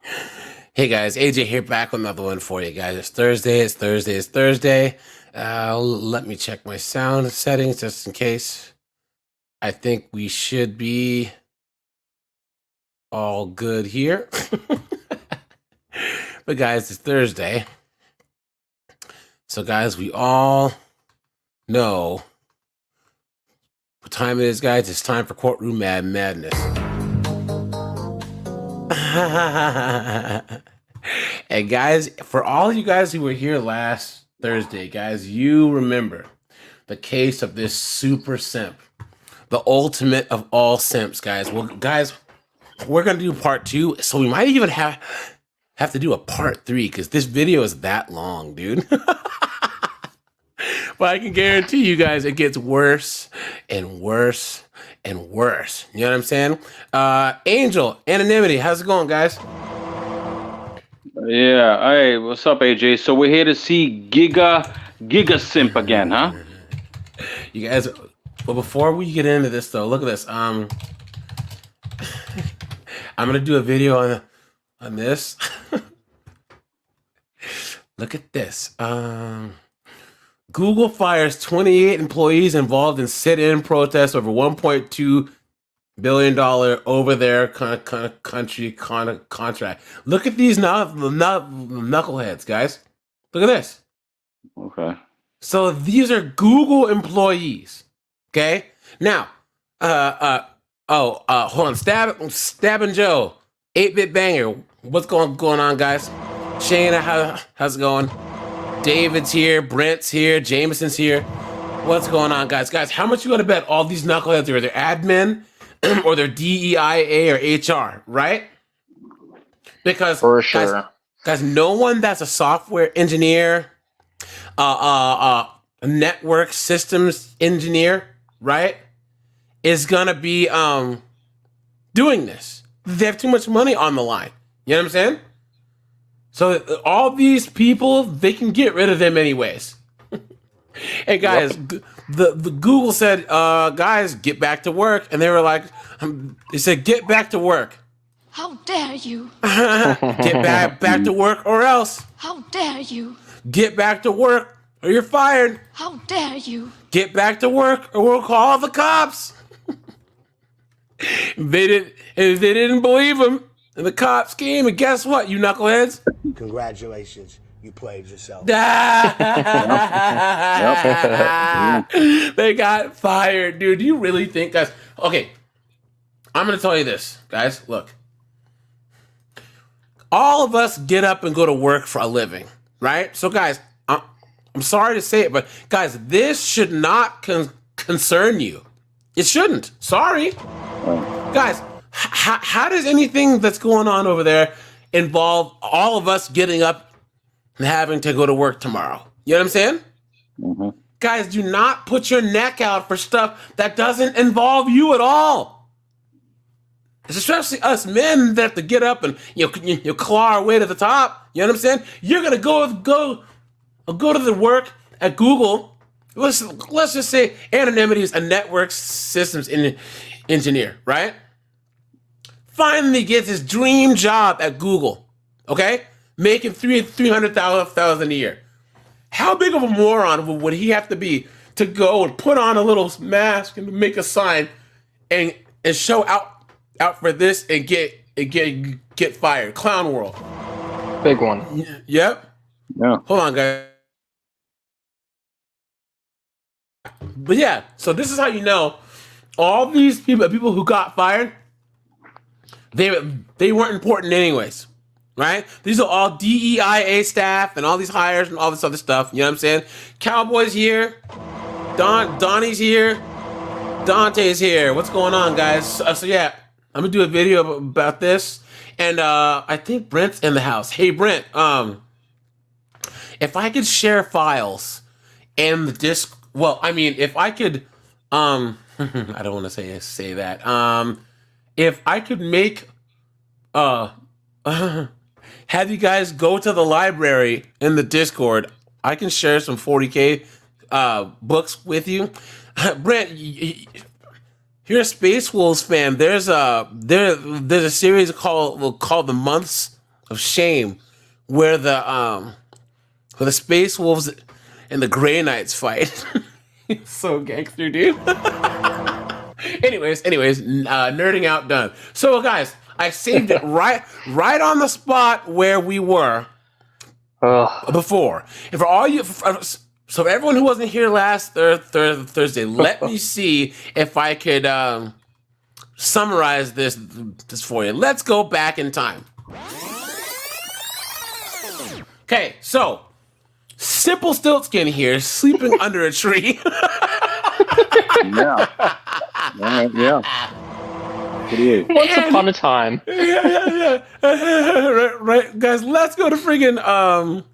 Hey guys, AJ here, back with another one for you guys. It's Thursday. It's Thursday. It's Thursday. Let me check my sound settings just in case. I think we should be all good here. But guys, it's Thursday. So guys, we all know what time it is, guys. It's time for Courtroom Madness. And guys, for all you guys who were here last Thursday, guys, you remember the case of this super simp, the ultimate of all simps, guys. Well, guys, we're gonna do part 2, so we might even have to do a part 3 because this video is that long, dude. But I can guarantee you guys, it gets worse and worse and worse. You know what I'm saying? Angel, Anonymity, how's it going, guys? Yeah. Hey, what's up, AJ? So we're here to see Giga Simp again, huh? You guys, well, before we get into this though, look at this. I'm gonna do a video on this. Look at this. Google fires 28 employees involved in sit-in protests over $1.2 billion over their country contract. Look at these knuckleheads, guys. Look at this. Okay. So these are Google employees. Okay. Now, hold on. Stabbing Joe, 8-bit banger. What's going on, guys? Shayna, how's it going? David's here, Brent's here, Jameson's here. What's going on, guys? Guys, how much you gonna bet all these knuckleheads are their admin or their DEIA or HR, right? Because for sure, guys, no one that's a software engineer, a network systems engineer, right, is gonna be doing this. They have too much money on the line. You know what I'm saying? So all these people, they can get rid of them anyways. Hey guys, Yep. the Google said, guys, get back to work, and they were like, they said, get back to work. How dare you? Get back to work, or else. How dare you? Get back to work, or you're fired. How dare you? Get back to work, or we'll call the cops. They didn't believe him, and the cops came, and guess what, you knuckleheads? Congratulations, you played yourself. They got fired, dude. Do you really think, guys? Okay, I'm gonna tell you this, guys. Look, all of us get up and go to work for a living, right? So, guys, I'm sorry to say it, but guys, this should not concern you. It shouldn't. Sorry, guys. How does anything that's going on over there involve all of us getting up and having to go to work tomorrow? You know what I'm saying? Mm-hmm. Guys, do not put your neck out for stuff that doesn't involve you at all. It's especially us men that have to get up and you claw our way to the top. You know what I'm saying? You're gonna go to the work at Google. Let's just say Anonymity is a network systems engineer, right? Finally gets his dream job at Google, okay? Making $300,000 a year. How big of a moron would he have to be to go and put on a little mask and make a sign and show out for this and get fired? Clown world. big one. Yep. Yeah. Hold on, guys. But yeah, so this is how you know all these people who got fired, they weren't important anyways, right? These are all DEIA staff and all these hires and all this other stuff. You know what I'm saying? Cowboy's here, Donnie's here, Dante's here. What's going on, guys? So yeah, I'm gonna do a video about this, and I think Brent's in the house. Hey, Brent, if I could share files and the disk, well, I mean, if I could, I don't want to say that. If I could make, have you guys go to the library in the Discord, I can share some 40K books with you. Brent, you're a Space Wolves fan. There's a series called The Months of shame where the Space Wolves and the Grey Knights fight. It's so gangster, dude. anyways, nerding out done. So guys, I saved it right on the spot where we were before. And for all you, so for everyone who wasn't here last Thursday, let me see if I could summarize this for you. Let's go back in time. Okay, so Simple Stiltskin here, sleeping under a tree. Yeah. All right, yeah. It is. Once upon a time. Yeah. Right, guys, let's go to friggin'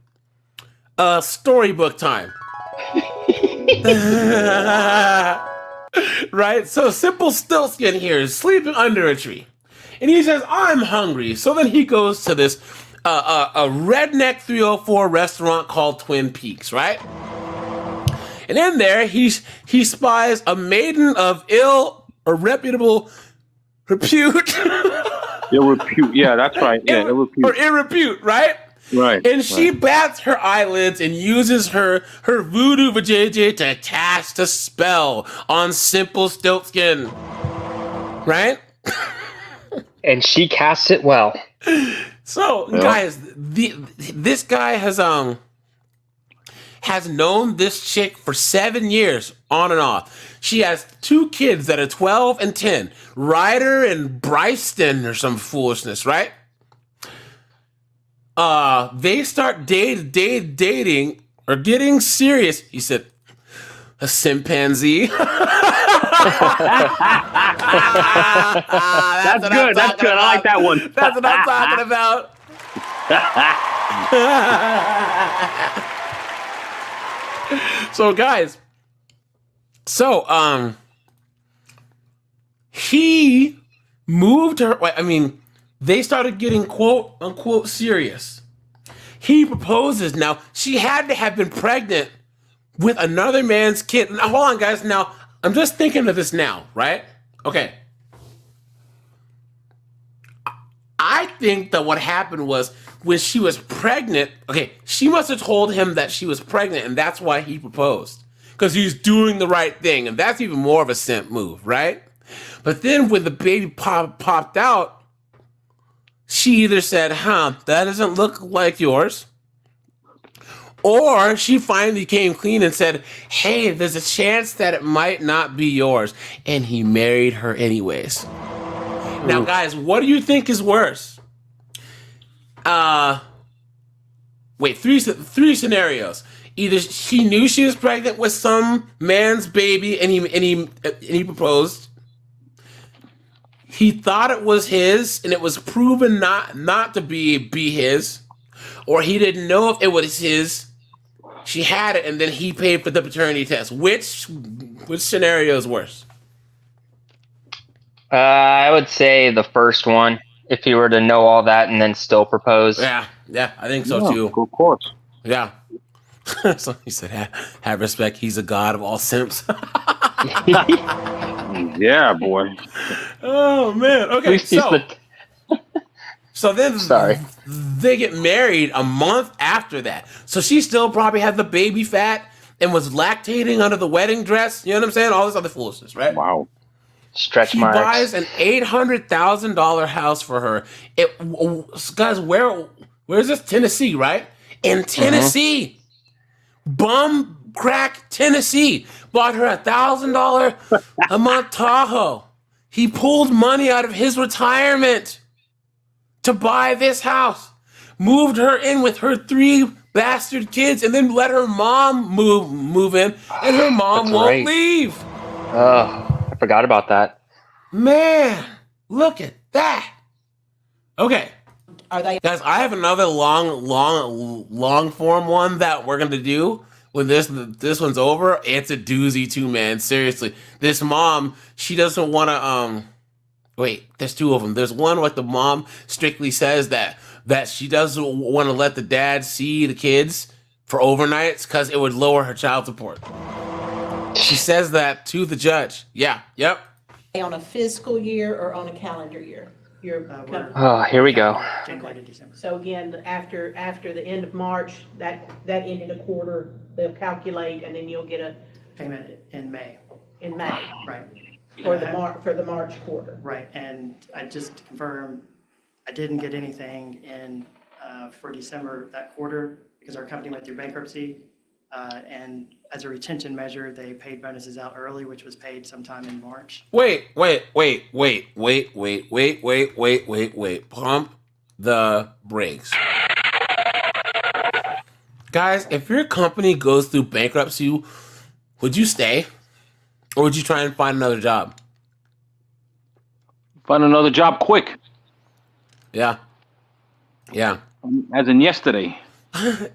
storybook time. Right? So Simple Stiltskin here is sleeping under a tree. And he says, I'm hungry. So then he goes to this a redneck 304 restaurant called Twin Peaks, right? And in there, he spies a maiden of ill or reputable repute. Ill repute. Yeah, that's right. Yeah, ill repute. Or ill repute, right? Right. And she bats her eyelids and uses her voodoo vajayjay to cast a spell on Simple Stiltskin. Right? And she casts it well. So, guys, this guy has known this chick for 7 years, on and off. She has 2 kids that are 12 and 10, Ryder and Bryston or some foolishness, right? They start dating or getting serious. He said, a chimpanzee. That's good. That's good. I like that one. That's what I'm talking about. So, guys. So, he moved her. I mean, they started getting quote unquote serious. He proposes. Now, she had to have been pregnant with another man's kid. Now, hold on, guys. Now, I'm just thinking of this now, right? Okay. I think that what happened was when she was pregnant, okay, she must have told him that she was pregnant, and that's why he proposed. Because he's doing the right thing, and that's even more of a simp move, right? But then when the baby popped out, she either said, that doesn't look like yours, or she finally came clean and said, hey, there's a chance that it might not be yours. And he married her anyways. Now, guys, what do you think is worse? Wait, three scenarios. Either she knew she was pregnant with some man's baby and he proposed. He thought it was his and it was proven not to be his. Or he didn't know if it was his. She had it and then he paid for the paternity test. Which scenario is worse? I would say the first one, if he were to know all that and then still propose. Yeah, I think so too. Of course. Yeah. So he said, have respect. He's a god of all simps. Yeah, boy. Oh, man. Okay, so then Sorry. They get married a month after that. So she still probably had the baby fat and was lactating under the wedding dress. You know what I'm saying? All this other foolishness, right? Wow. Stretch marks. He buys an $800,000 house for her. Guys, where's this? Tennessee, right? In Tennessee. Bum crack Tennessee. Bought her $1,000 a month Tahoe. He pulled money out of his retirement to buy this house. Moved her in with her 3 bastard kids and then let her mom move in. And her mom won't leave. Oh. I forgot about that. Man, look at that. Okay. Guys, I have another long form one that we're going to do when this one's over. It's a doozy too, man. Seriously. This mom, she doesn't want to, wait, there's 2 of them. There's one like the mom strictly says that she doesn't want to let the dad see the kids for overnights because it would lower her child support. She says that to the judge. Yeah, yep. On a fiscal year or on a calendar year? Your We're- company. Oh, here we go. January to December. So again, after the end of March, that ended a quarter, they'll calculate, and then you'll get a, Payment in May, in May, right? for the March quarter. Right, and I just to confirm, I didn't get anything in, for December that quarter because our company went through bankruptcy. And as a retention measure, they paid bonuses out early, which was paid sometime in March. Wait. Pump the brakes. Guys, if your company goes through bankruptcy, would you stay? Or would you try and find another job? Find another job quick, Yeah. Yeah. as in yesterday.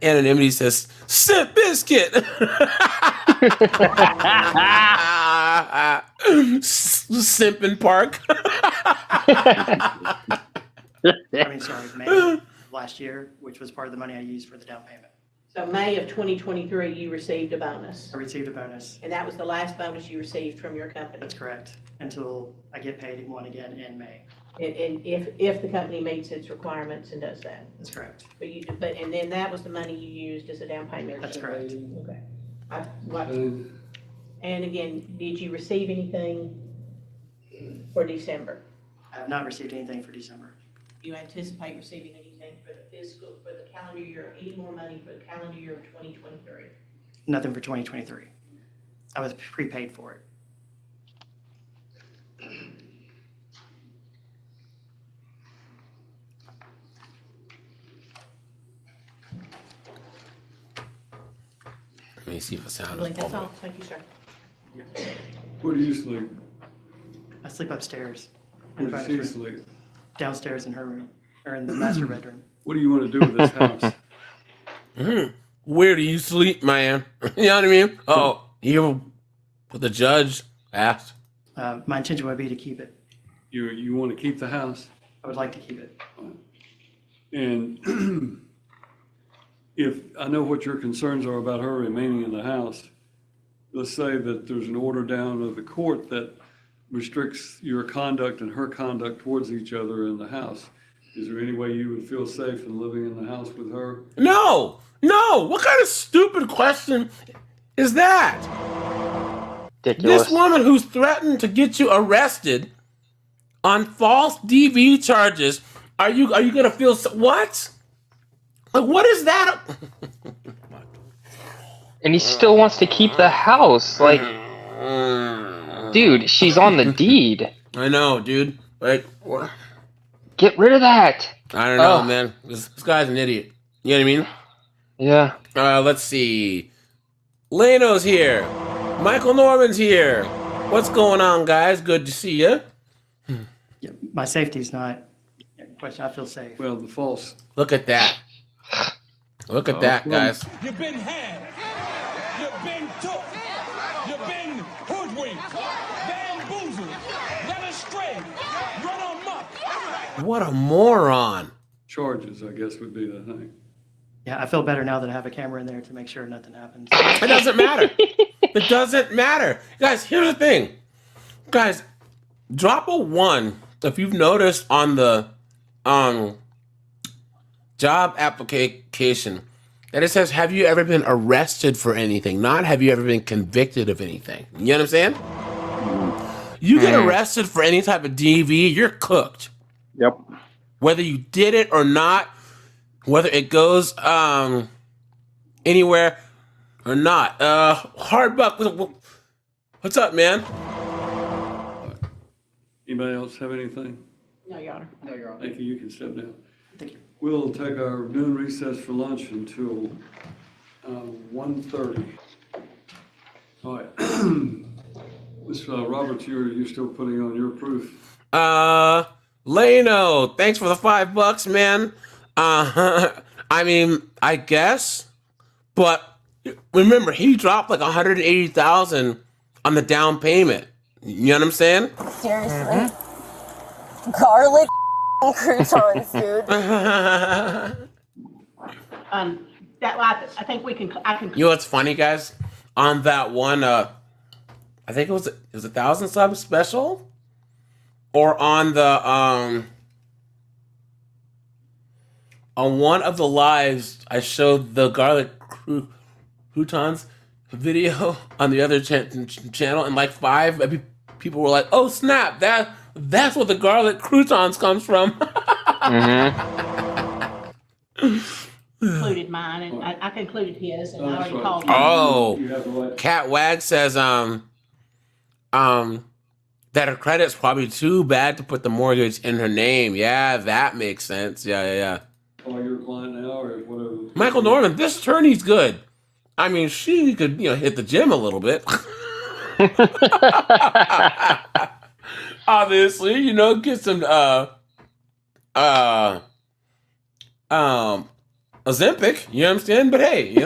Anonymity says, Simp Biscuit! Simpin' Park. May of last year, which was part of the money I used for the down payment. So May of 2023, you received a bonus, I received a bonus. and that was the last bonus you received from your company. That's correct, until I get paid one again in May. And if the company meets its requirements and does that. That's correct. And then that was the money you used as a down payment. That's correct. Okay. And again, did you receive anything for December? I have not received anything for December. Do you anticipate receiving anything for the calendar year, any more money for the calendar year of 2023? Nothing for 2023. I was prepaid for it. Let me see if the sound I is believe that's popping. all. Thank you, sir. Where do you sleep? I sleep upstairs. Where In does the she bonus room. sleep? Downstairs in her room, or in the master bedroom. What do you want to do with this house? Where do you sleep, man? You know what I mean? Oh, you what the judge asked. My intention would be to keep it. You want to keep the house? I would like to keep it. And if I know what your concerns are about her remaining in the house, let's say that there's an order down of the court that restricts your conduct and her conduct towards each other in the house. Is there any way you would feel safe in living in the house with her? No. What kind of stupid question is that? Ridiculous. This woman who's threatened to get you arrested on false DV charges, are you gonna feel what? Like, what is that? And he still wants to keep the house. Like, dude, she's on the deed. I know, dude. Like, what? Get rid of that. I don't know, man. This guy's an idiot. You know what I mean? Yeah. Let's see. Leno's here. Michael Norman's here. What's going on, guys? Good to see you. Yeah, my safety's not in question. I feel safe. Well, the false. Look at that. Look at that, guys. You've been had. You've been took. You've been hoodwinked. Bamboozled. Led astray. Run amok. What a moron. Charges, I guess, would be the thing. Yeah, I feel better now that I have a camera in there to make sure nothing happens. It doesn't matter. It doesn't matter. Guys, here's the thing. Guys, drop a 1 if you've noticed on the job application that it says, have you ever been arrested for anything? Not have you ever been convicted of anything. You know what I'm saying? You get arrested for any type of DV, you're cooked. Yep. Whether you did it or not, whether it goes anywhere or not. Hard Buck, what's up, man? Anybody else have anything? No, Your Honor. No, Your Honor. Thank you. You can step down. Thank you. We'll take our noon recess for lunch until 1:30. All right. Ms. Roberts, you're still putting on your proof. Leno, thanks for the $5, man. I mean, I guess, but remember, he dropped like 180,000 on the down payment. You know what I'm saying? Seriously? Garlic croutons, dude. I think I can. You know what's funny, guys? On that one, I think it was 1,000 sub special, or on the on one of the lives, I showed the garlic croutons video on the other channel, and like 5 people were like, "Oh snap! That's what the garlic croutons comes from." Included mine, and I concluded his, and I already right. called him. Oh, You have the right. Cat Wag says that her credit's probably too bad to put the mortgage in her name. Yeah, that makes sense. Yeah. Call your client now or whatever. Michael Norman, this attorney's good. I mean, she could, hit the gym a little bit. Obviously, get some Ozempic, you know what I'm saying? But hey,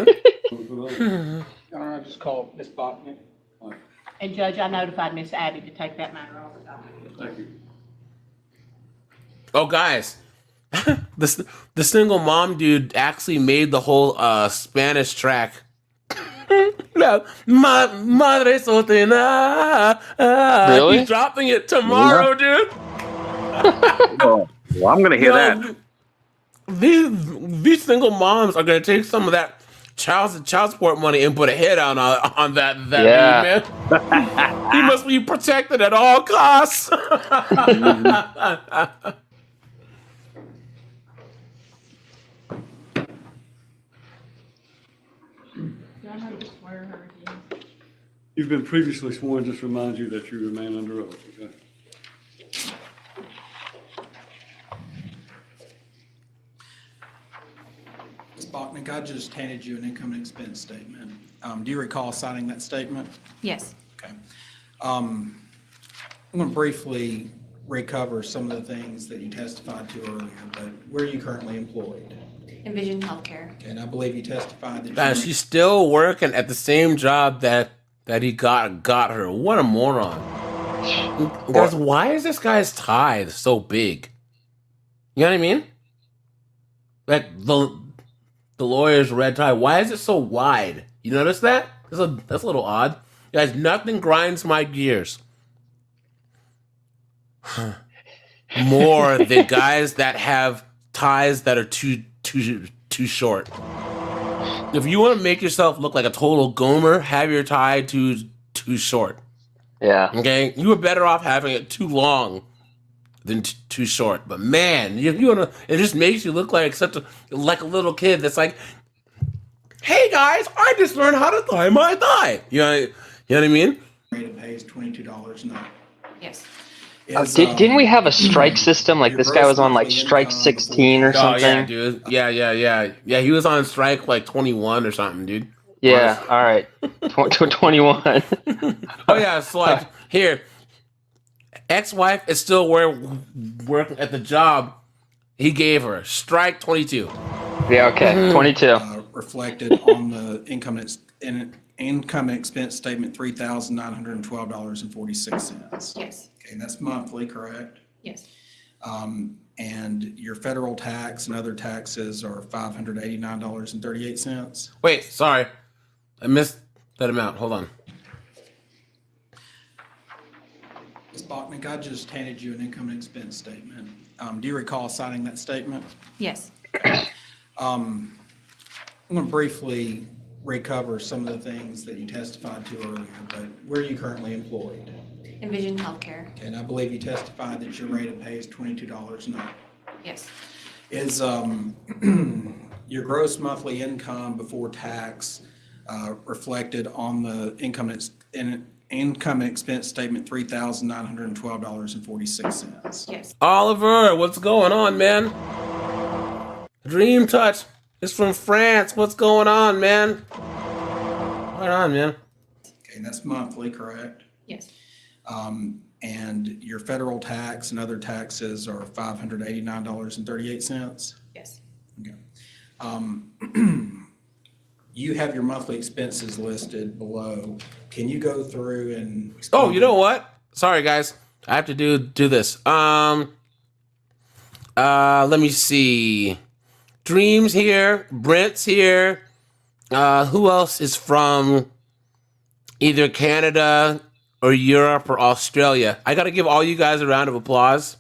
I just called Miss Botman. And Judge, I notified Miss Abby to take that matter off the docket. Thank you. Oh, guys, the single mom dude actually made the whole Spanish track. Madre soltera. Really? He's dropping it tomorrow, dude. Oh, well, I'm gonna hear that. These single moms are gonna take some of that child support money and put a hit on that Yeah. dude, man. He must be protected at all costs. You've been previously sworn. Just remind you that you remain under oath. Okay. Ms. Bachnick, I just handed you an income and expense statement. Do you recall signing that statement? Yes. Okay. I'm going to briefly recover some of the things that you testified to earlier, but where are you currently employed? Envision Healthcare. Okay, and I believe you testified that Guys, she's still working at the same job that he got her. What a moron. Guys, why is this guy's tie so big? You know what I mean? Like the lawyer's red tie, why is it so wide? You notice that? That's a little odd. Guys, nothing grinds my gears more than guys that have ties that are too short. If you want to make yourself look like a total gomer, have your tie too short. Yeah. Okay, you were better off having it too long than too short. But man, you wanna, it just makes you look like like a little kid that's like, "Hey guys, I just learned how to tie my tie." You know what I mean? rate of pay is $22 an hour. Yes. Didn't we have a strike system? Like this guy was on like strike 16 or something. Oh yeah, dude. Yeah. He was on strike like 21 or something, dude. Yeah. All right. 21. Oh yeah. So like here, ex-wife is still working at the job he gave her. Strike 22. Yeah. Okay. 22. Reflected on the income and expense statement, $3,912.46. Yes. Okay, and that's monthly, correct? Yes. And your federal tax and other taxes are $589.38. Wait, sorry, I missed that amount. Hold on. Ms. Bachnick, I just handed you an income and expense statement. Do you recall signing that statement? Yes. I'm going to briefly recover some of the things that you testified to earlier, but where are you currently employed? Envision Healthcare. Okay, and I believe you testified that your rate of pay is $22 an hour. Yes. Is your gross monthly income before tax reflected on the income and expense statement, $3,912.46? Yes. Oliver, what's going on, man? Dream Touch is from France. What's going on, man? Right on, man. Okay, and that's monthly, correct? Yes. And your federal tax and other taxes are $589.38? Yes. Okay. You have your monthly expenses listed below. Can you go through and... Oh, you know what? Sorry, guys. I have to do this. Let me see. Dream's here. Brent's here. Who else is from either Canada or Europe or Australia? I got to give all you guys a round of applause.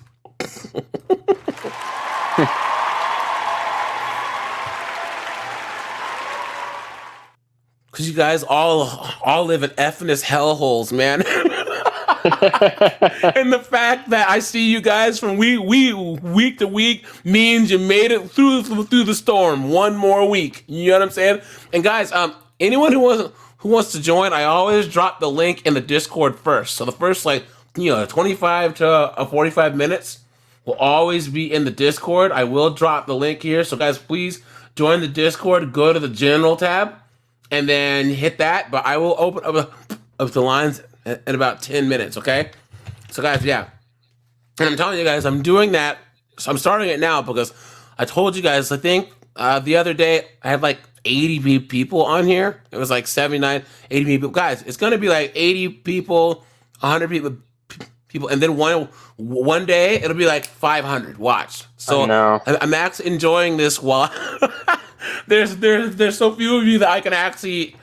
Because you guys all live in effing hellholes, man. And the fact that I see you guys from week to week means you made it through the storm one more week. You know what I'm saying? And guys, anyone who wants to join, I always drop the link in the Discord first. So the first 25 to 45 minutes will always be in the Discord. I will drop the link here. So guys, please join the Discord. Go to the general tab and then hit that. But I will open up the lines in about 10 minutes, okay? So guys, yeah. And I'm telling you guys, I'm doing that. So I'm starting it now because I told you guys, I think the other day I had like 80 people on here. It was like 79, 80 people. Guys, it's going to be like 80 people, 100 people, and then one day it'll be like 500. Watch. So I'm actually enjoying this while there's so few of you that I can actually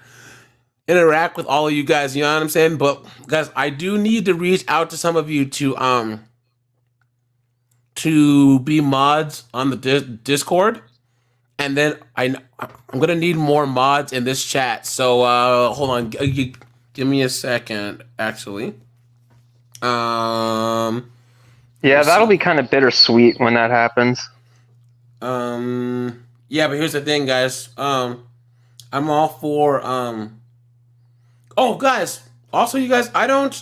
interact with all of you guys, you know what I'm saying? But guys, I do need to reach out to some of you to be mods on the Discord, and then I'm gonna need more mods in this chat. So hold on, give me a second. Actually, yeah, that'll be kind of bittersweet when that happens. Yeah, but here's the thing, guys. I'm all for Oh, guys. Also, you guys, I don't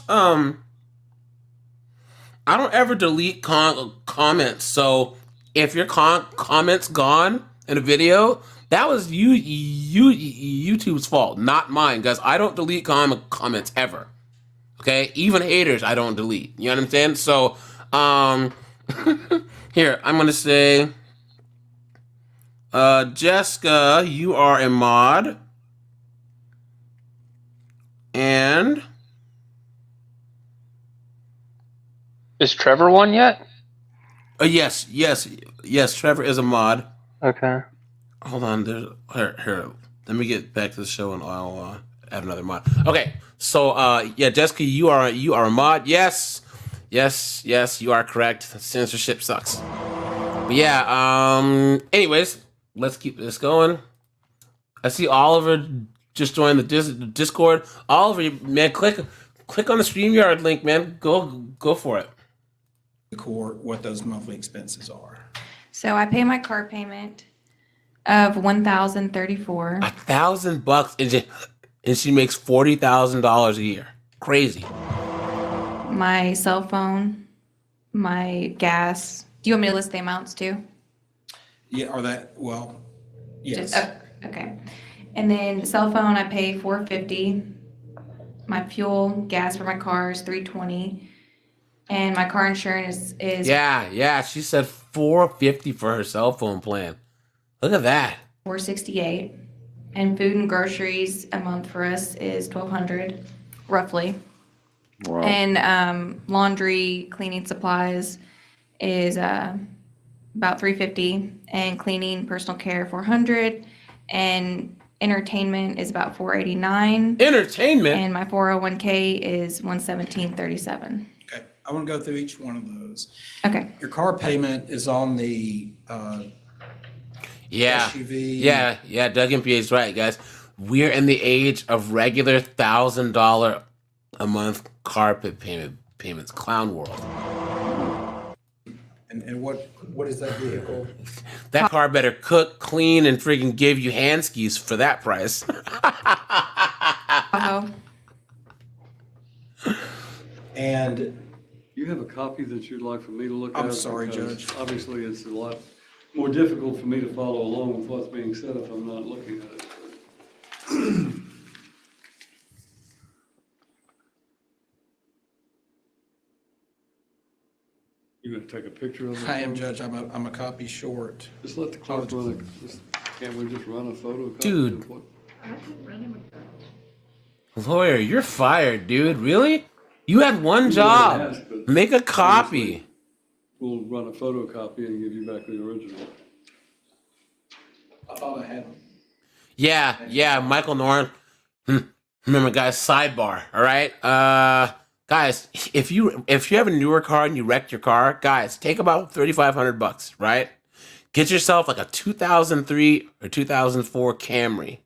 ever delete comments. So if your comments gone in a video, that was YouTube's fault, not mine, guys. I don't delete comments ever. Okay, even haters, I don't delete. You know what I'm saying? So, here I'm gonna say, Jessica, you are a mod. And is Trevor one yet? Yes. Trevor is a mod. Okay. Hold on. Here. Let me get back to the show, and I'll add another mod. Okay. So, yeah, Jessica, you are a mod. Yes, you are correct. Censorship sucks. But yeah. Anyways, let's keep this going. I see Oliver just joined the Discord. Oliver, man, click on the StreamYard link, man. Go for it. The court, what those monthly expenses are. So I pay my car payment of $1,034. $1,000, and she makes $40,000 a year. Crazy. My cell phone, my gas. Do you want me to list the amounts too? Yeah, yes. Okay. And then cell phone, I pay $450. My fuel, gas for my car is $320, and my car insurance is yeah. She said $450 for her cell phone plan. Look at that. $468, and food and groceries a month for us is $1,200, roughly. Wow. And laundry, cleaning supplies is about $350, and cleaning, personal care $400, and entertainment is about $489. Entertainment? And my 401k is $117.37. Okay, I want to go through each one of those. Okay. Your car payment is on the SUV. Yeah, Doug and PA's right, guys. We're in the age of regular $1,000 a month car payments. Clown world. And what is that vehicle? That car better cook, clean, and freaking give you hand skis for that price. And you have a copy that you'd like for me to look at? I'm sorry, Because Judge. Obviously, it's a lot more difficult for me to follow along with what's being said if I'm not looking at it. You gonna take a picture of it? I am, Judge. I'm a copy short. Just let the clerk run it. Can't we just run a photocopy? Dude. of what- Lawyer, you're fired, dude. Really? You had one job. Yes, but Make a copy. We'll run a photocopy and give you back the original. I thought I had them. Yeah, Michael Noren. Remember, guys, sidebar, all right? Guys, if you have a newer car and you wrecked your car, guys, take about $3,500, right? Get yourself like a 2003 or 2004 Camry.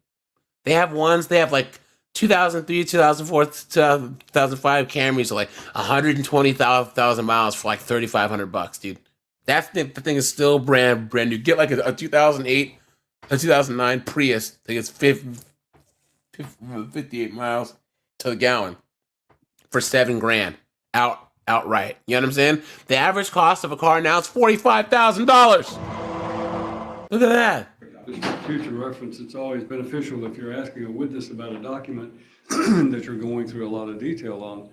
They have ones. They have like 2003, 2004, 2005 Camrys are like 120,000 miles for like $3,500, dude. The thing is still brand new. Get like a 2008, a 2009 Prius. I think it's 58 miles to the gallon for $7,000 outright. You know what I'm saying? The average cost of a car now is $45,000. Look at that. Just for future reference, it's always beneficial if you're asking a witness about a document that you're going through a lot of detail on.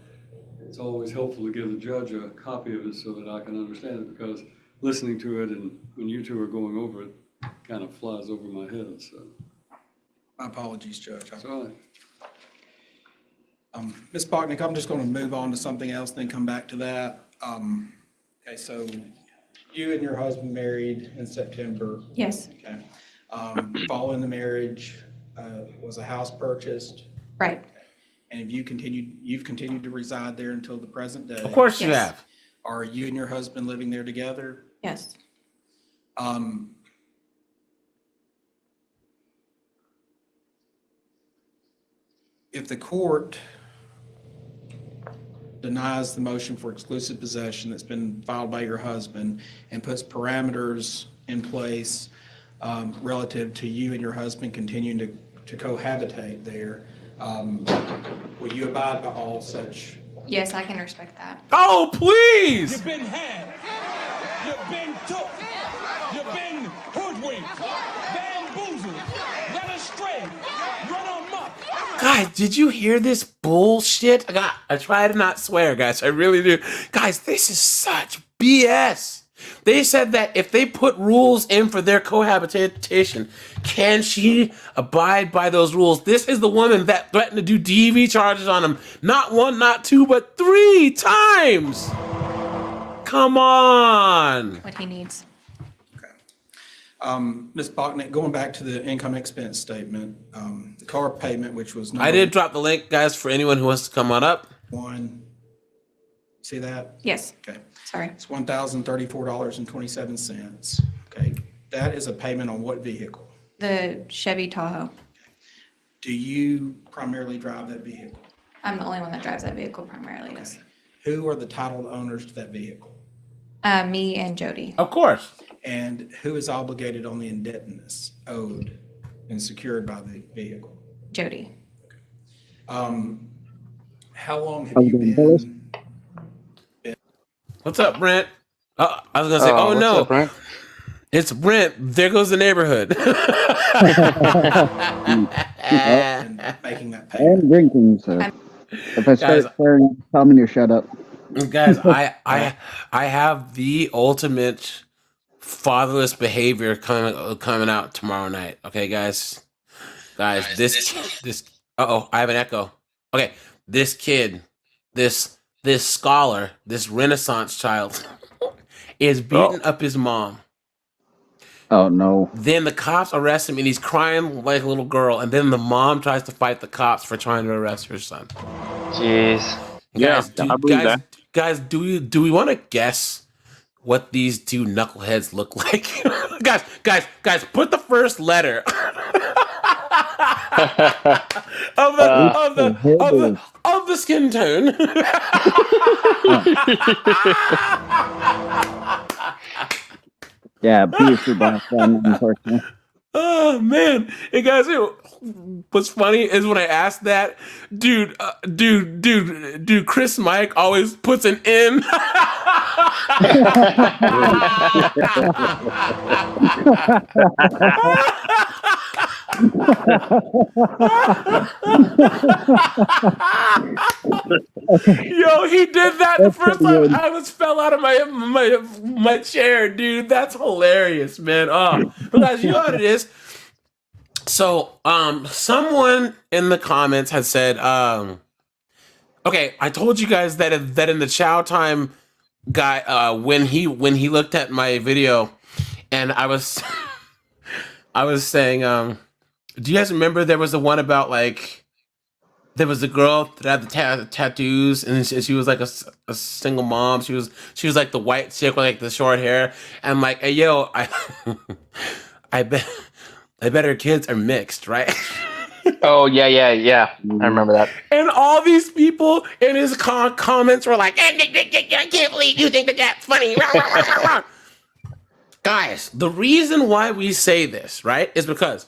It's always helpful to give the judge a copy of it so that I can understand it, because listening to it and when you two are going over it, kind of flies over my head. So, My apologies, Judge. that's all right. Ms. Bachnick, I'm just going to move on to something else, then come back to that. Okay, so you and your husband married in September. Yes. Okay. Following the marriage, was a house purchased? Right. And have you've continued to reside there until the present day? Of course you Yes. have. Are you and your husband living there together? Yes. If the court denies the motion for exclusive possession that's been filed by your husband and puts parameters in place relative to you and your husband continuing to cohabitate there, will you abide by all such? Yes, I can respect that. Oh, please! You've been had. You've been took. You've been hoodwinked. Bamboozled. Led astray. Run amok. Guys, did you hear this bullshit? I try to not swear, guys. I really do. Guys, this is such BS. They said that if they put rules in for their cohabitation, can she abide by those rules? This is the woman that threatened to do DV charges on him. Not one, not two, but 3 times. Come on. What he needs. Ms. Bachnick, going back to the income expense statement, the car payment, which was I did drop the link, guys, for anyone who wants to come on up. one. See that? Yes. Okay. Sorry. It's $1,034.27. Okay. That is a payment on what vehicle? The Chevy Tahoe. Do you primarily drive that vehicle? I'm the only one that drives that vehicle primarily, yes. Who are the titled owners to that vehicle? Me and Jody. Of course. And who is obligated on the indebtedness owed and secured by the vehicle? Jody. How long have you been? What's up, Brent? I was going to say, oh what's no. up, Brent? It's Brent. There goes the neighborhood. And making that I payment? am drinking, so if I start Guys- swearing, tell me to shut up. Guys, I have the ultimate fatherless behavior coming out tomorrow night. Okay, guys, this. Uh-oh, I have an echo. Okay, this kid, this scholar, this Renaissance child, is beating up his mom. Oh no! Then the cops arrest him, and he's crying like a little girl. And then the mom tries to fight the cops for trying to arrest her son. Jeez. Guys, do we want to guess what these two knuckleheads look like? guys, put the first letter of the skin tone. Yeah, please do black then, unfortunately. Oh man, hey guys, what's funny is when I asked that, dude, Chris Mike always puts an N. Yo, he did that the first time I was fell out of my chair, dude. That's hilarious, man. Oh, but guys, you know what it is? So, someone in the comments had said, okay, I told you guys that in the Chow Time guy, when he looked at my video, and I was saying, do you guys remember there was the one about like there was a girl that had the tattoos, and she was like a single mom. She was like the white chick with like the short hair, and like, hey yo, I bet her kids are mixed, right? Oh, yeah. I remember that. And all these people in his comments were like, I can't believe you think that that's funny. Guys, the reason why we say this, right, is because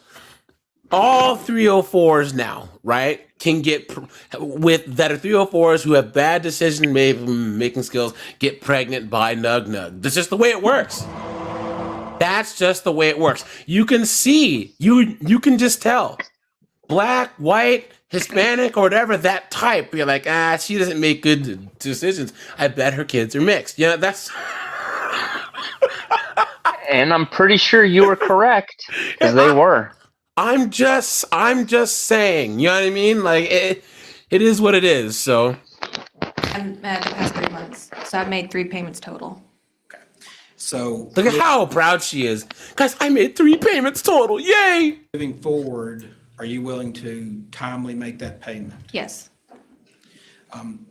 all 304s now, right, can get with that are 304s who have bad decision making skills get pregnant by nug nug. That's just the way it works. That's just the way it works. You can see, you can just tell. Black, white, Hispanic, or whatever, that type. You're like, she doesn't make good decisions. I bet her kids are mixed. Yeah, that's. And I'm pretty sure you were correct, because they were. I'm just saying. You know what I mean? Like it is what it is. So. I'm the past 3 months, so I've made 3 payments total. So look at how proud she is. Guys, I made 3 payments total. Yay! Moving forward, are you willing to timely make that payment? Yes.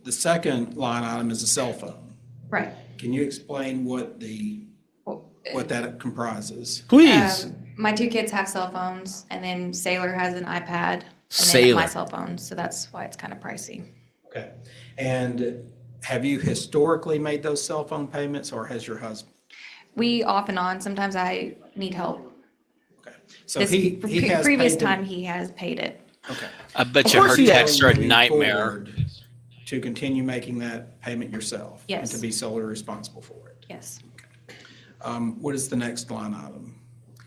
The second line item is a cell phone. Right. Can you explain what that comprises? Please. My 2 kids have cell phones, and then Sailor has an iPad, and Sailor. then my cell phone, so that's why it's kind of pricey. Okay. And have you historically made those cell phone payments, or has your husband? We off and on. Sometimes I need help. Okay. So he has previous paid them. time he has paid it. Okay. I bet you her texts are a nightmare. To continue making that payment yourself. Yes. And to be solely responsible for it. Yes. What is the next line item?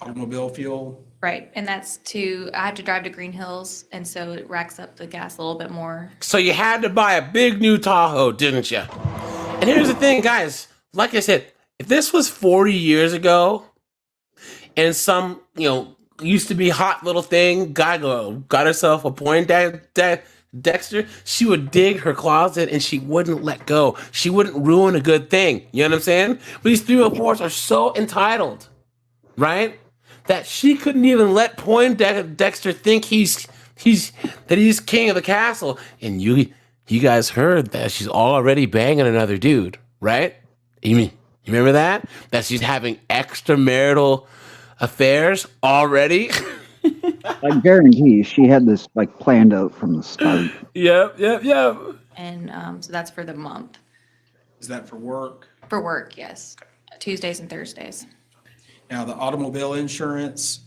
Automobile fuel? Right, and that's I have to drive to Green Hills, and so it racks up the gas a little bit more. So you had to buy a big new Tahoe, didn't you? And here's the thing, guys. Like I said, if this was 40 years ago, and some, used to be hot little thing, got herself a Poindexter, she would dig her closet and she wouldn't let go. She wouldn't ruin a good thing. You know what I'm saying? But these 304s are so entitled, right? That she couldn't even let Poindexter think he's king of the castle. And you guys heard that she's already banging another dude, right? You remember that? That she's having extramarital affairs already? I guarantee she had this planned out from the start. Yep. And so that's for the month. Is that for work? For work, yes. Tuesdays and Thursdays. Now, the automobile insurance,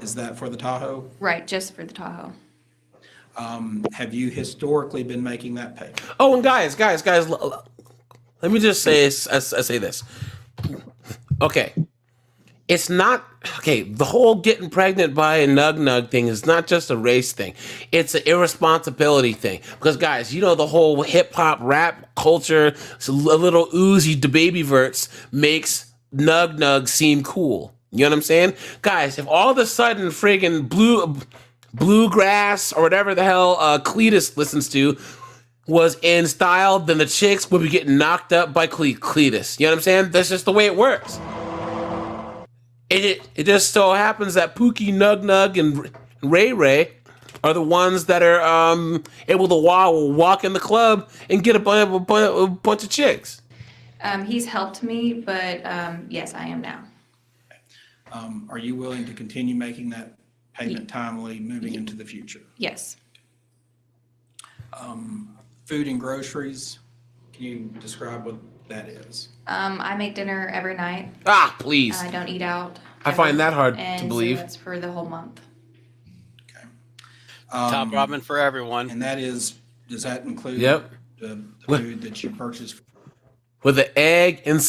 is that for the Tahoe? Right, just for the Tahoe. Have you historically been making that payment? Oh, and guys, let me just say this. Okay. It's not, the whole getting pregnant by a nug thing is not just a race thing. It's an irresponsibility thing. Because, guys, the whole hip-hop rap culture, so a little Uzi DeBabyverts makes nug seem cool. You know what I'm saying? Guys, if all of a sudden friggin' bluegrass or whatever the hell Cletus listens to was in style, then the chicks would be getting knocked up by Cletus. You know what I'm saying? That's just the way it works. It just so happens that Pookie, Nug, and Ray are the ones that are able to walk in the club and get a bunch of chicks. He's helped me, but yes, I am now. Are you willing to continue making that payment timely moving into the future? Yes. Food and groceries, can you describe what that is? I make dinner every night. Please. I don't eat out. I find that hard and to believe. So that's for the whole month. Okay. Top ramen for everyone. And does that include the food that you purchase? With an egg and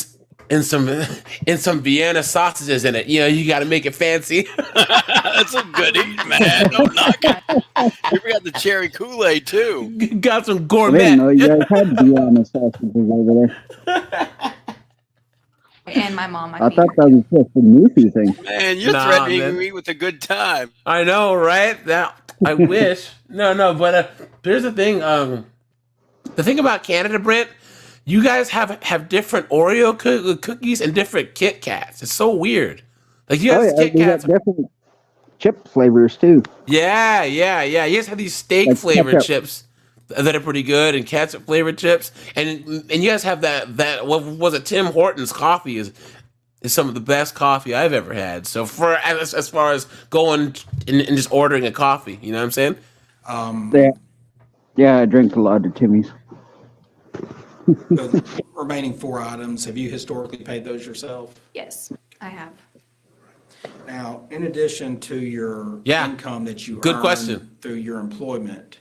some Vienna sausages in it. You got to make it fancy. That's a good eat, man. Don't knock it. You got the cherry Kool-Aid too. Got some I gourmet. didn't know you guys had Vienna sausages over there. And my mom, I thought that was just a Newfie thing. Man, you're threatening me with a good time. I know, right? I wish. No, but here's the thing. The thing about Canada, Brent, you guys have different Oreo cookies and different Kit Kats. It's so weird. Like you guys, Kit we got Kats. different chip flavors too. Yeah. You guys have these steak flavored chips that are pretty good, and ketchup flavored chips, and you guys have that what was it? Tim Hortons coffee is some of the best coffee I've ever had. So for as far as going and just ordering a coffee, you know what I'm saying? Yeah, I drink a lot of Timmy's. The remaining 4 items, have you historically paid those yourself? Yes, I have. Now, in addition to your Yeah. income that you Good earn question. through your employment,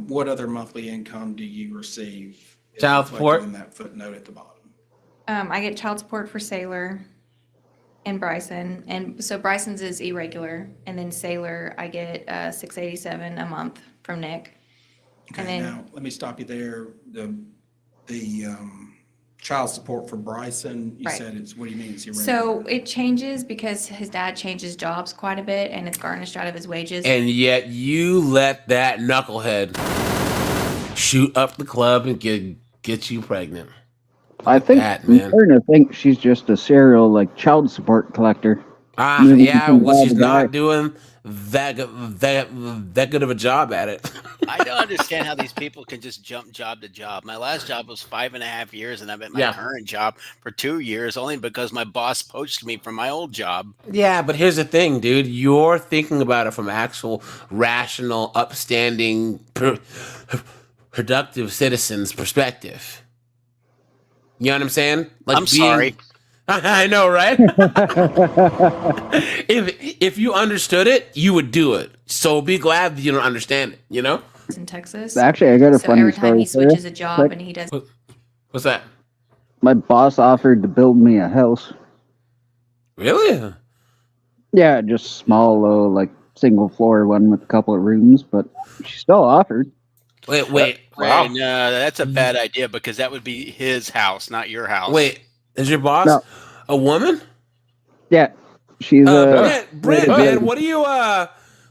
what other monthly income do you receive? It's Child reflected support? in that footnote at the bottom. I get child support for Sailor and Bryson, and so Bryson's is irregular, and then Sailor I get $687 a month from Nick. Okay, And then- now, let me stop you there. The child support for Bryson, you Right. said it's, what do you mean it's irregular? So it changes because his dad changes jobs quite a bit, and it's garnished out of his wages. And yet you let that knucklehead shoot up the club and get you pregnant. I think that, I'm man. starting to think she's just a serial like child support collector. Yeah, well, she's Bad not guy. doing that good of a job at it. I don't understand how these people can just jump job to job. My last job was 5.5 years, and I'm at my Yeah. current job for 2 years, only because my boss poached me from my old job. Yeah, but here's the thing, dude. You're thinking about it from actual, rational, upstanding, productive citizens' perspective. You know what I'm saying? Like I'm sorry. I know, right? if you understood it, you would do it. So be glad that you don't understand it, you know? in Texas. Actually, I got a So funny every time story he for you. switches a job Quick. and he does. What's that? My boss offered to build me a house. Really? Yeah, just small, low, like single floor one with a couple of rooms, but she still offered. Wait. Ray, no, that's a bad idea because that would be his house, not your house. Wait, is your boss No. a woman? Yeah, she's Brent, man, what do you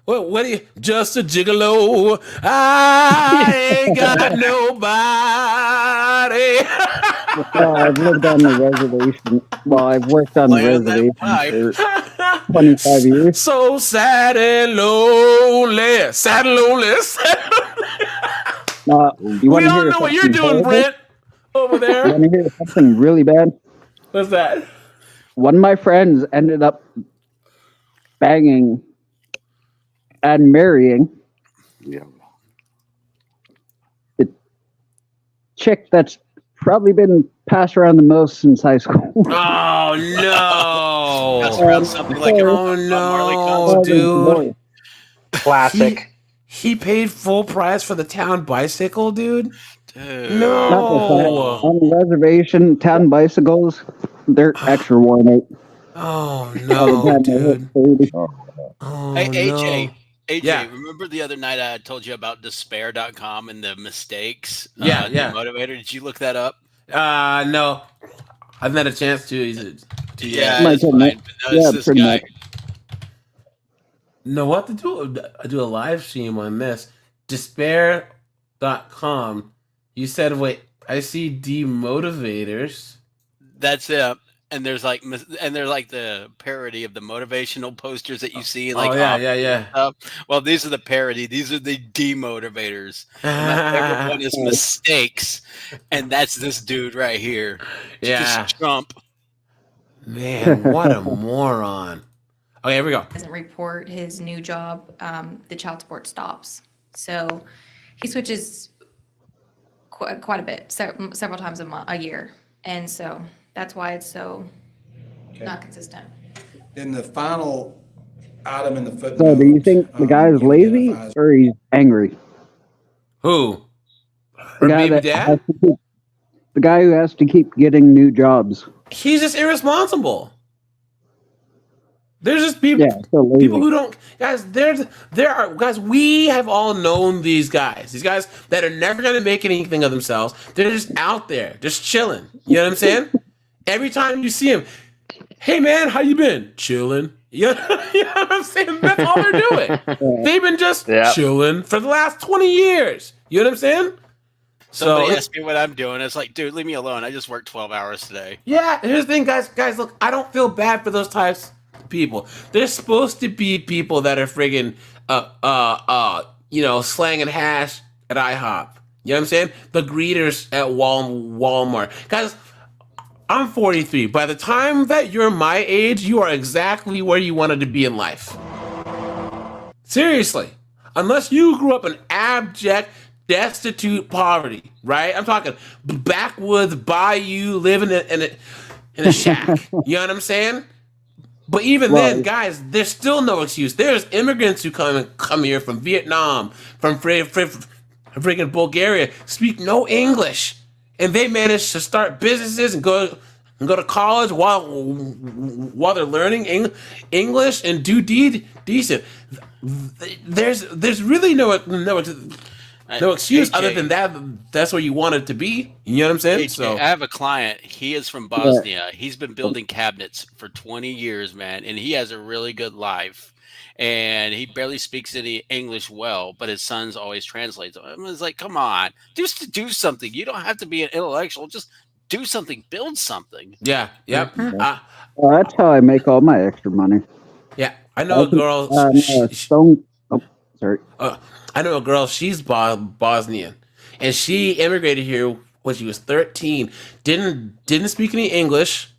what do you just a gigolo? I ain't got nobody. I've lived on the reservation. Well, I've worked on the Lay on that reservation for 25 years. So sad and lonely. Sad and lonely. You We all know what you're doing, Brent, over there. You want to hear something really bad? What's that? One of my friends ended up banging and marrying the chick that's probably been passed around the most since high school. Oh no! Pass around something like a Oh no, dude! Classic. He paid full price for the town bicycle, dude. Dude. Not just that. No. On the reservation, town bicycles, they're extra worn out. Oh By the no, time they hit dude. 30. Oh Hey, AJ, no. AJ, Yeah. remember the other night I told you about despair.com and the mistakes? Yeah. Motivator. Did you look that up? No. I haven't had a chance to. Yeah, My it's goodness. fine. But no, it's Yeah, this pretty guy. much. No, what to do? I do a live stream on this. Despair.com. You said, wait, I see demotivators. That's it. And there's like the parody of the motivational posters that you see. Like, yeah. Well, these are the parody. These are the demotivators. And my favorite one is mistakes, and that's this dude right here. Yeah. Just Trump. Man, what a moron. Okay, here we go. Doesn't report his new job, the child support stops. So he switches quite a bit, several times a year, and so that's why it's so not consistent. Then the final item in the footnote. So, do you think the guy is lazy or he's angry? Who? The Her guy, baby dad? the guy who has to keep getting new jobs. He's just irresponsible. There's just people, Yeah, so lazy. people who don't, guys. There are guys. We have all known these guys. These guys that are never gonna make anything of themselves. They're just out there, just chilling. You know what I'm saying? Every time you see them, hey man, how you been? Chilling. You know what I'm saying? That's all they're doing. They've been just chilling for the last 20 years. You know what I'm saying? Somebody So asked me what I'm doing. It's like, dude, leave me alone. I just worked 12 hours today. yeah. Here's the thing, guys. Guys, look, I don't feel bad for those types of people. They're supposed to be people that are friggin' slanging hash at IHOP. You know what I'm saying? The greeters at Walmart. Guys, I'm 43. By the time that you're my age, you are exactly where you wanted to be in life. Seriously. Unless you grew up in abject, destitute poverty, right? I'm talking backwoods, bayou, living in a shack. You know what I'm saying? But even then, guys, there's still no excuse. There's immigrants who come here from Vietnam, from freaking Bulgaria, speak no English, and they manage to start businesses and go to college while they're learning English and do decent. There's really no excuse AJ, other than that's where you want it to be. You know what I'm saying? AJ, So I have a client. He is from Bosnia. He's been building cabinets for 20 years, man, and he has a really good life. And he barely speaks any English well, but his son's always translates. I was like, come on, just do something. You don't have to be an intellectual. Just do something. Build something. yeah, yep. Well, that's how I make all my extra money. Yeah, I know a girl. Sorry. I know a girl. She's Bosnian, and she immigrated here when she was 13. Didn't speak any English.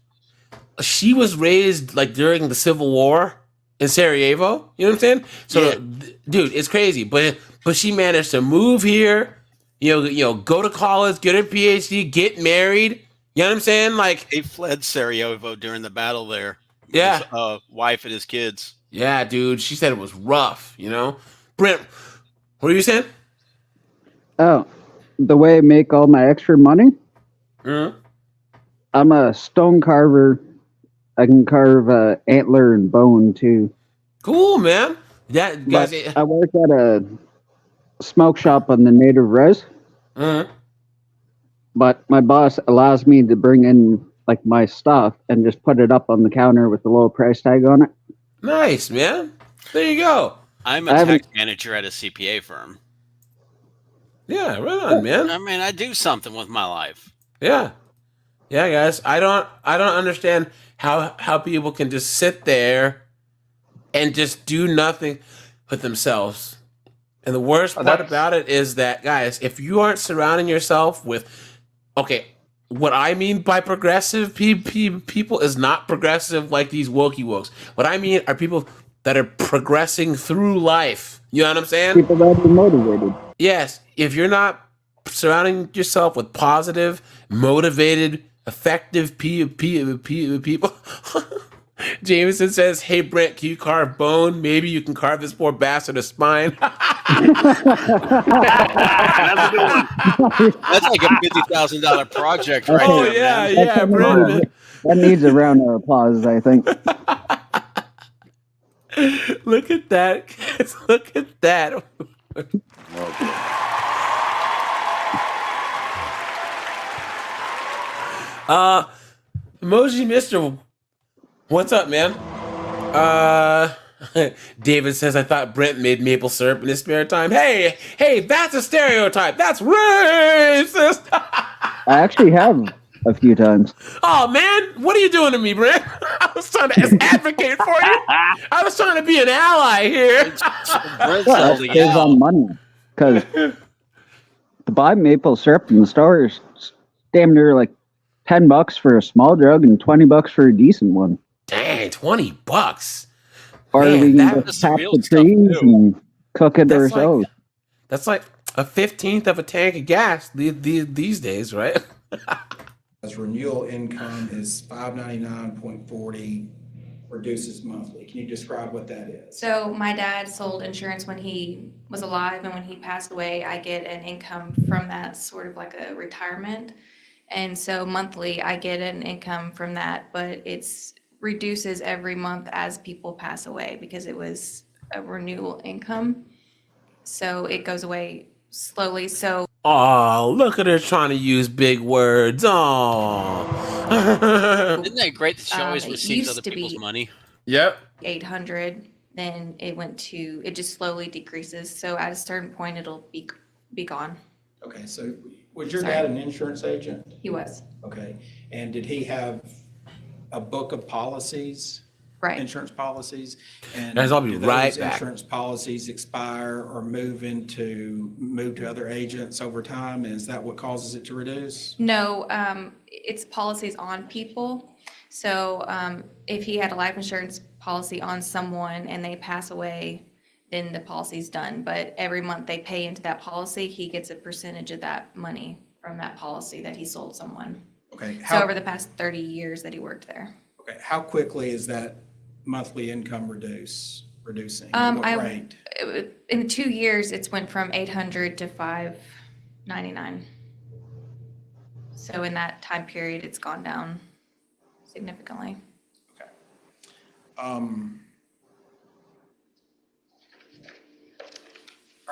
She was raised like during the Civil War in Sarajevo. You know what I'm saying? So, dude, it's crazy. But she managed to move here. You know, go to college, get her PhD, get married. You know what I'm saying? Like he fled Sarajevo during the battle there. Yeah. His wife and his kids. Yeah, dude. She said it was rough. You know, Brent. What are you saying? Oh, the way I make all my extra money? I'm a stone carver. I can carve antler and bone too. Cool, man. That guys. I work at a smoke shop on the native res. But my boss allows me to bring in like my stuff and just put it up on the counter with the low price tag on it. Nice, man. There you go. I'm a tax manager at a CPA firm. Yeah, right on, man. I mean, I do something with my life. Yeah. Yeah, guys. I don't understand how people can just sit there and just do nothing with themselves. And the worst part about it is that, guys, if you aren't surrounding yourself with, what I mean by progressive people is not progressive like these wokey wokes. What I mean are people that are progressing through life. You know what I'm saying? People that are motivated. Yes. If you're not surrounding yourself with positive, motivated, effective people. Jameson says, "Hey Brent, can you carve bone? Maybe you can carve this poor bastard a spine." That's a good one. That's like a $50,000 project, right there. Yeah, Brent. That needs a round of applause, I think. Look at that! Look at that! Emoji Mister, what's up, man? David says, I thought Brent made maple syrup in his spare time. Hey, that's a stereotype. That's racist. I actually have a few times. Oh, man. What are you doing to me, Brent? I was trying to advocate for you. I was trying to be an ally here. That saves on money. Because to buy maple syrup in the store is damn near like $10 for a small jug and $20 for a decent one. Dang, $20. Or Man, we can just tap the trees and cook it ourselves. That's like a 15th of a tank of gas these days, right? As renewal income is $599.40, reduces monthly. Can you describe what that is? So my dad sold insurance when he was alive, and when he passed away, I get an income from that, sort of like a retirement. And so monthly I get an income from that, but it's reduces every month as people pass away because it was a renewal income. So it goes away slowly. So Oh, look at her trying to use big words. Oh. Isn't that great that she always it receives used other to people's be money? Yep. 800, then it just slowly decreases. So at a certain point it'll be gone. Okay, so was your dad an insurance agent? He was. Okay, and did he have a book of policies? Right. insurance policies. And Guys, I'll be do right those back. insurance policies expire or move to other agents over time? And is that what causes it to reduce? No, it's policies on people. So if he had a life insurance policy on someone and they pass away, then the policy's done. But every month they pay into that policy, he gets a percentage of that money from that policy that he sold someone. Okay. So over the past 30 years that he worked there. Okay. How quickly is that monthly income reducing? What rate? In 2 years, it's went from 800 to 599. So in that time period, it's gone down significantly. Are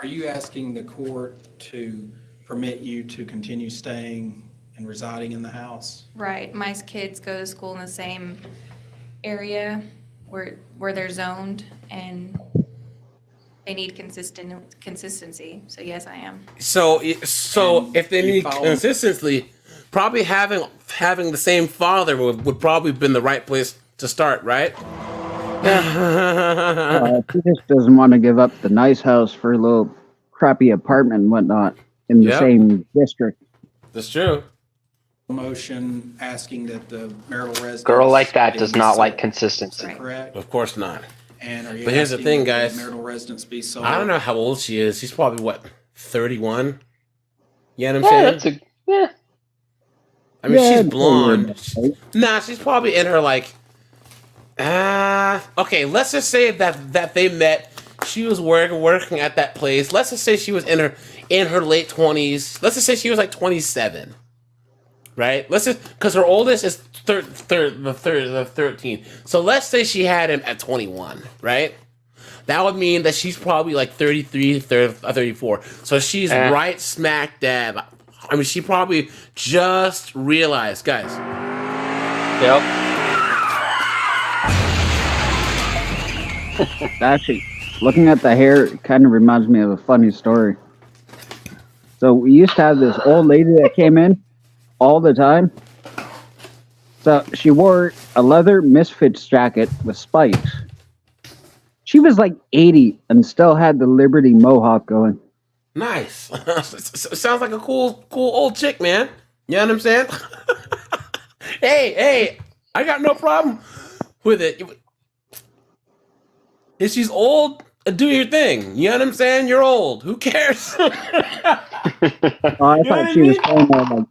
you asking the court to permit you to continue staying and residing in the house? Right. My kids go to school in the same area where they're zoned, and they need consistency. So yes, I am. So if they need consistency, probably having the same father would probably have been the right place to start, right? She just doesn't want to give up the nice house for a little crappy apartment and whatnot in the same district. That's true. Motion asking that the marital residence. Girl like that be does not like sold. consistency. Is that correct? Of course not. And are you But here's the asking thing, that guys. the marital residence be sold? I don't know how old she is. She's probably, what, 31? You know what I'm Yeah, saying? that's a yeah. I mean, Yeah, she's blonde. Nah, she's probably in her, like, okay, let's just say that they met. She was working at that place. Let's just say she was in her late 20s. Let's just say she was like 27. Right? Let's just, because her oldest is 13. So let's say she had him at 21, right? That would mean that she's probably like 33, 34. So she's right smack dab. I mean, she probably just realized, guys. Yep. Actually, looking at the hair, it kind of reminds me of a funny story. So we used to have this old lady that came in all the time. So she wore a leather Misfits jacket with spikes. She was like 80 and still had the Liberty Mohawk going. Nice. Sounds like a cool old chick, man. You know what I'm saying? Hey, I got no problem with it. If she's old, do your thing. You know what I'm saying? You're old. Who cares? I thought she was trying to like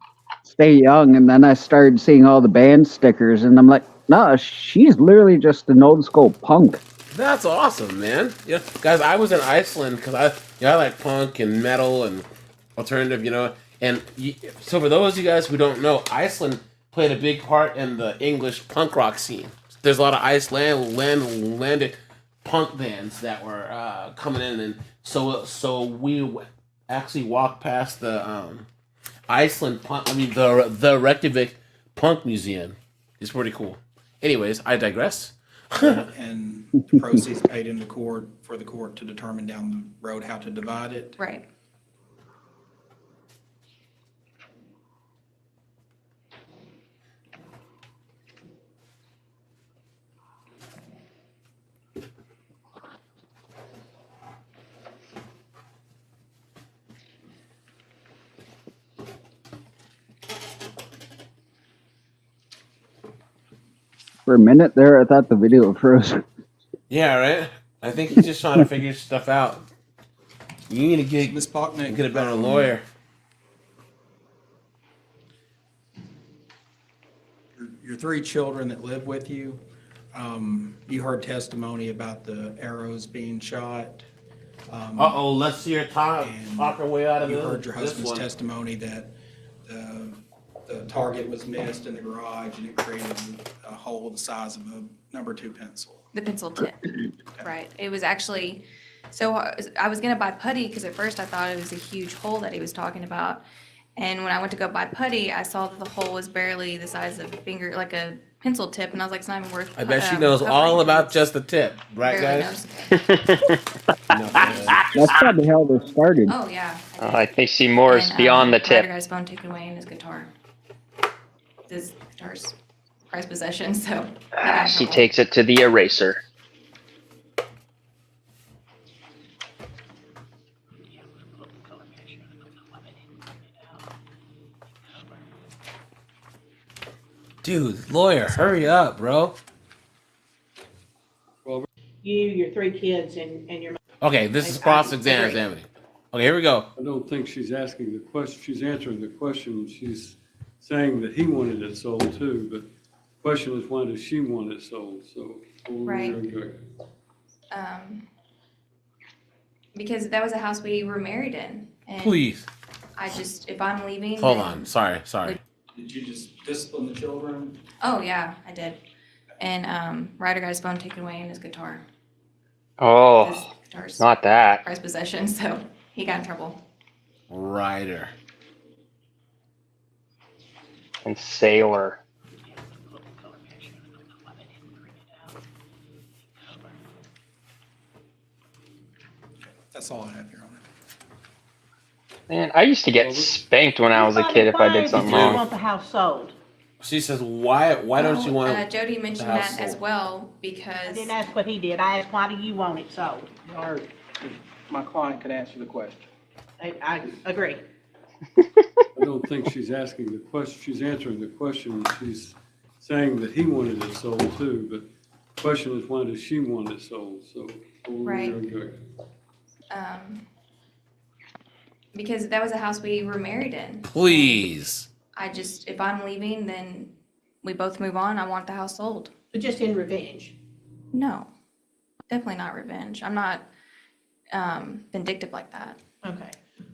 stay young, and then I started seeing all the band stickers, and I'm like, no, she's literally just an old school punk. That's awesome, man. Yeah, guys, I was in Iceland because I like punk and metal and alternative, And so for those of you guys who don't know, Iceland played a big part in the English punk rock scene. There's a lot of Icelandic punk bands that were coming in, and so we actually walked past the Iceland punk. I mean the Reykjavik Punk Museum. It's pretty cool. Anyways, I digress. And the proceeds paid into court for the court to determine down the road how to divide it. Right. For a minute there, I thought the video froze. Yeah, right. I think he's just trying to figure stuff out. You need to get Ms. Bachnick, get a better lawyer. Your three children that live with you, you heard testimony about the arrows being shot. Let's see her talk her way out of You this. heard your this husband's one. testimony that the target was missed in the garage and it created a hole the size of a number 2 pencil. The pencil tip. Right. It was actually, so I was going to buy putty because at first I thought it was a huge hole that he was talking about. And when I went to go buy putty, I saw that the hole was barely the size of a finger, like a pencil tip. And I was like, it's not even worth I bet she knows all about just the tip, right, guys? That's probably how this started. Oh, yeah. I think she more is And, beyond the I had tip. her guy's phone taken away and his guitar. His guitar's prized possession, so he got in She trouble. takes it to the eraser. Dude, lawyer, hurry up, bro. You, your 3 kids, and your. Okay, this is I cross-examining. Okay, here we go. I don't think she's asking the question, she's answering the question. She's saying that he wanted it sold too, but the question is, why does she want it sold? So. Right. Because that was a house we were married in. And Please. I just, if I'm leaving. Hold then- on. Sorry. Did you just discipline the children? Oh, yeah, I did. And Ryder got his phone taken away and his guitar. Oh, His guitar's not that. prized possession, so he got in trouble. Ryder. And Sailor. That's all I have here on it. Man, I used to get spanked when I was a kid if I did something Why wrong. want the house sold? She says, why don't you want Jody mentioned the house that as sold? well I because. didn't ask what he did. I asked, why do you want it sold? Or my client could answer the question. I agree. I don't think she's asking the question, she's answering the question. She's saying that he wanted it sold too, but the question is, why does she want it sold? So. Right. Because that was a house we were married in. Please. I just, if I'm leaving, then we both move on. I want the house sold. But just in revenge. No, definitely not revenge. I'm not vindictive like that. Okay.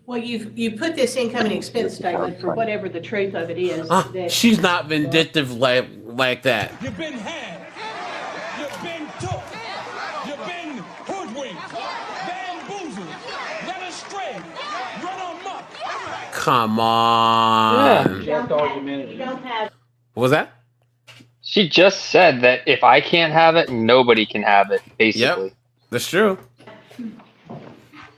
Well, you put this income and expense statement for whatever the truth of it is. that- She's not vindictive like that. You've been had. You've been took. You've been hoodwinked. Bamboozled. Led astray. Run amok. Come on. You don't have. What was that? She just said that if I can't have it, nobody can have it, basically. Yep, that's true.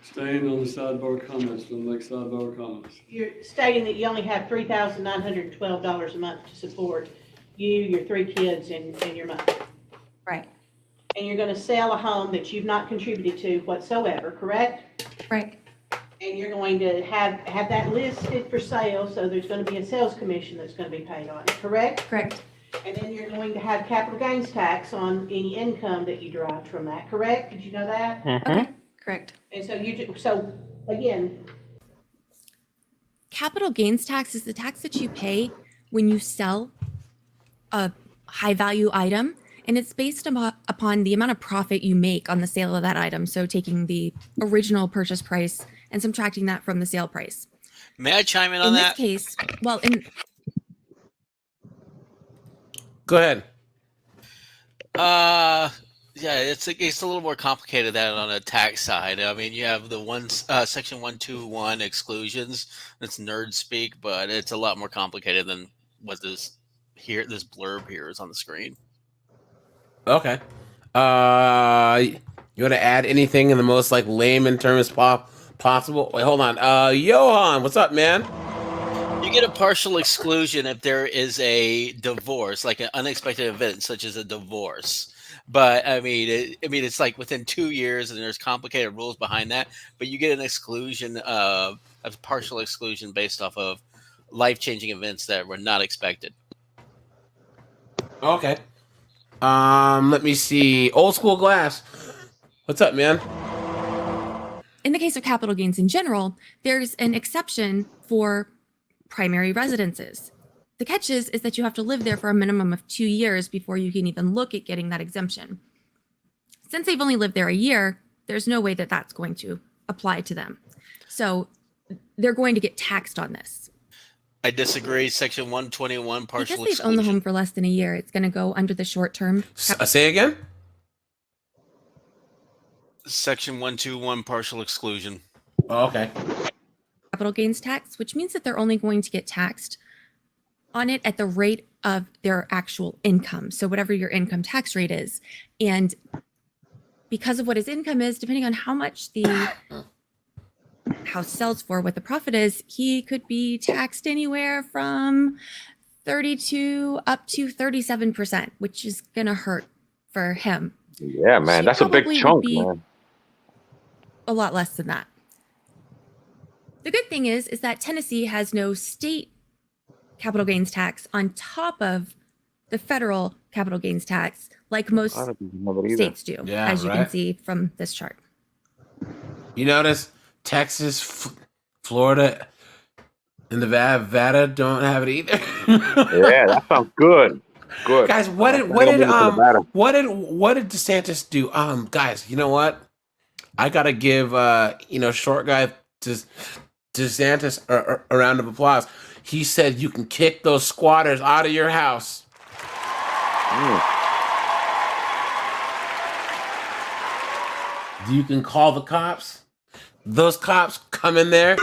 Staying on the sidebar comments, don't make sidebar comments. You're stating that you only have $3,912 a month to support you, your 3 kids, and your mother. Right. And you're gonna sell a home that you've not contributed to whatsoever, correct? Right. And you're going to have that listed for sale, so there's gonna be a sales commission that's gonna be paid on it, correct? Correct. And then you're going to have capital gains tax on any income that you derived from that, correct? Did you know that? Okay. Correct. And so again, Capital gains tax is the tax that you pay when you sell a high value item, and it's based upon the amount of profit you make on the sale of that item. So taking the original purchase price and subtracting that from the sale price. May I chime in on In that? this case, Go ahead. Yeah, it's a little more complicated than on a tax side. I mean, you have the section 121 exclusions. That's nerd speak, but it's a lot more complicated than what this blurb here is on the screen. Okay. You want to add anything in the most layman terms possible? Wait, hold on. Johan, what's up, man? You get a partial exclusion if there is a divorce, like an unexpected event such as a divorce. But I mean, it's like within 2 years, and there's complicated rules behind that. But you get an exclusion a partial exclusion based off of life-changing events that were not expected. Okay. Let me see. Old school glass. What's up, man? in the case of capital gains in general, there's an exception for primary residences. The catch is that you have to live there for a minimum of 2 years before you can even look at getting that exemption. Since they've only lived there a year, there's no way that that's going to apply to them. So they're going to get taxed on this. I disagree. Section 121 partial Because they've owned the home for less than a year, it's going to go under the short term. Say again? Section 121 partial exclusion. Oh, okay. Capital gains tax, which means that they're only going to get taxed on it at the rate of their actual income. So whatever your income tax rate is. And because of what his income is, depending on how much the house sells for, what the profit is, he could be taxed anywhere from 32 up to 37%, which is going to hurt for him. Yeah, man, She that's a big probably would chunk, be man. a lot less than that. The good thing is that Tennessee has no state capital gains tax on top of the federal capital gains tax, like most I don't think you have it either. states do, Yeah, as you can right. see from this chart. You notice Texas, Florida, and Nevada don't have it either. Yeah, that sounds good. Good. Guys, what did DeSantis do? Guys, you know what? I gotta give short guy DeSantis a round of applause. He said you can kick those squatters out of your house. You can call the cops. Those cops come in there.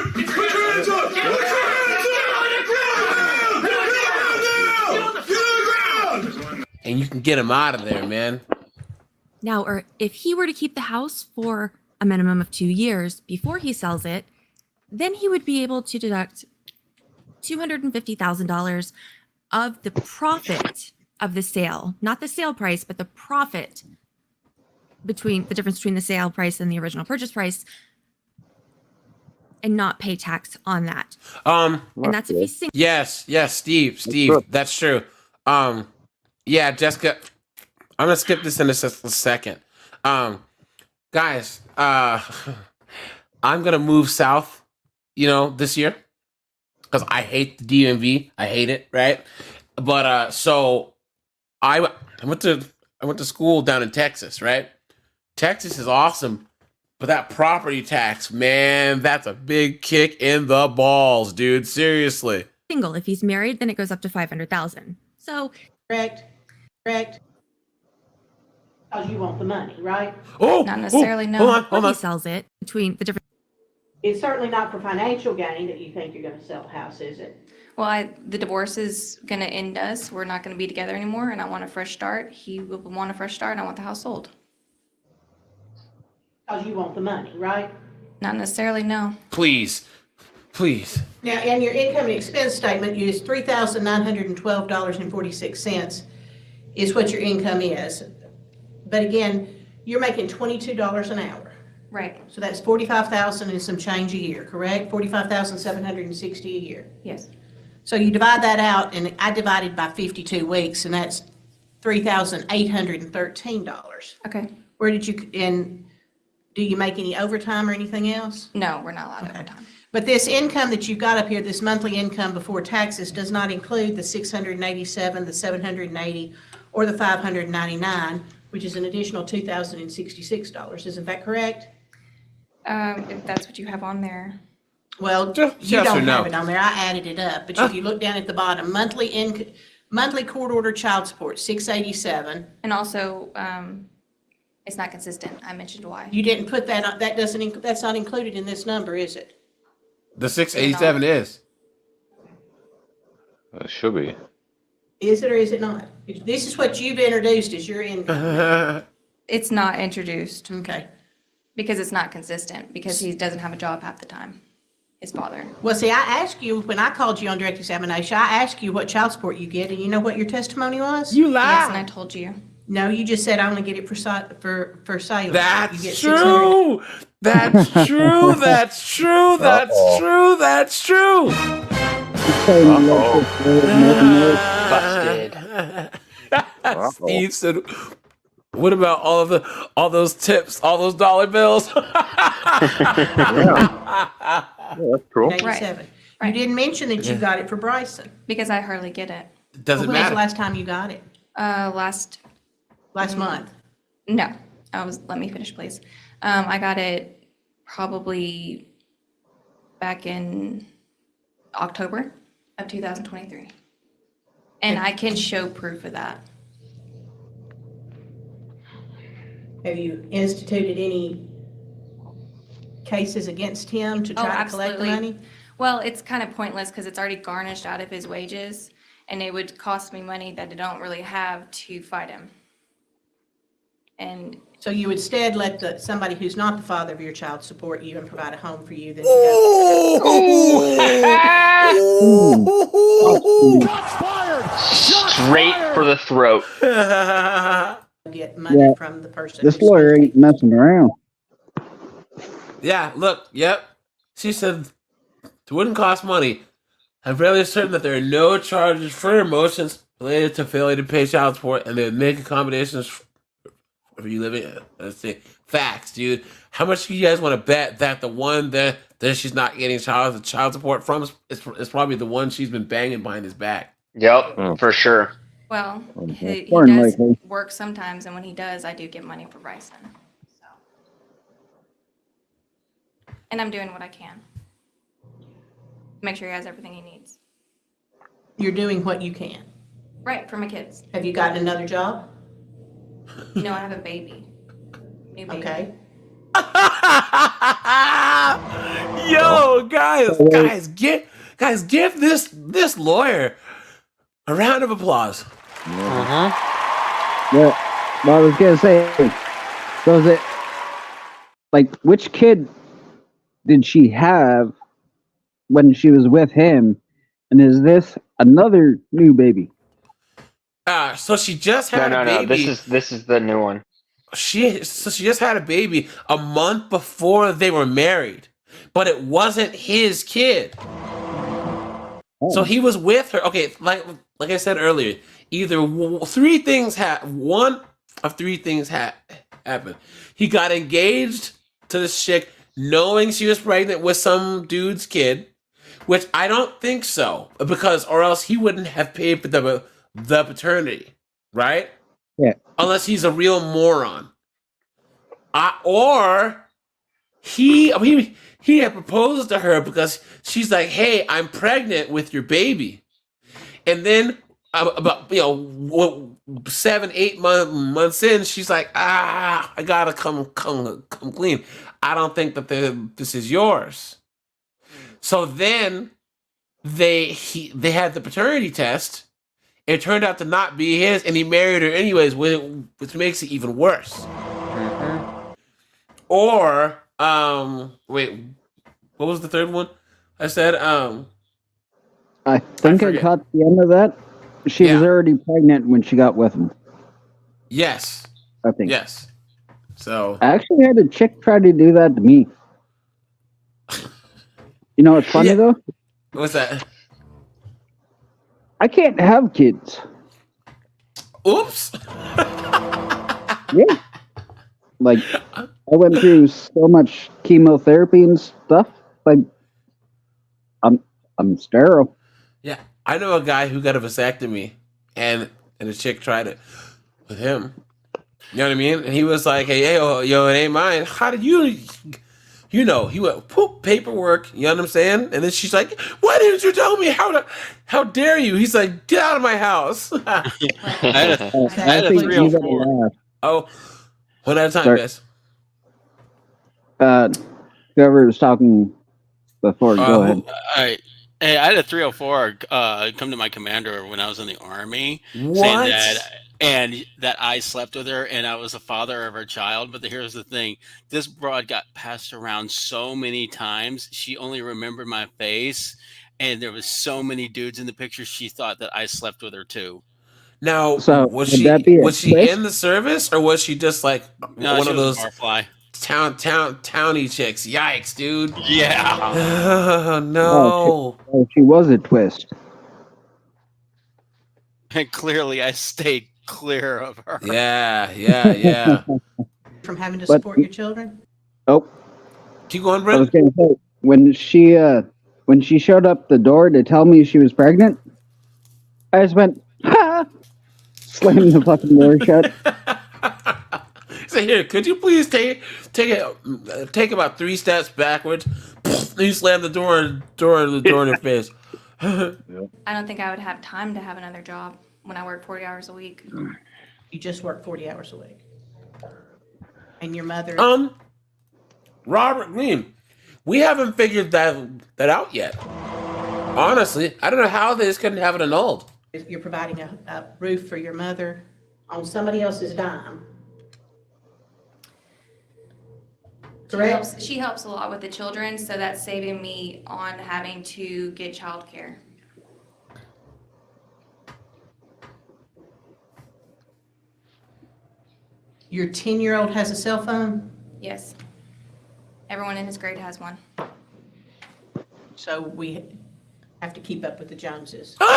And you can get them out of there, man. Now, or if he were to keep the house for a minimum of 2 years before he sells it, then he would be able to deduct $250,000 of the profit of the sale, not the sale price, but the profit between the difference between the sale price and the original purchase price, and not pay tax on that. And that's if he's single. Yes, Steve, that's true. Yeah, Jessica, I'm gonna skip this in just a second. Guys, I'm gonna move south, this year, because I hate the DMV. I hate it, right? But so I went to school down in Texas, right? Texas is awesome, but that property tax, man, that's a big kick in the balls, dude. Seriously. Single. If he's married, then it goes up to $500,000. So Correct. Because you want the money, right? Not necessarily, no. Hold on. He sells it between the different. It's certainly not for financial gain that you think you're going to sell the house, is it? Well, the divorce is going to end us. We're not going to be together anymore, and I want a fresh start. He will want a fresh start, and I want the house sold. Because you want the money, right? Not necessarily, no. Please. Now, and your income and expense statement is $3,912.46 is what your income is. But again, you're making $22 an hour. Right. So that's $45,000 and some change a year, correct? $45,760 a year. Yes. So you divide that out, and I divided by 52 weeks, and that's $3,813. Okay. Where did you, and do you make any overtime or anything else? No, we're not allowed overtime. But this income that you've got up here, this monthly income before taxes, does not include the $687, the $780, or the $599, which is an additional $2,066. Isn't that correct? If that's what you have on there. Well, Yes you or don't no? have it on there. I added it up. But if you look down at the bottom, monthly court order child support, $687. And also, it's not consistent. I mentioned why. You didn't put that on, that's not included in this number, is it? The 687 is. It should be. Is it or is it not? This is what you've introduced as your income. It's not introduced. Okay. Because it's not consistent, because he doesn't have a job half the time, his father. Well, see, I asked you, when I called you on direct examination, I asked you what child support you get, and you know what your testimony was? You lied. Yes, and I told you. No, you just said I only get it for sale. You That's get true. That's true. That's true. That's true. That's true. Busted. Steve said, "What about all those tips, all those dollar bills?" Yeah, that's true. 97. You didn't mention that you got it for Bryson. Because I hardly get it. Doesn't When was matter. the last time you got it? Last month? No. Let me finish, please. I got it probably back in October of 2023. And I can show proof of that. Have you instituted any cases against him to try to collect the money? Well, it's kind of pointless because it's already garnished out of his wages, and it would cost me money that I don't really have to fight him. And So you instead let somebody who's not the father of your child support you and provide a home for you than to Straight for the throat. get money Yeah. from the person. This who's supposed lawyer to ain't messing around. Yeah, look, yep. She said it wouldn't cost money. I'm fairly certain that there are no charges for emotions related to failure to pay child support, and they would make accommodations for you living. Let's see, facts, dude. How much do you guys want to bet that the one that she's not getting child support from is probably the one she's been banging behind his back? Yep, for sure. well, he More than does likely. work sometimes, and when he does, I do get money for Bryson. So, and I'm doing what I can. Make sure he has everything he needs. You're doing what you can. Right, for my kids. Have you gotten another job? No, I have a baby. New baby. Okay. Yo, guys, give this lawyer a round of applause. Yeah. Well, I was gonna say, so is it like which kid did she have when she was with him, and is this another new baby? So she just had a No. baby. This is the new one. She just had a baby a month before they were married, but it wasn't his kid. So he was with her. Okay, like I said earlier, either three things one of three things happened. He got engaged to this chick knowing she was pregnant with some dude's kid, which I don't think so, because or else he wouldn't have paid for the paternity, right? Yeah. Unless he's a real moron. Or he had proposed to her because she's like, "Hey, I'm pregnant with your baby," and then about 7-8 months in, she's like, I gotta come clean. I don't think that this is yours. So then they had the paternity test. It turned out to not be his, and he married her anyways, which makes it even worse. Or, wait, what was the third one? I said, I think I caught the end of that. She was already pregnant when she got with him. Yes. I think. Yes. So I actually had a chick try to do that to me. You know what's funny though? What's that? I can't have kids. Oops. Yeah. Like, I went through so much chemotherapy and stuff. Like, I'm sterile. Yeah, I know a guy who got a vasectomy, and a chick tried it with him. You know what I mean? And he was like, "Hey, yo, it ain't mine." How did you? He went poop paperwork. You know what I'm saying? And then she's like, "Why didn't you tell me? How dare you?" He's like, "Get out of my house." I had a 304. Oh, one at a time, Sorry. guys. Whoever was talking before, go ahead. All right. Hey, I had a 304 come to my commander when I was in the Army, What? saying that I slept with her and I was the father of her child. But here's the thing: this broad got passed around so many times. She only remembered my face, and there was so many dudes in the picture. She thought that I slept with her too. Now, So, was would she that be a was she twist? in the service, or was she just like No, one she of was those a barfly. towny chicks? Yikes, dude! Yeah. Oh, no. She was a twist. And clearly, I stayed clear of her. Yeah. From having to But- support your children? Oh, Keep going, I was Brent. gonna say when she showed up the door to tell me she was pregnant, I just went, ha! Slammed the fucking door shut. Say, here, could you please take about 3 steps backwards? Then you slam the door in her face. I don't think I would have time to have another job when I work 40 hours a week. You just work 40 hours a week. And your mother... Robert Green, we haven't figured that out yet. Honestly, I don't know how they just couldn't have it annulled. You're providing a roof for your mother on somebody else's dime. Correct? She helps a lot with the children, so that's saving me on having to get childcare. Your 10-year-old has a cell phone? Yes. Everyone in his grade has one. So we have to keep up with the Joneses. That's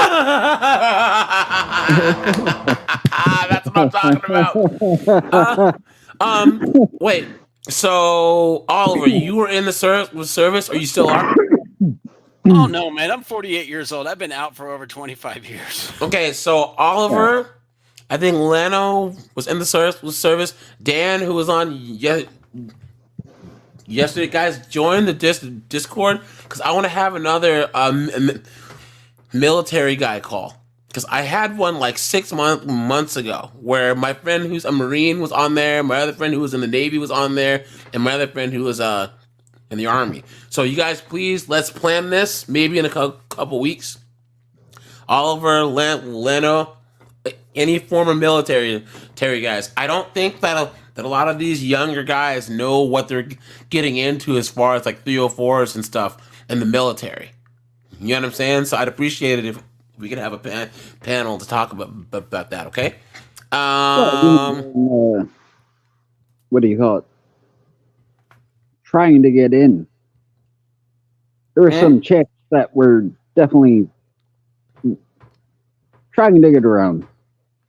what I'm talking about. Wait. So, Oliver, you were in the service, or you still are? Oh no, man! I'm 48 years old. I've been out for over 25 years. Okay, so Oliver, I think Leno was in the service. Dan, who was on yesterday, guys, join the Discord because I want to have another military guy call. Because I had one like 6 months ago where my friend who's a Marine was on there, my other friend who was in the Navy was on there, and my other friend who was in the Army. So you guys, please, let's plan this maybe in a couple weeks. Oliver, Leno, any former military guys. I don't think that a lot of these younger guys know what they're getting into as far as like 304s and stuff in the military. You know what I'm saying? So I'd appreciate it if we could have a panel to talk about that, okay? What do you call it? Trying to get in. There were some chicks that were definitely trying to get around.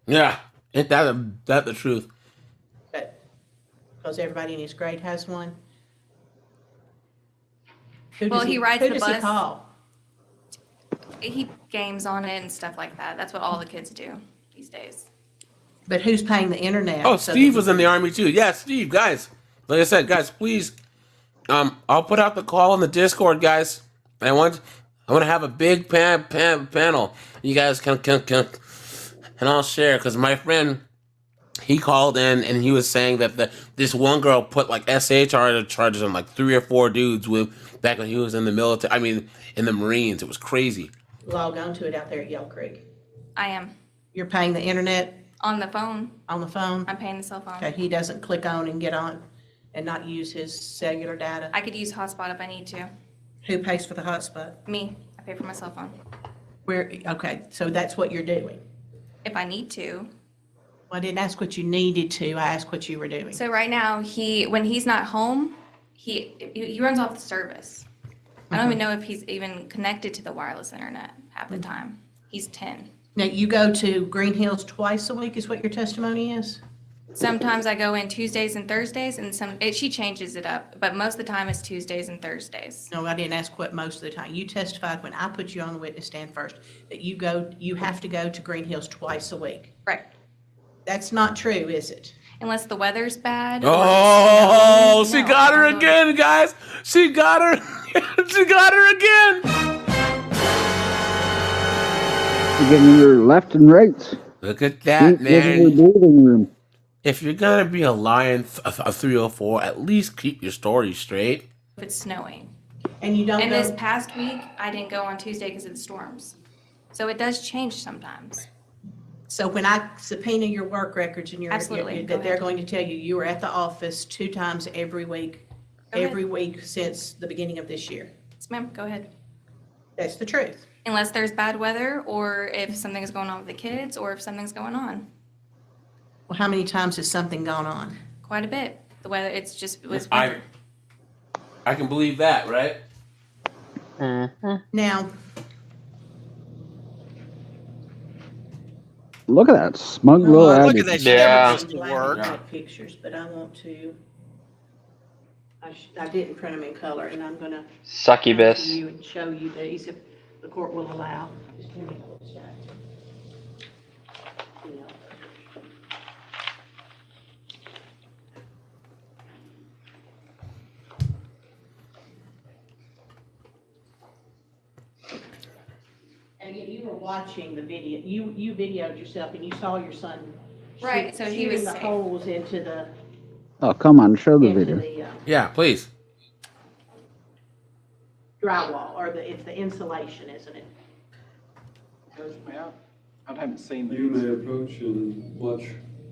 Yeah, ain't that the truth? But because everybody in his grade has one. Who He rides who the does he bus. call? He games on it and stuff like that. That's what all the kids do these days. But who's paying the internet? Oh, so Steve that was in the Army too. Yeah, Steve, guys. Like I said, guys, please. I'll put out the call in the Discord, guys. I want to have a big panel. You guys can and I'll share because my friend he called in and he was saying that this one girl put like SA charges on like 3 or 4 dudes with back when he was in the military. I mean, in the Marines. It was crazy. log on to it out there at Yell Creek? I am. You're paying the internet On the phone. on the phone? I'm paying the cell phone. Okay, he doesn't click on and get on and not use his cellular data? I could use hotspot if I need to. Who pays for the hotspot? Me. I pay for my cell phone. Okay, so that's what you're doing? If I need to. Well, I didn't ask what you needed to, I asked what you were doing. So right now, when he's not home, he runs off the service. I don't even know if he's even connected to the wireless internet half the time. He's 10. Now, you go to Green Hills twice a week is what your testimony is? Sometimes I go in Tuesdays and Thursdays, and she changes it up, but most of the time it's Tuesdays and Thursdays. No, I didn't ask what most of the time. You testified when I put you on the witness stand first, that you have to go to Green Hills twice a week. Right. That's not true, is it? Unless the weather's bad. Oh, she got her again, guys. She got her. She got her again. You're getting your left and rights. Look at that, man. Breathing room. If you're gonna be a lion, a 304, at least keep your story straight. If it's snowing. And you don't And go- this past week, I didn't go on Tuesday because of the storms. So it does change sometimes. So when I subpoena your work records and Absolutely. Go that they're ahead. going to tell you were at the office 2 times every week, Go ahead. every week since the beginning of this year. Yes, ma'am, go ahead. That's the truth. Unless there's bad weather, or if something's going on with the kids, or if something's going on. Well, how many times has something gone on? Quite a bit. The weather, it was I winter. can believe that, right? Now, Look at that smug little Look at attitude. that. She never goes to work. I have pictures, but I want to. I didn't print them in color, and I'm gonna Succubus. come to you and show you these if the court will allow. Just give me a little sec. You know. And again, you were watching the video. You videoed yourself, and you saw your son. Right, so he was shooting the safe. holes into the Oh, come on, show the video. Yeah, please. drywall, or it's the insulation, isn't it? I haven't seen You may approach and watch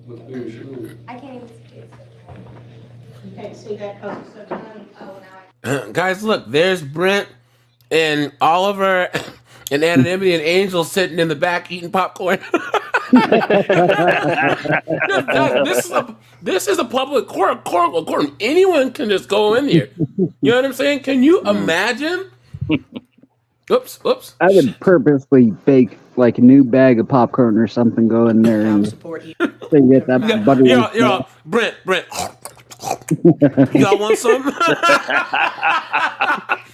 what's being shown. I can't even see it. You can't see that because it's so tiny. Guys, look, there's Brent and Oliver and Anonymity and Angel sitting in the back eating popcorn. This is a public courtroom. Anyone can just go in here. You know what I'm saying? Can you imagine? Oops. I would purposely bake like a new bag of popcorn or something, go in there and support you. so you get that buttery. Yo, Brent. Y'all want some?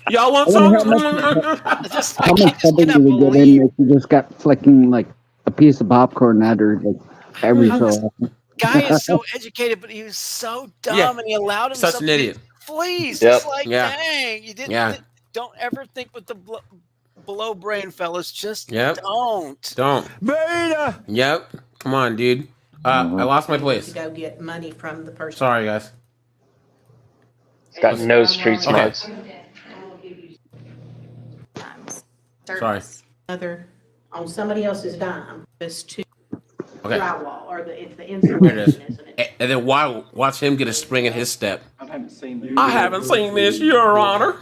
Y'all want some? How much butter do we get in if you just got flicking like a piece of popcorn at her like every so often? Guy is so educated, but he was so dumb, Yeah. and he allowed himself Such an to be idiot. fleeced. Yep. It's like, Yeah. dang, you didn't. Yeah. Don't ever think with the below brain, fellas. Just Yep. don't. Beta. Yep. Come on, dude. I lost my place. To go get money from the person. Sorry, guys. Got no street smarts. Sorry. Other on somebody else's dime, just to Okay. drywall or it's the Here it insulation, is. isn't it? And then watch him get a spring in his step. I haven't seen that. I haven't seen this, Your Honor.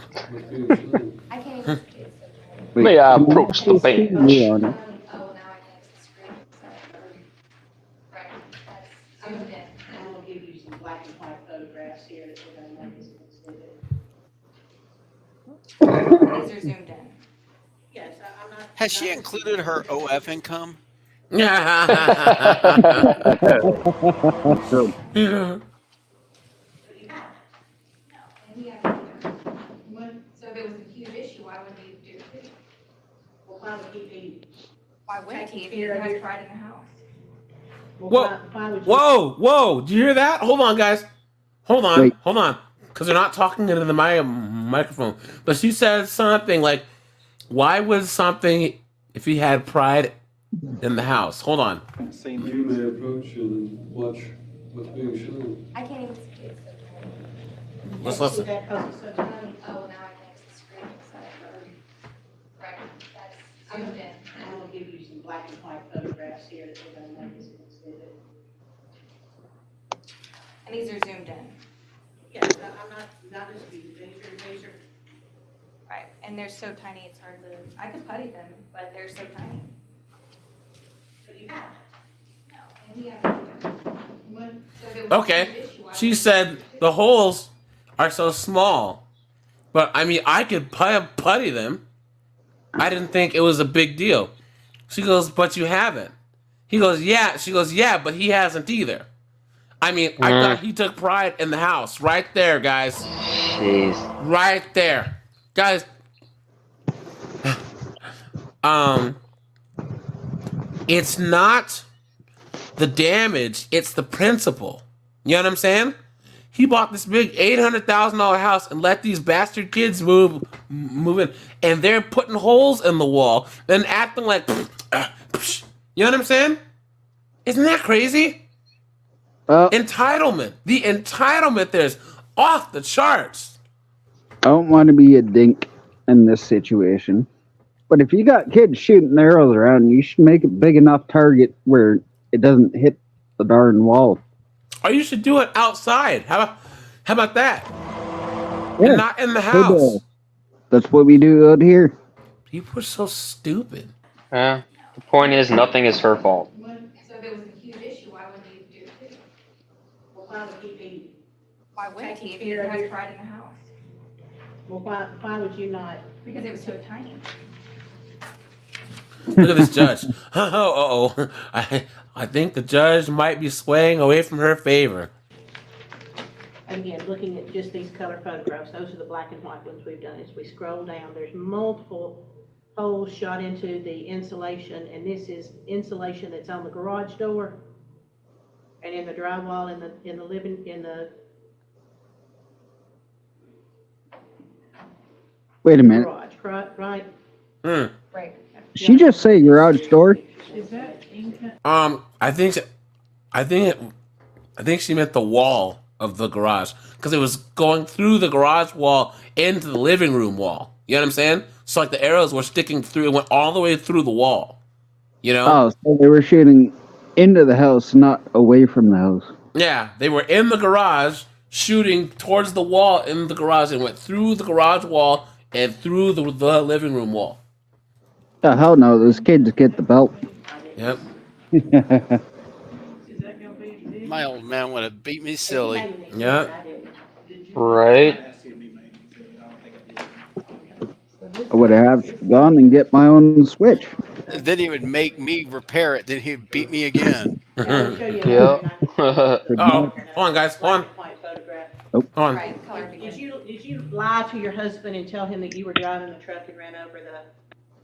May I approach the bench? You on it. I'm gonna give you some black and white photographs here that we're gonna make this These are zoomed in. Yes, I'm not. Has she included her OF income? Yeah. So if it was a huge issue, why wouldn't he do it? Well, why would he be? Why wouldn't he if he has pride in the house? Well, why would you? Whoa! Did you hear that? Hold on, guys. Hold on. Wait. Because they're not talking into the microphone. But she said something like, "Why would something if he had pride in the house?" Hold on. I haven't seen You may approach and watch what's being shown. I can't even see it. Let's See listen. that 'cause it's so tiny? Oh, now I can access the screen. Right, that's zoomed in. I'm gonna give you some black and white photographs here that we're gonna make this exhibit. And these are zoomed in. Yes, I'm not disputing, these are. Right, and they're so tiny, it's hard to, I could putty them, but they're so tiny. But you have. No, and we have. So if it was a Okay. huge issue, why She wouldn't said the holes are so small. But I mean, I could putty them. I didn't think it was a big deal. She goes, "But you haven't." He goes, "Yeah." She goes, "Yeah, but he hasn't either." I mean, I thought he took pride in the house. Right there, guys. Jeez. Right there. Guys. It's not the damage, it's the principle. You know what I'm saying? He bought this big $800,000 house and let these bastard kids move in, and they're putting holes in the wall, then acting like, you know what I'm saying? Isn't that crazy? Entitlement. The entitlement there's off the charts. I don't want to be a dink in this situation, but if you got kids shooting arrows around, you should make a big enough target where it doesn't hit the darn wall. Or you should do it outside. How about that? Yeah. And not in the house. That's what we do out here. People are so stupid. The point is, nothing is her fault. So if it was a huge issue, why wouldn't he do it? Well, why would he be? Why wouldn't he if he Taking care of has your- pride in the house? Well, why would you not? Because it was so tiny. Look at this judge. I think the judge might be swaying away from her favor. Again, looking at just these color photographs, those are the black and white ones we've done. As we scroll down, there's multiple holes shot into the insulation, and this is insulation that's on the garage door and in the drywall in the Wait a minute. garage, right? Right. Did she just say garage door? Is that income? I think she meant the wall of the garage because it was going through the garage wall into the living room wall. You know what I'm saying? So like the arrows were sticking through. It went all the way through the wall. You know? Oh, so they were shooting into the house, not away from the house. Yeah, they were in the garage shooting towards the wall in the garage and went through the garage wall and through the living room wall. Oh, hell no, those kids get the belt. Yep. My old man would have beat me silly. Yeah. Right. I would have gone and get my own Switch. Then he would make me repair it. Then he'd beat me again. Yeah. Oh, hold on, guys. Hold on. Hold on. Did you lie to your husband and tell him that you were driving the truck and ran over the?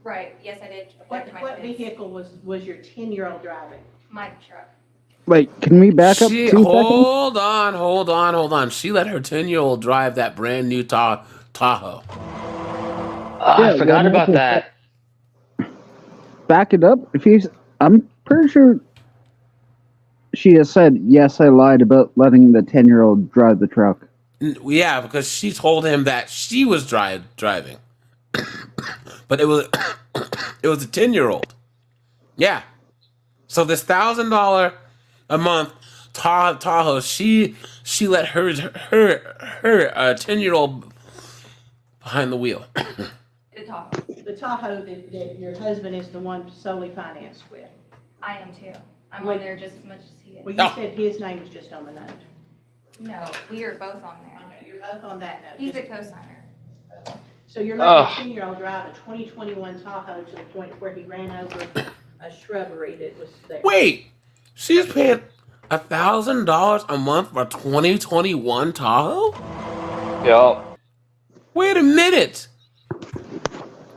Right, yes, I did. What vehicle was your 10-year-old driving? My truck. Wait, can we back up 2 seconds? Hold on. She let her 10-year-old drive that brand new Tahoe. I forgot about that. Back it up. I'm pretty sure she has said, yes, I lied about letting the 10-year-old drive the truck. Yeah, because she told him that she was driving. But it was a 10-year-old. Yeah. So this $1,000 a month Tahoe, she let her 10-year-old behind the wheel. The Tahoe that your husband is the one solely financed with. I am too. I'm on there just as much as he is. Well, you said his name was just on the note. No, we are both on there. Okay, you're both on that note. He's a co-signer. So you're letting a 10-year-old drive a 2021 Tahoe to the point where he ran over a shrubbery that was there. Wait, she's paying $1,000 a month for a 2021 Tahoe? Yup. Wait a minute.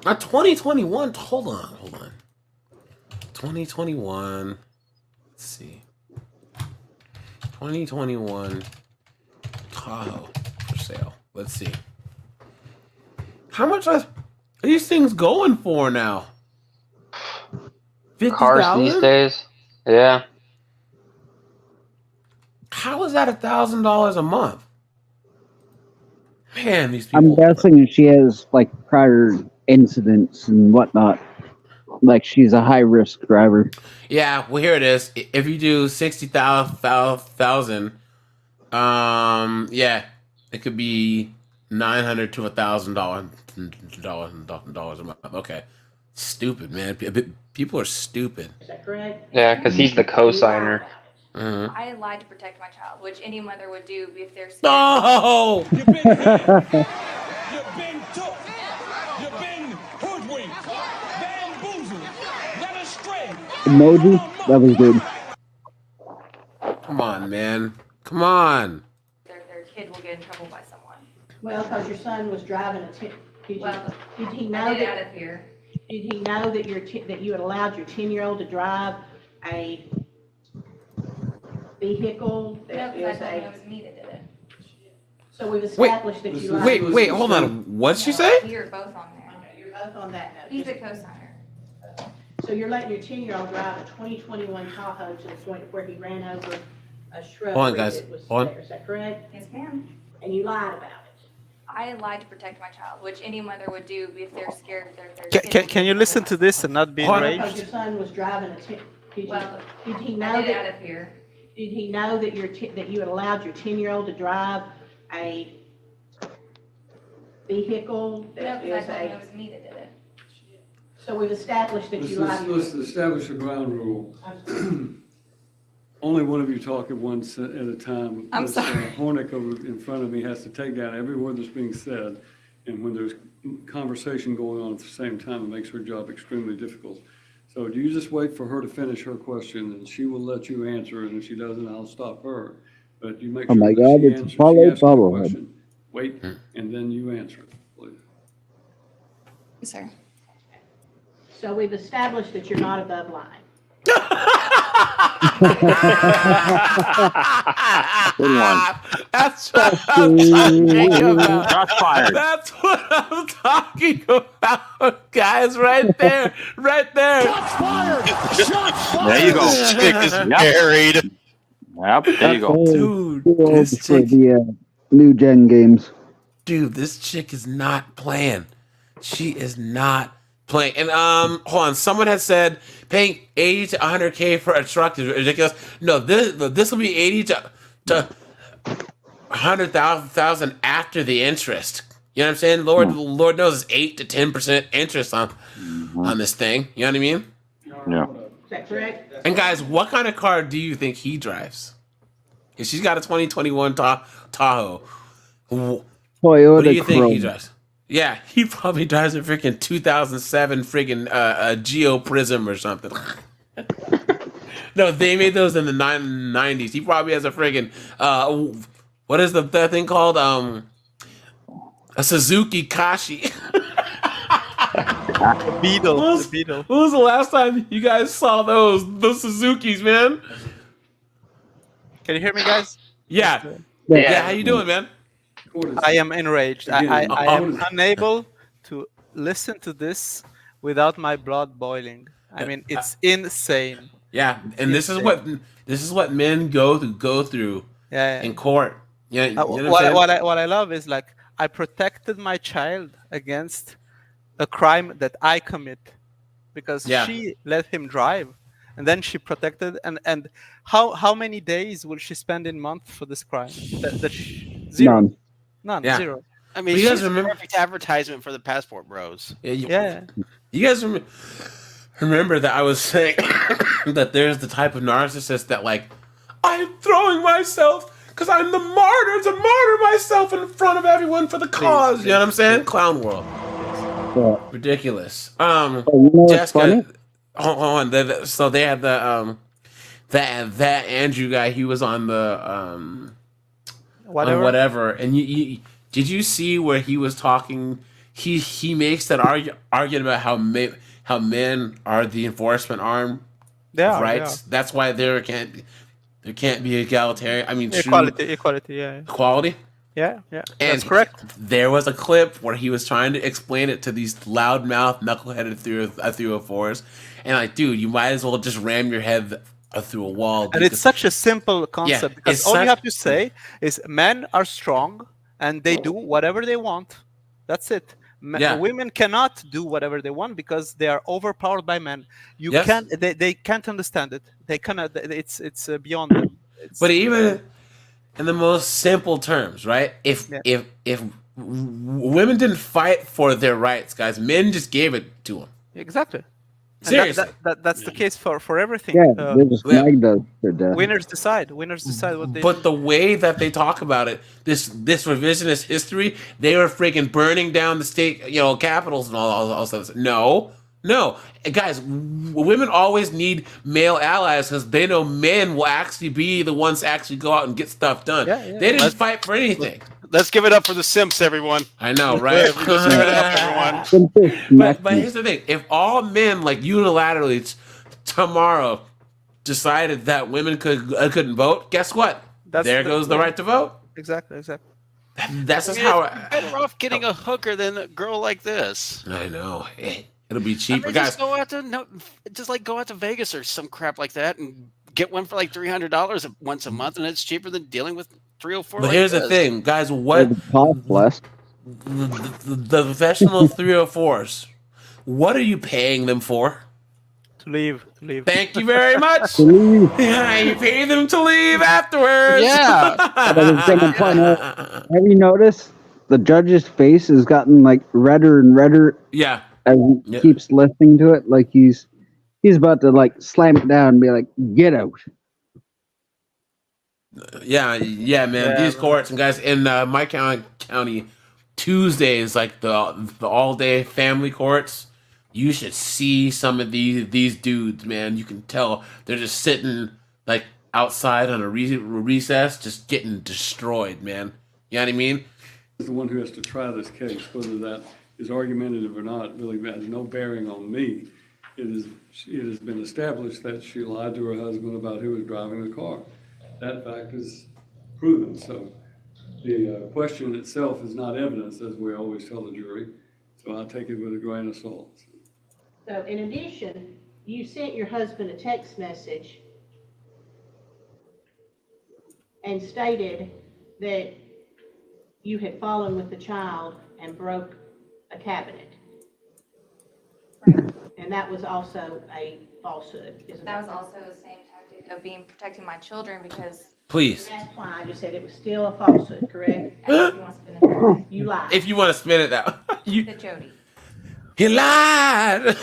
A 2021. Hold on. 2021. Let's see. 2021 Tahoe for sale. Let's see. How much are these things going for now? Cars these days? Yeah. How is that $1,000 a month? Man, these people. I'm guessing she has like prior incidents and whatnot. Like she's a high risk driver. Yeah, well here it is. If you do 60,000, yeah, it could be $900 to $1,000 a month. Okay, stupid man. People are stupid. Is that correct? Yeah, because he's the co-signer. Mm-hmm. I lied to protect my child, which any mother would do if they're scared. No! You've been had. You've been took. You've been hoodwinked. Bamboozled. Led astray. Emoji? That was good. Come on, man. Come on. Their kid will get in trouble by someone. Well, because your son was driving a did he know I did that? out of fear. Did he know that that you had allowed your 10-year-old to drive a vehicle No, that because is I thought it a? was me that did it. So we've established that you lied. Wait, hold on. What'd she say? We are both on there. Okay, you're both on that note. He's a co-signer. So you're letting your 10-year-old drive a 2021 Tahoe to the point where he ran over a shrubbery guys. that was Hold on. there. Is that correct? Yes, ma'am. And you lied about it. I lied to protect my child, which any mother would do if they're scared their kid will Can get you in listen trouble. to this and not be Because enraged? your son was driving a Well, did he I know did it out that? of fear. Did he know that that you had allowed your 10-year-old to drive a vehicle No, that because I is thought it a? was me that did it. So we've established that you lied. Let's establish a ground rule. Only one of you talk at once at a time. I'm This, sorry. Hornick over in front of me has to take down every word that's being said. And when there's conversation going on at the same time, it makes her job extremely difficult. So do you just wait for her to finish her question and she will let you answer it. And if she doesn't, I'll stop her. But you make Oh sure my that God, she it's answers. Apollo She asks you a Bobblehead. question. Wait, and then you answer it, please. Sir. So we've established that you're not above line. Good one. That's what I'm talking about. Shots fired. That's what I'm talking about, guys. Right there. Right there. There you go. Chick is Yep. married. Yep, there you go. Dude, Too old this for chick, the new gen games. dude, this chick is not playing. She is not playing. And hold on. Someone has said paying 80 to 100K for a truck is ridiculous. No, this will be 80 to 100,000 after the interest. You know what I'm saying? Lord knows it's 8 to 10% interest on this thing. You know what I mean? Yeah. Is that correct? And guys, what kind of car do you think he drives? If she's got a 2021 Tahoe, what do Toyota you think he Corolla. drives? Yeah, he probably drives a freaking 2007 freaking Geo Prism or something. No, they made those in the 90s. He probably has a freaking what is that thing called? A Suzuki Kashi. Beetle. When was, The Beetle. when was the last time you guys saw those Suzukis, man? Can you hear me, guys? Yeah. Yeah. Yeah, how you doing, man? I am enraged. I Again, am unable to listen to this without my blood boiling. I mean, it's insane. Yeah, and It's this is what men go through Yeah. in court. Yeah, you know what I'm What, saying? what I love is like I protected my child against a crime that I commit because Yeah. she let him drive, and then she protected and how many days will she spend in month for this crime? Zero. None. Yeah. Zero. I mean, But you she's guys the remember- perfect advertisement for the passport bros. Yeah. You guys remember that I was saying that there's the type of narcissist that like, I'm throwing myself because I'm the martyr to martyr myself in front of everyone for the cause. You know what I'm saying? Clown world. Yeah. Ridiculous. You know what's Jessica, funny? hold on. So they had the that Andrew guy. He was on the on whatever. And you did you see where he was talking? He makes that argument about how men are the enforcement arm of rights. That's why there can't be egalitarian. I mean, true Equality. Yeah. equality. Yeah. And That's correct. there was a clip where he was trying to explain it to these loudmouth, knuckleheaded 304s, and like, dude, you might as well just ram your head through a wall. And it's such a simple concept because it's all you such- have to say is men are strong and they do whatever they want. That's it. Yeah. Women cannot do whatever they want because they are overpowered by men. You Yes. can't. They can't understand it. They cannot. It's beyond them. But even in the most simple terms, right? If women didn't fight for their rights, guys, men just gave it to them. Exactly. And Seriously. that's the case for everything. Yeah, they just nagged us to death. Winners decide. Winners decide what they But do. the way that they talk about it, this revisionist history, they were freaking burning down the state, capitals and all stuff. No, guys, women always need male allies because they know men will actually be the ones to actually go out and get stuff done. They didn't fight for anything. Let's give it up for the simps, everyone. I know, right? Let's give it up, everyone. But here's the thing: if all men like unilaterally tomorrow decided that women couldn't vote, guess what? There goes the right to vote. Exactly. That's just how. You're better off getting a hooker than a girl like this. I know. It'll be cheaper, I mean, guys. just go out to Vegas or some crap like that and get one for like $300 once a month, and it's cheaper than dealing with 304. But like here's the this. thing, guys. What the professional 304s? What are you paying them for? To leave. Thank you very much. To leave. Yeah, you pay them to leave afterwards. Yeah. But at the same point, have you noticed the judge's face has gotten like redder and redder Yeah. as he keeps listening to it? Like he's about to like slam it down and be like, "Get out." Yeah, man. These courts and guys in my county, Tuesday is like the all day family courts. You should see some of these dudes, man. You can tell they're just sitting like outside on a recess, just getting destroyed, man. You know what I mean? The one who has to try this case, whether that is argumentative or not, really has no bearing on me. It has been established that she lied to her husband about who was driving the car. That fact is proven. So the question itself is not evidence, as we always tell the jury. So I take it with a grain of salt. So in addition, you sent your husband a text message and stated that you had fallen with the child and broke a cabinet. And that was also a falsehood, isn't it? That was also the same tactic of protecting my children because Please. That's why I just said it was still a falsehood, correct? You lied. If you want to spin it out. The Jody. He lied.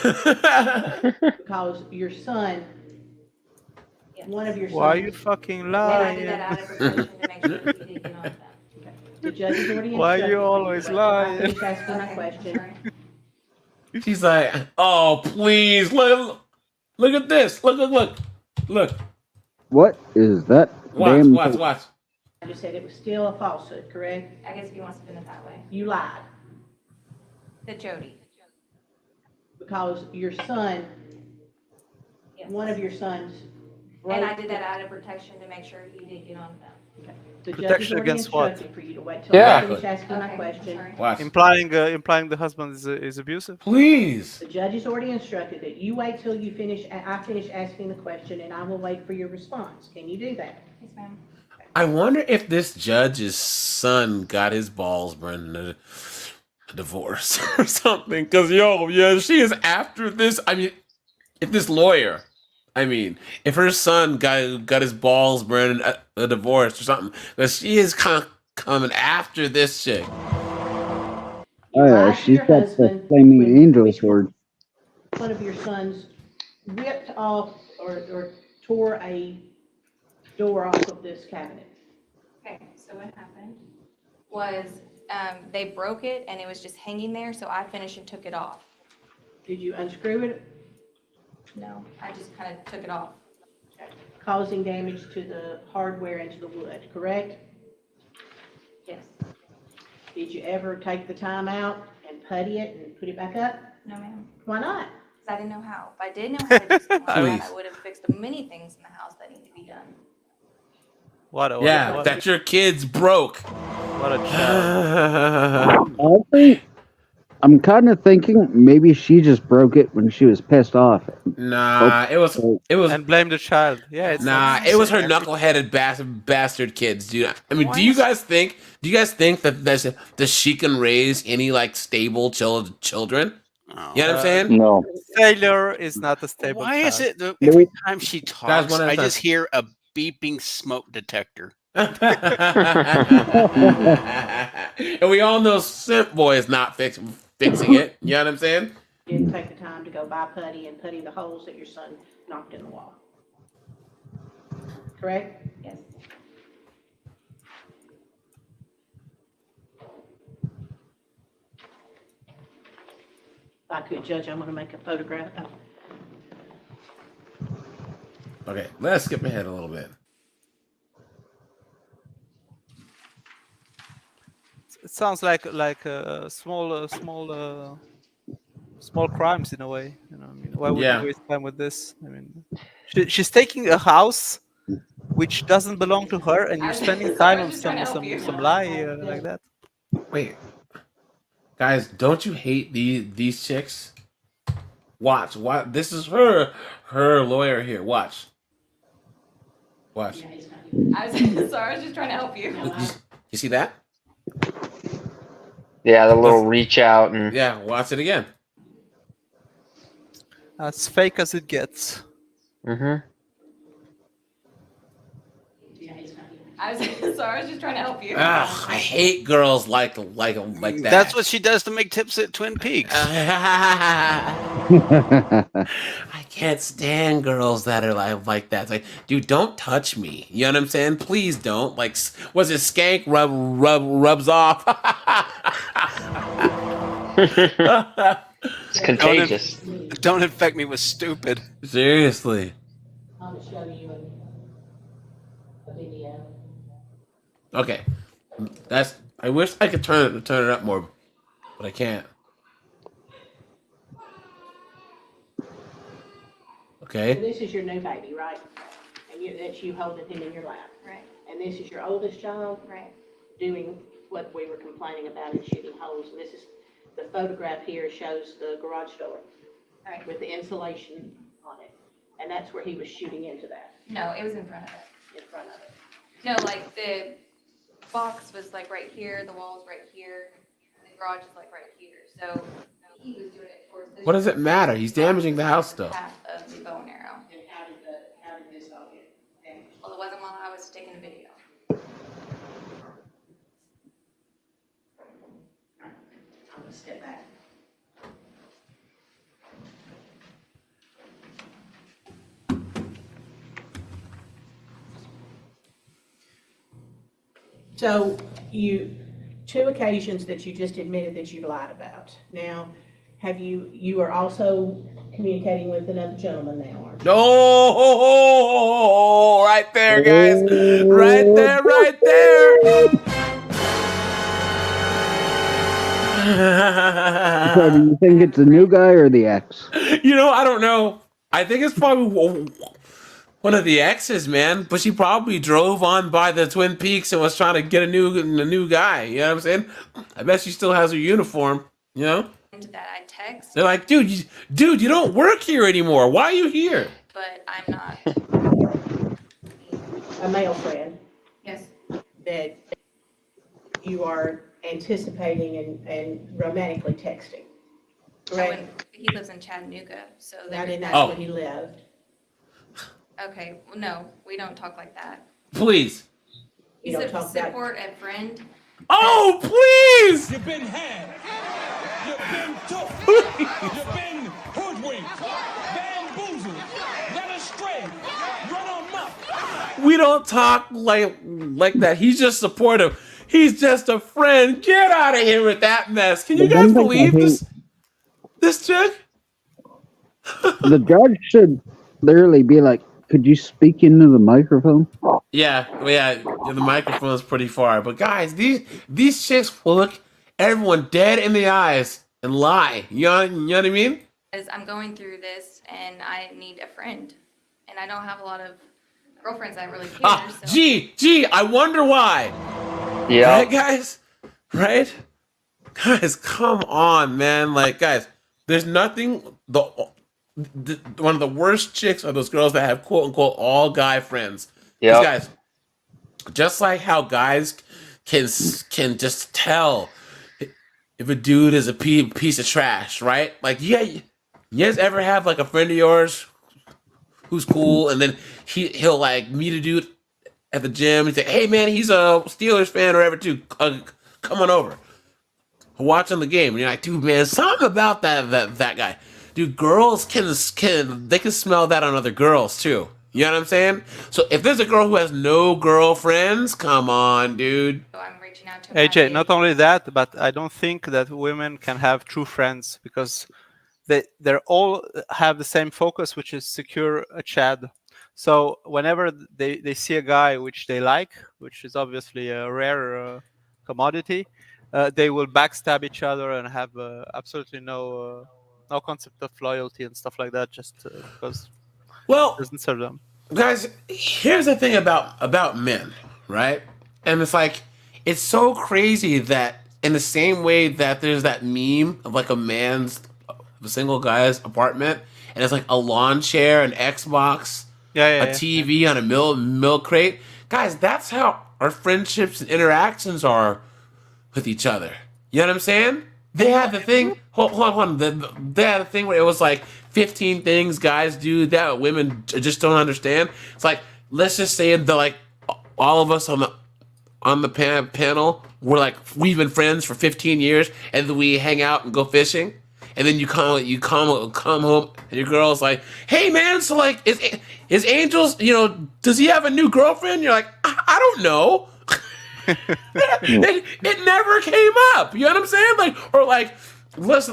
Because your son, one of your sons. Why are you fucking And I did lying? that out of protection to make sure he didn't get on them. The judge has already Why instructed you me always to lying? finish asking my question. She's like, oh, please. Look at this. Look. What is that? Watch. I just said it was still a falsehood, correct? I guess if you want to spin it that way. You lied. The Jody. Because your son, one of your sons. And I did that out of protection to make sure he did get on them. The judge Protection has already against what? instructed for you to wait till Yeah. I finish asking my question. Watch. Implying the husband is abusive. Please. The judge has already instructed that you wait till you finish, I finish asking the question, and I will wait for your response. Can you do that? Yes, ma'am. I wonder if this judge's son got his balls burned in a divorce or something. Because, she is after this. I mean, if this lawyer, if her son got his balls burned in a divorce or something, because she is coming after this chick. Oh yeah, she's got the flaming angel sword. One of your sons ripped off or tore a door off of this cabinet. Okay, so what happened was they broke it and it was just hanging there, so I finished and took it off. Did you unscrew it? No, I just kind of took it off. Causing damage to the hardware and to the wood, correct? Yes. Did you ever take the time out and putty it and put it back up? No, ma'am. Why not? Because I didn't know how. If I did know how to do something like that, Please. I would have fixed many things in the house that need to be done. What That your kids broke. What a child. I'm kind of thinking maybe she just broke it when she was pissed off. Nah, it was And blame the child. Yeah, it's it was her knuckleheaded bastard kids, dude. I mean, do you guys think that she can raise any like stable children? You know what I'm saying? No. Failure is not a stable Why is child. it that every time she talks, one at a I time. just hear a beeping smoke detector? And we all know Simp Boy is not fixing it. You know what I'm saying? Didn't take the time to go buy putty and putty the holes that your son knocked in the wall. Correct? Yes. If I could judge, I'm going to make a photograph. Okay, let's skip ahead a little bit. It sounds like small crimes in a way. Why would you waste time with this? She's taking a house which doesn't belong to her, and you're spending time on some lie like that. Wait, guys, don't you hate these chicks? Watch. This is her lawyer here. Watch. I was sorry, I was just trying to help you. You see that? Yeah, the little reach out and watch it again. As fake as it gets. Mm-hmm. I was sorry, I was just trying to help you. Ugh, I hate girls like that. That's what she does to make tips at Twin Peaks. I can't stand girls that are like that. It's like, dude, don't touch me. You know what I'm saying? Please don't. Like, was it skank rubs off? It's contagious. Don't infect me with stupid. Seriously. I'll show you a video. Okay. I wish I could turn it up more, but I can't. Okay. So this is your new baby, right? And that's you holding him in your lap. Right. And this is your oldest child. Right. Doing what we were complaining about and shooting holes. And this is the photograph here shows the garage door. Right. With the insulation on it. And that's where he was shooting into that. No, it was in front of it. In front of it. No, like the box was like right here, the wall's right here, and the garage is like right here. So he was doing it for. What does it matter? He's damaging the house still. Path of the bow and arrow. And how did this all get damaged? Well, it wasn't while I was taking a video. I'm gonna step back. So two occasions that you just admitted that you lied about. Now, you are also communicating with another gentleman now, aren't you? Oh, right there, guys. Right there, right there. So do you think it's the new guy or the ex? You know, I don't know. I think it's probably one of the exes, man. But she probably drove on by the Twin Peaks and was trying to get a new guy. You know what I'm saying? I bet she still has her uniform. You know? That I text, They're like, dude, you don't work here anymore. Why are you here? but I'm not. A male friend Yes. that you are anticipating and romantically texting. Correct? He lives in Chattanooga, so I didn't that's ask where he lived. Okay, well, no, we don't talk like that. Please. You don't talk about- support a friend. Oh, please! You've been had. You've been took. You've been hoodwinked. Bamboozled. Led astray. Run amok. We don't talk like that. He's just supportive. He's just a friend. Get out of here with that mess. Can you guys believe this chick? The judge should literally be like, could you speak into the microphone? Yeah, the microphone is pretty far. But guys, these chicks will look everyone dead in the eyes and lie. You know what I mean? Because I'm going through this and I need a friend, and I don't have a lot of girlfriends that really care. So. Gee, I wonder why. Yeah. Right, guys? Right? Guys, come on, man. Like, guys, there's nothing. One of the worst chicks are those girls that have quote unquote all guy friends. Yeah. Guys, just like how guys can just tell if a dude is a piece of trash, right? Like, yeah, you guys ever have like a friend of yours who's cool, and then he'll like meet a dude at the gym and say, "Hey man, he's a Steelers fan or whatever too. Come on over, watching the game." And you're like, "Dude, man, something about that guy." Dude, girls can smell that on other girls too. You know what I'm saying? So if there's a girl who has no girlfriends, come on, dude. I'm reaching out to AJ, not only that, but I don't think that women can have true friends because they're all have the same focus, which is secure a Chad. So whenever they see a guy which they like, which is obviously a rare commodity, they will backstab each other and have absolutely no concept of loyalty and stuff like that, just because it doesn't serve them. Guys, here's the thing about men, right? And it's like, it's so crazy that in the same way that there's that meme of like a single guy's apartment, and it's like a lawn chair, an Xbox, a TV on a milk crate. Guys, that's how our friendships and interactions are with each other. You know what I'm saying? They had the thing. Hold on. They had the thing where it was like 15 things guys do that women just don't understand. It's like, let's just say that like all of us on the panel, we've been friends for 15 years, and then we hang out and go fishing, and then you come home and your girl's like, "Hey man, so like is Angel's, does he have a new girlfriend?" You're like, I don't know. it never came up. You know what I'm saying? Like, or like, let's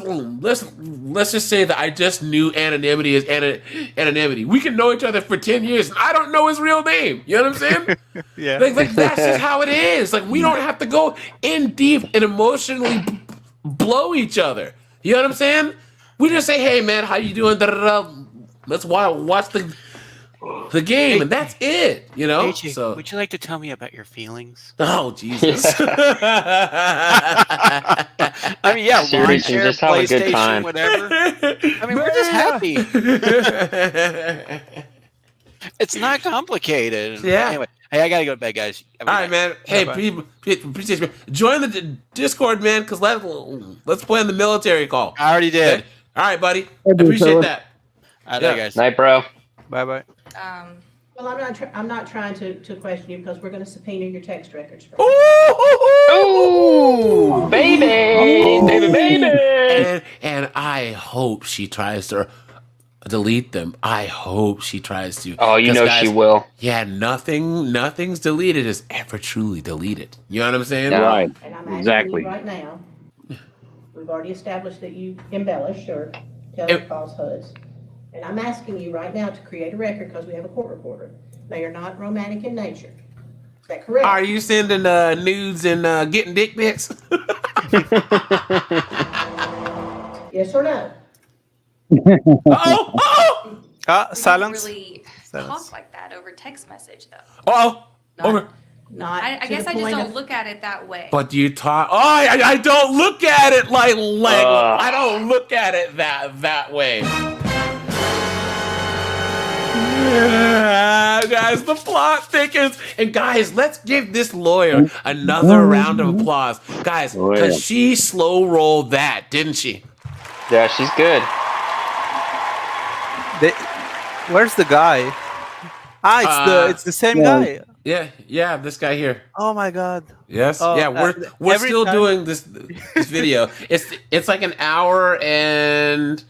just say that I just knew anonymity is anonymity. We can know each other for 10 years and I don't know his real name. You know what I'm saying? Yeah. Like that's just how it is. Like, we don't have to go in deep and emotionally blow each other. You know what I'm saying? We just say, "Hey man, how you doing? Let's watch the game," and that's it, you know. AJ, so, would you like to tell me about your feelings? Oh Jesus! I mean, yeah, Seriously, lawn chair, just have a good PlayStation, time. whatever. I mean, we're just happy. It's not complicated. Yeah. Anyway, hey, I gotta go to bed, guys. All right, man. Hey, appreciate you. Join the Discord, man, because let's play on the military call. I already did. Okay? All right, buddy. Appreciate that. All right, guys. Night, bro. Bye bye. Well, I'm not trying to question you because we're going to subpoena your text records. Ooh, baby. And I hope she tries to delete them. I hope she tries to. Oh, you know guys, she will. Yeah, nothing's deleted is ever truly deleted. You know what I'm saying? No. Right. And I'm asking Exactly. you right now, we've already established that you embellish or tell falsehoods. And I'm asking you right now to create a record because we have a court reporter. They are not romantic in nature. Is that correct? Are you sending nudes and getting dick pics? Yes or no? Silence. Really talk like that over text message though. Over. Not I guess I just don't look at it that way. But you talk. Oh, I don't look at it like I don't look at it that way. Yeah, guys, the plot thickens. And guys, let's give this lawyer another round of applause, guys, because she slow rolled that, didn't she? Yeah, she's good. Where's the guy? It's the same guy. Yeah, this guy here. Oh my god. Yes. Oh, yeah, we're still time... doing this video. It's like an hour and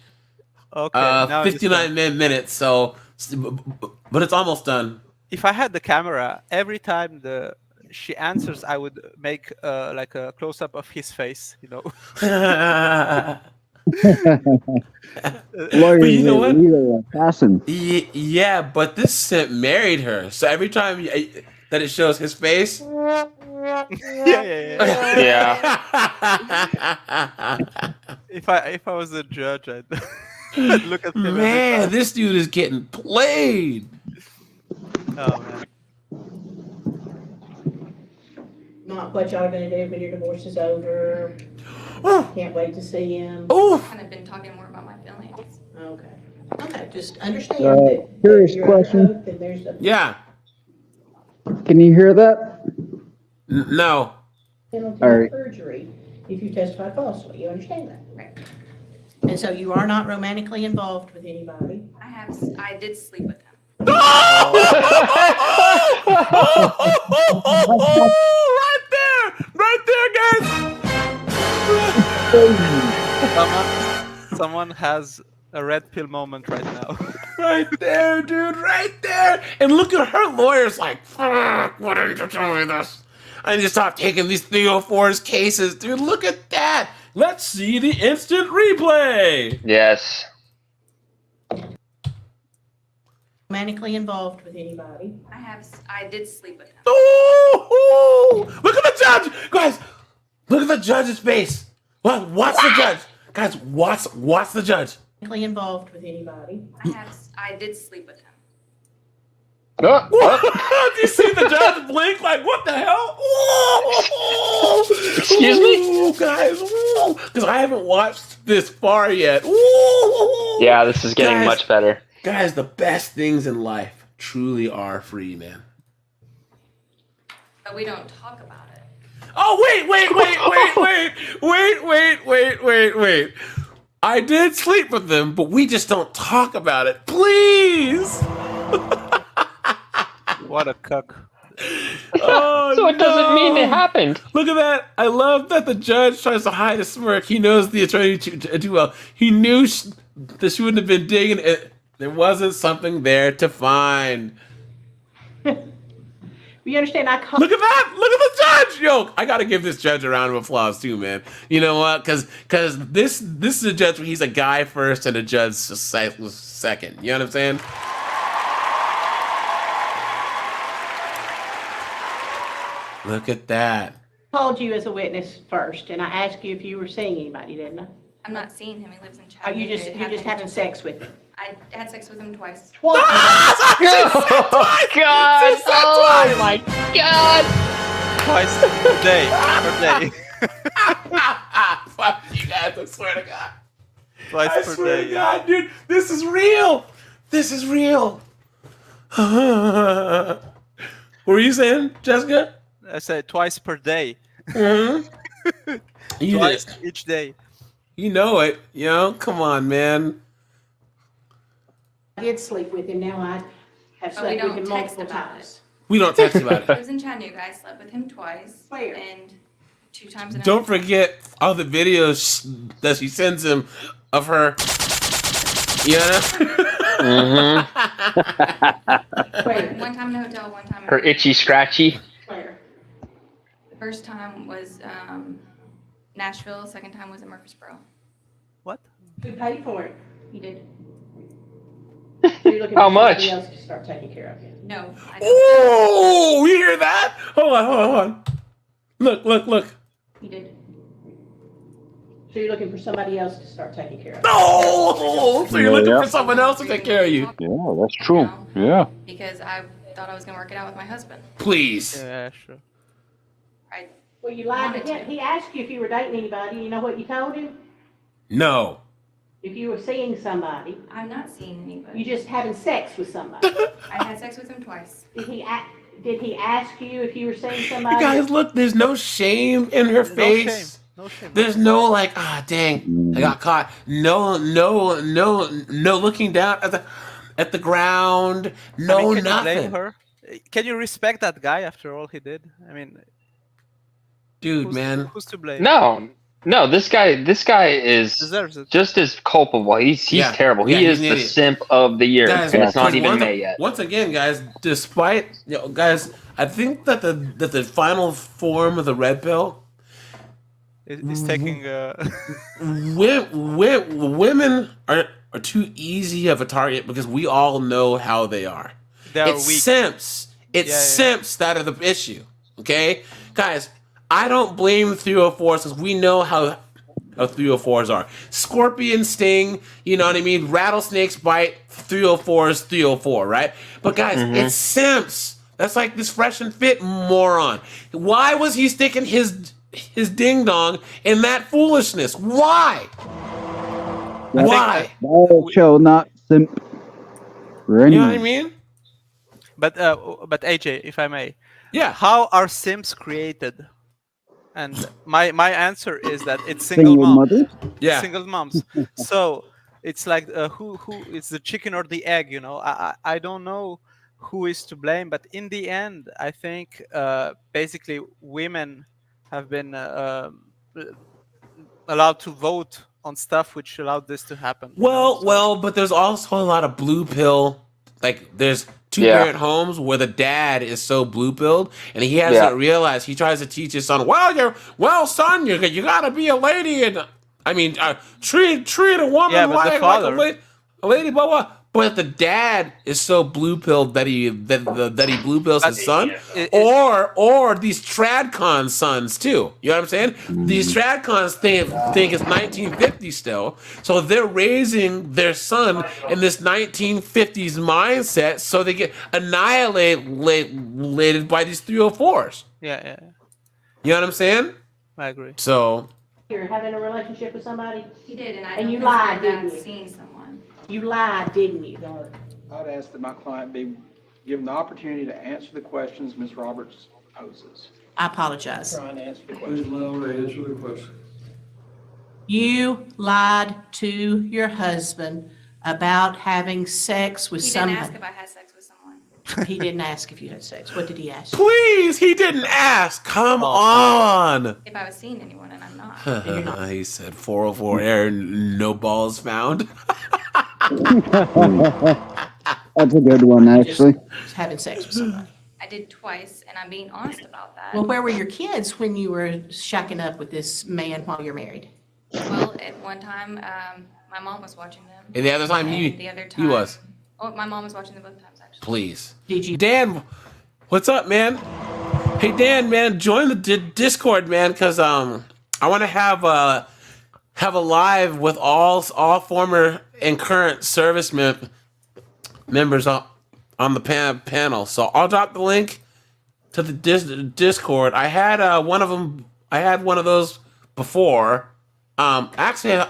59 minutes. So, but it's almost done. If I had the camera, every time she answers, I would make like a close up of his face. You know. Lawyer, but you know what? Assassin. Yeah, but this simp married her, so every time that it shows his face, Yeah. If I was a judge, I'd look at him. Man, this dude is getting played. Oh man. Not what y'all are going to do when your divorce is over. Can't wait to see him. Oh, I've kind of been talking more about my feelings. Okay, just understand that curious you're question. under oath and there's a Can you hear that? No. penalty All of right. perjury if you testify falsely. You understand that? Right. And so you are not romantically involved with anybody. I did sleep with him. Right there, guys. Someone has a red pill moment right now. Right there, dude. Right there. And look at her lawyers like, fuck, why didn't you tell me this? I need to stop taking these 304's cases. Dude, look at that. Let's see the instant replay. Yes. Romantically involved with anybody. I did sleep with him. Oh, look at the judge. Guys, look at the judge's face. What's the judge? Guys, what's the judge? Romantically involved with anybody. I did sleep with him. Do you see the judge blink like, what the hell? Excuse me? Guys, because I haven't watched this far yet. Yeah, this is getting much better. Guys, the best things in life truly are free, man. But we don't talk about it. Oh, wait. I did sleep with them, but we just don't talk about it. Please. What a cuck. Oh, So it doesn't mean it happened. Look at that. I love that the judge tries to hide a smirk. He knows the attorney too well. He knew that she wouldn't have been digging it. There wasn't something there to find. You understand? Look at that! Look at the judge! Yo, I gotta give this judge a round of applause too, man. You know what? Because this is a judge where he's a guy first and a judge second. You know what I'm saying? Look at that. I called you as a witness first, and I asked you if you were seeing anybody, didn't I? I'm not seeing him. He lives in Oh, Chattanooga. you're just having sex with him. I had sex with him twice. Twice. Oh, God. Oh, my God. Twice per day. Fuck you guys, I swear to God. Twice I per swear day. to God, dude, this is real. This is real. What were you saying, Jessica? I said twice per day. Mm-hmm. Twice each day. You know it. You know, come on, man. I did sleep with him. Now have But we slept with don't him text multiple about times. We don't text about I it. was in Chattanooga. I slept with him twice. Where? And 2 times in Don't forget all the videos that she sends him of her. You know? Where? One time in a hotel, one time in Her itchy scratchy. Where? The first time was Nashville. Second time was in Murfreesboro. What? Who paid for it? He did. So you're looking How for somebody much? else to start taking care of you. No. Oh, you hear that? Hold on. Look. He did. So you're looking for somebody else to start taking care of you. Oh, so you're looking Yeah. for someone else to take care of you. Yeah, that's true. Yeah. Because I thought I was going to work it out with my husband. Please. Yeah, sure. Well, you lied to Wanted him. He asked you if you were dating anybody. You know what you told him? No. If you were seeing somebody. I'm not seeing anybody. You just having sex with somebody. I had sex with him twice. Did he ask you if you were seeing somebody? You guys, look, there's no shame in her face. No shame. There's no like, dang, I got caught. No looking down at the ground. No, I mean, can nothing. you blame her? Can you respect that guy after all he did? I mean, dude, man, who's to blame? No, this guy is Deserves it. just as culpable. He's terrible. Yeah, he he's is an the idiot. simp of the year, Guys, and it's not because even May yet. Once again, guys, despite guys, I think that the final form of the red pill Is taking. Women are too easy of a target because we all know how they are. They are It's weak. simps. It's simps that are the issue. Okay, guys, I don't blame 304s because we know how 304s are. Scorpion sting, you know what I mean? Rattlesnakes bite, 304s, 304, right? But guys, it's simps. That's like this fresh and fit moron. Why was he sticking his ding dong in that foolishness? Why? Why? Show, not simp. You know what I mean? But AJ, if I may, yeah, how are simps created? And my answer is that it's single Single moms. mothers? Yeah. Single moms. So it's like who it's the chicken or the egg, you know? I don't know who is to blame, but in the end, I think basically women have been allowed to vote on stuff which allowed this to happen. Well, but there's also a lot of blue pill. Like there's two parent homes where the dad is so blue pilled and he hasn't realized. He tries to teach his son, son, you gotta be a lady and treat a woman like a lady, blah blah. But the dad is so blue pilled that he blue pills his son, or these tradcon sons too. You know what I'm saying? These tradcons think it's 1950s still, so they're raising their son in this 1950s mindset, so they get annihilated by these 304s. Yeah. You know what I'm saying? I agree. So You're having a relationship with somebody? He did, and I And don't you lied, consider didn't that you? seeing someone. You lied, didn't you? I'd ask that my client be given the opportunity to answer the questions Ms. Roberts poses. I apologize. Trying to answer the Please question. allow her to answer the question. You lied to your husband about having sex with He didn't somebody. ask if I had sex with someone. He didn't ask if you had sex. What did he ask? please, he didn't ask. Come on. If I was seeing anyone, and I'm not. He said 404 error, no balls found. That's a good one, actually. Just having sex with somebody. I did twice, and I'm being honest about that. Well, where were your kids when you were shacking up with this man while you're married? Well, at one time, my mom was watching them. And the other time The other time, he was. Oh, my mom was watching them both times, actually. Please. Did you? Dan, what's up, man? Hey, Dan, man, join the Discord, man, because I want to have a live with all former and current service members on the panel. So I'll drop the link to the Discord. I had one of them. I had one of those before. Actually,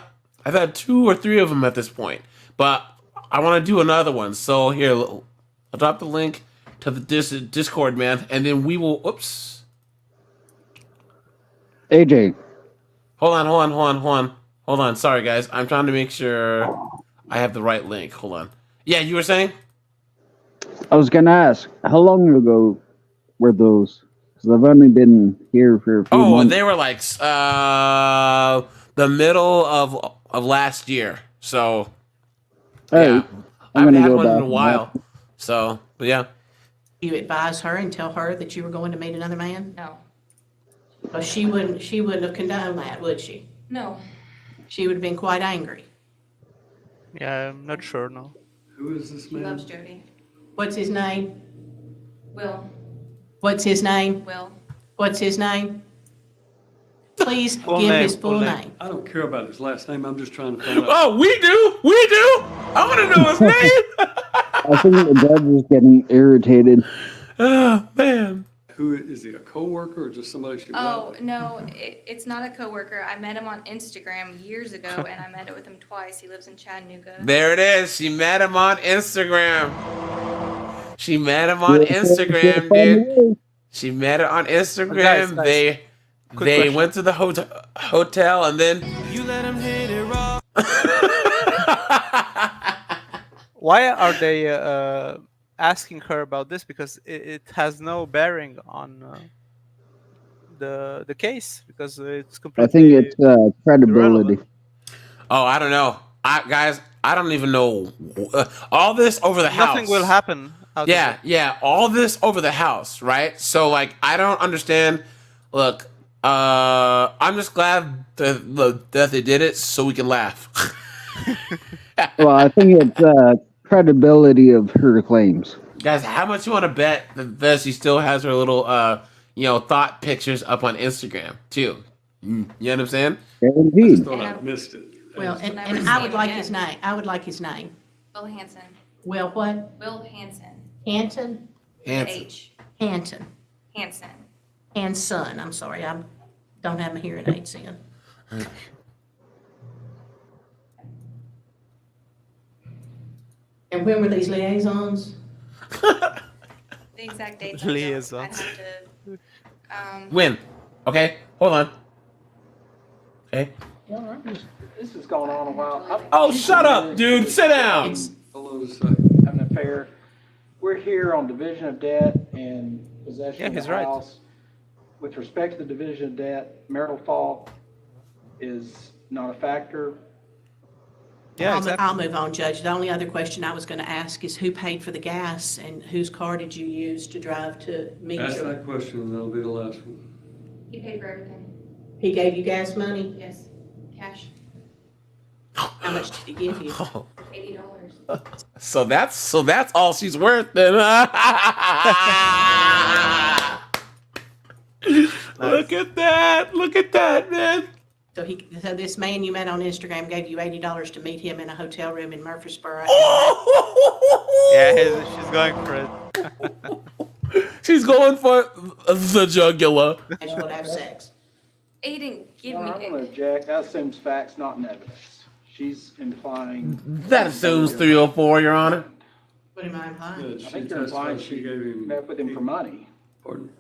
I've had 2 or 3 of them at this point, but I want to do another one. So here, I'll drop the link to the Discord, man, and then we will. Oops. AJ. Hold on. Sorry, guys. I'm trying to make sure I have the right link. Hold on. Yeah, you were saying? I was gonna ask, how long ago were those? Because I've only been here for a few Oh, months. they were like the middle of last year. So All yeah, right, I I'm haven't gonna had go one in back a and watch. while. So, but yeah. You advise her and tell her that you were going to meet another man? No. Well, she wouldn't have condoned that, would she? No. She would have been quite angry. Yeah, I'm not sure. No. Who is this He man? loves Jody. What's his name? Will. What's his name? Will. What's his name? Please Full give name, his full full name. name. I don't care about his last name. I'm just trying to find out. Oh, we do. I want to know his name. I think the judge is getting irritated. Oh man. Who is he? A coworker or just somebody she Oh, met? no, it's not a coworker. I met him on Instagram years ago, and I met with him twice. He lives in Chattanooga. There it is. She met him on Instagram. She met him on Instagram, dude. She met it on Instagram. Guys, quick They question. went to the hotel and then you let him hit it raw. Why are they asking her about this? Because it has no bearing on the case, because it's I completely. think it's credibility. Oh, I don't know. Guys, I don't even know. All this over the house. Nothing will happen. Out of Yeah, it. yeah. All this over the house, right? So, like, I don't understand. Look, I'm just glad that they did it so we can laugh. Well, I think it's credibility of her claims. Guys, how much you want to bet that she still has her little, thought pictures up on Instagram, too? You know what I'm saying? I Guaranteed. just thought I missed it. Well, Never and seen I would him like again. his name. I would like his name. Will Hansen. Will what? Will Hansen. Hanson? Hanson. H. Hanson. Hansen. Hanson. I'm sorry. I don't have my hearing aids in. And when were these liaisons? The exact dates. Liaisons. I'd have to, When? Okay, hold on. Okay. This has gone on a while. Oh, shut up, dude. Sit down. Hello, Have an affair. We're here on division of debt and possession Yeah, of the he's right. house. With respect to the division of debt, marital fault is not a factor. Yeah, I'll, exactly. I'll move on, Judge. The only other question I was going to ask is who paid for the gas and whose car did you use to drive to meet Ask your... that question and that'll be the last one. he paid for everything. He gave you gas money? Yes. Cash. How much did he give you? $80. So that's all she's worth then. Look at that, man. So this man you met on Instagram gave you $80 to meet him in a hotel room in Murfreesboro. Yeah, she's going for it. She's going for the jugular. And you would have sex. He didn't give I'm me. going to object. That assumes facts, not in evidence. She's implying. That assumes 304, Your Honor. What am I implying? I think you're implying she she gave him. met with him for money. Pardon?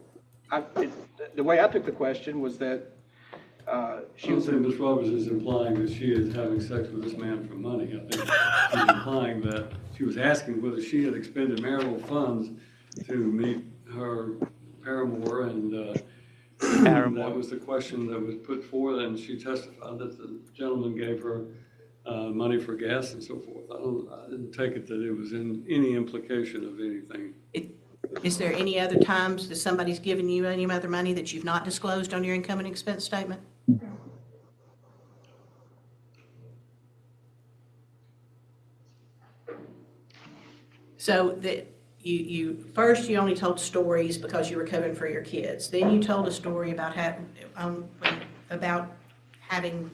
The way I took the question was that she She was. was saying Ms. Roberts is implying that she is having sex with this man for money. I think she's implying that she was asking whether she had expended marital funds to meet her paramour, and that was the question that was put forth, and she testified that the gentleman gave her money for gas and so forth. I didn't take it that it was in any implication of anything. Is there any other times that somebody's given you any other money that you've not disclosed on your income and expense statement? So that you first you only told stories because you were covering for your kids. Then you told a story about having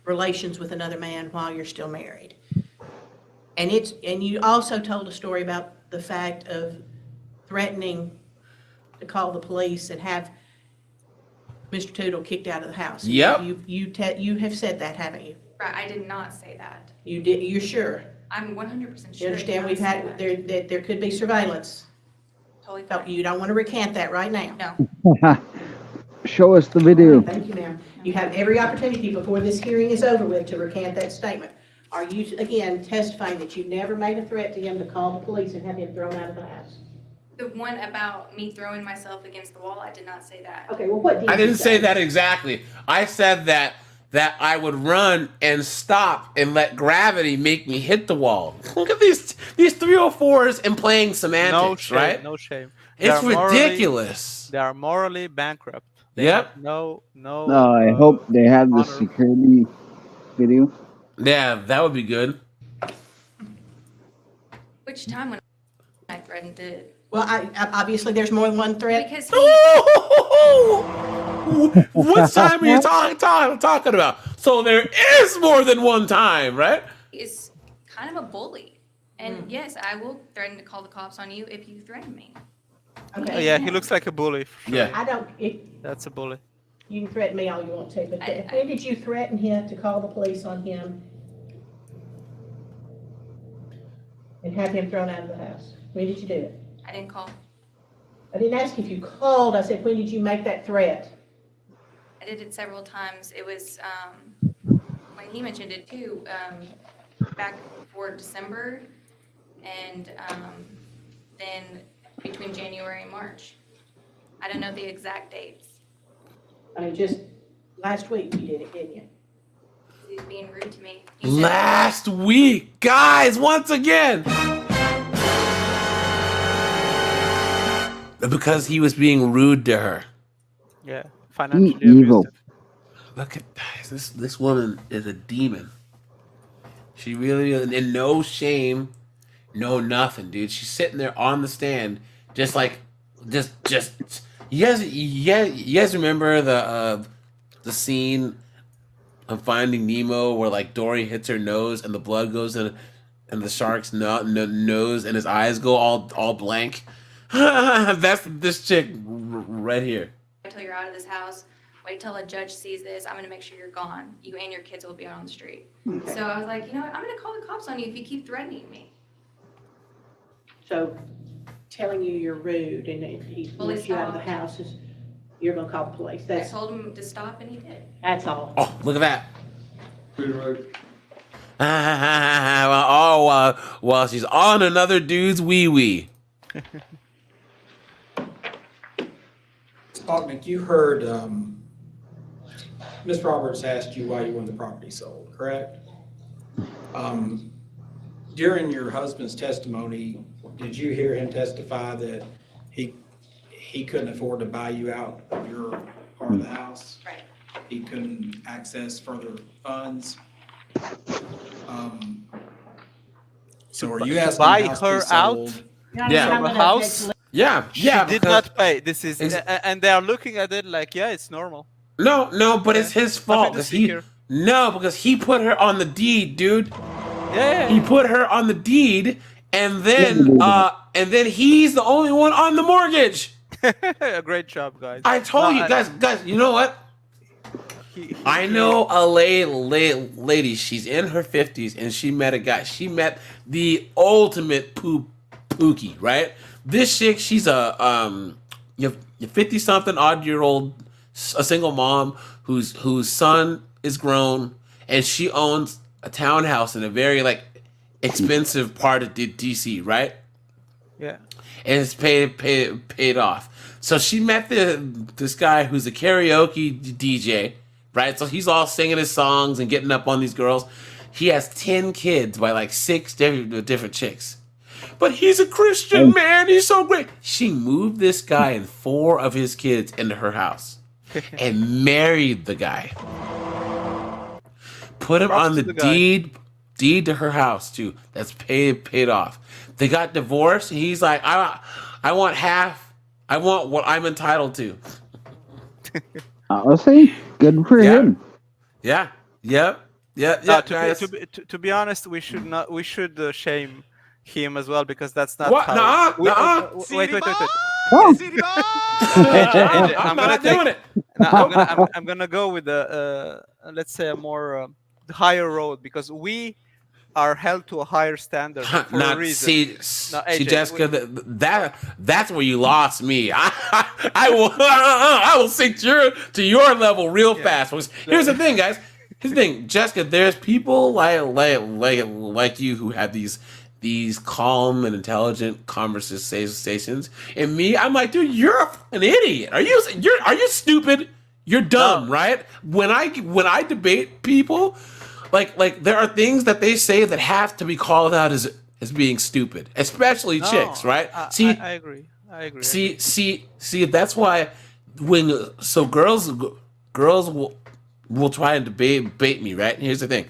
relations with another man while you're still married. And you also told a story about the fact of threatening to call the police and have Mr. Tootle kicked out of the house. Yep. You have said that, haven't you? Right, I did not say that. You did. You're sure? I'm 100% sure. You understand? I We've did not had say that. there could be surveillance. Totally So fine. you don't want to recant that right now. No. Show us the video. Thank you, ma'am. You have every opportunity before this hearing is over with to recant that statement. Are you, again, testifying that you never made a threat to him to call the police and have him thrown out of the house? The one about me throwing myself against the wall, I did not say that. Okay, well, what did I you didn't say that exactly. I said that I would run and stop and let gravity make me hit the wall. Look at these 304s and playing semantics, No shame, right? no shame. It's They are morally- ridiculous. They are morally bankrupt. They Yep. have no. No, I hope they have the honor. security video. Yeah, that would be good. Which time when I threatened it? Well, obviously there's more than one threat. Because What time are you talking about? So there is more than one time, right? he is kind of a bully. And yes, I will threaten to call the cops on you if you threaten me. Okay. Yeah, he looks like a bully. for sure. Yeah. I don't, That's a bully. you can threaten me all you want to, but when did you threaten him to call the police on him and have him thrown out of the house? When did you do it? I didn't call. I didn't ask if you called, I said, when did you make that threat? I did it several times. It was when he mentioned it too, back before December, and then between January and March. I don't know the exact dates. I mean, just last week you did it, didn't you? He was being rude to me. He said- Last week, guys, once again. Because he was being rude to her. Yeah, financially Evil. abusive. Look at this woman is a demon. She really is, and no shame, no nothing, dude. She's sitting there on the stand, just like, just. You guys remember the scene of Finding Nemo where like Dory hits her nose and the blood goes in, and the shark's nose and his eyes go all blank. That's this chick right here. Wait till you're out of this house. Wait till a judge sees this. I'm going to make sure you're gone. You and your kids will be out on the street. Okay. So I was like, you know what? I'm going to call the cops on you if you keep threatening me. So telling you you're rude and he wants you out of the house is, you're gonna call the police. I That's, told him to stop and he did. that's all. Oh, look at that. Pretty right. Well, she's on another dude's wee-wee. Spotnik, you heard Ms. Roberts asked you why you wanted the property sold, correct? During your husband's testimony, did you hear him testify that he couldn't afford to buy you out of your part of the house? Right. He couldn't access further funds? So are you To asking buy the house to be her out? sold? Yeah. From a house? Yeah. She did because- not pay. This is, and they are looking at it like, yeah, it's normal. No, but it's his fault Nothing to because see here. because he put her on the deed, dude. Yeah. He put her on the deed, and then he's the only one on the mortgage. A great job, guys. I told No, you guys. You know what? I know a lady. She's in her 50s, and she met a guy. She met the ultimate pookie, right? This chick, she's a 50-something odd-year-old, a single mom whose son is grown, and she owns a townhouse in a very like expensive part of DC, right? Yeah. And it's paid off. So she met this guy who's a karaoke DJ, right? So he's all singing his songs and getting up on these girls. He has 10 kids by like 6 different chicks. But he's a Christian, man. He's so great. She moved this guy and 4 of his kids into her house and married the guy. Put him on the deed to her house too. That's paid off. They got divorced. And he's like, I want half. I want what I'm entitled to. Honestly, good for him. Yeah. Yep. Yeah. No, Guys. to be honest, we should not. We should shame him as well because that's not What? how. Nuh-uh. Wait. Oh. AJ, I'm gonna not doing it. No, I'm gonna go with the let's say a more higher road because we are held to a higher standard for a reason. See, AJ, Jessica, that's where you lost me. I will sink to your level real fast. Here's the thing, guys. Here's the thing, Jessica. There's people like you who have these calm and intelligent conversations, and me, I'm like, dude, you're an idiot. Are you stupid? You're dumb, right? When I debate people, like there are things that they say that have to be called out as being stupid, especially chicks, right? I agree. I agree. See. That's why girls will try and debate me, right? And here's the thing: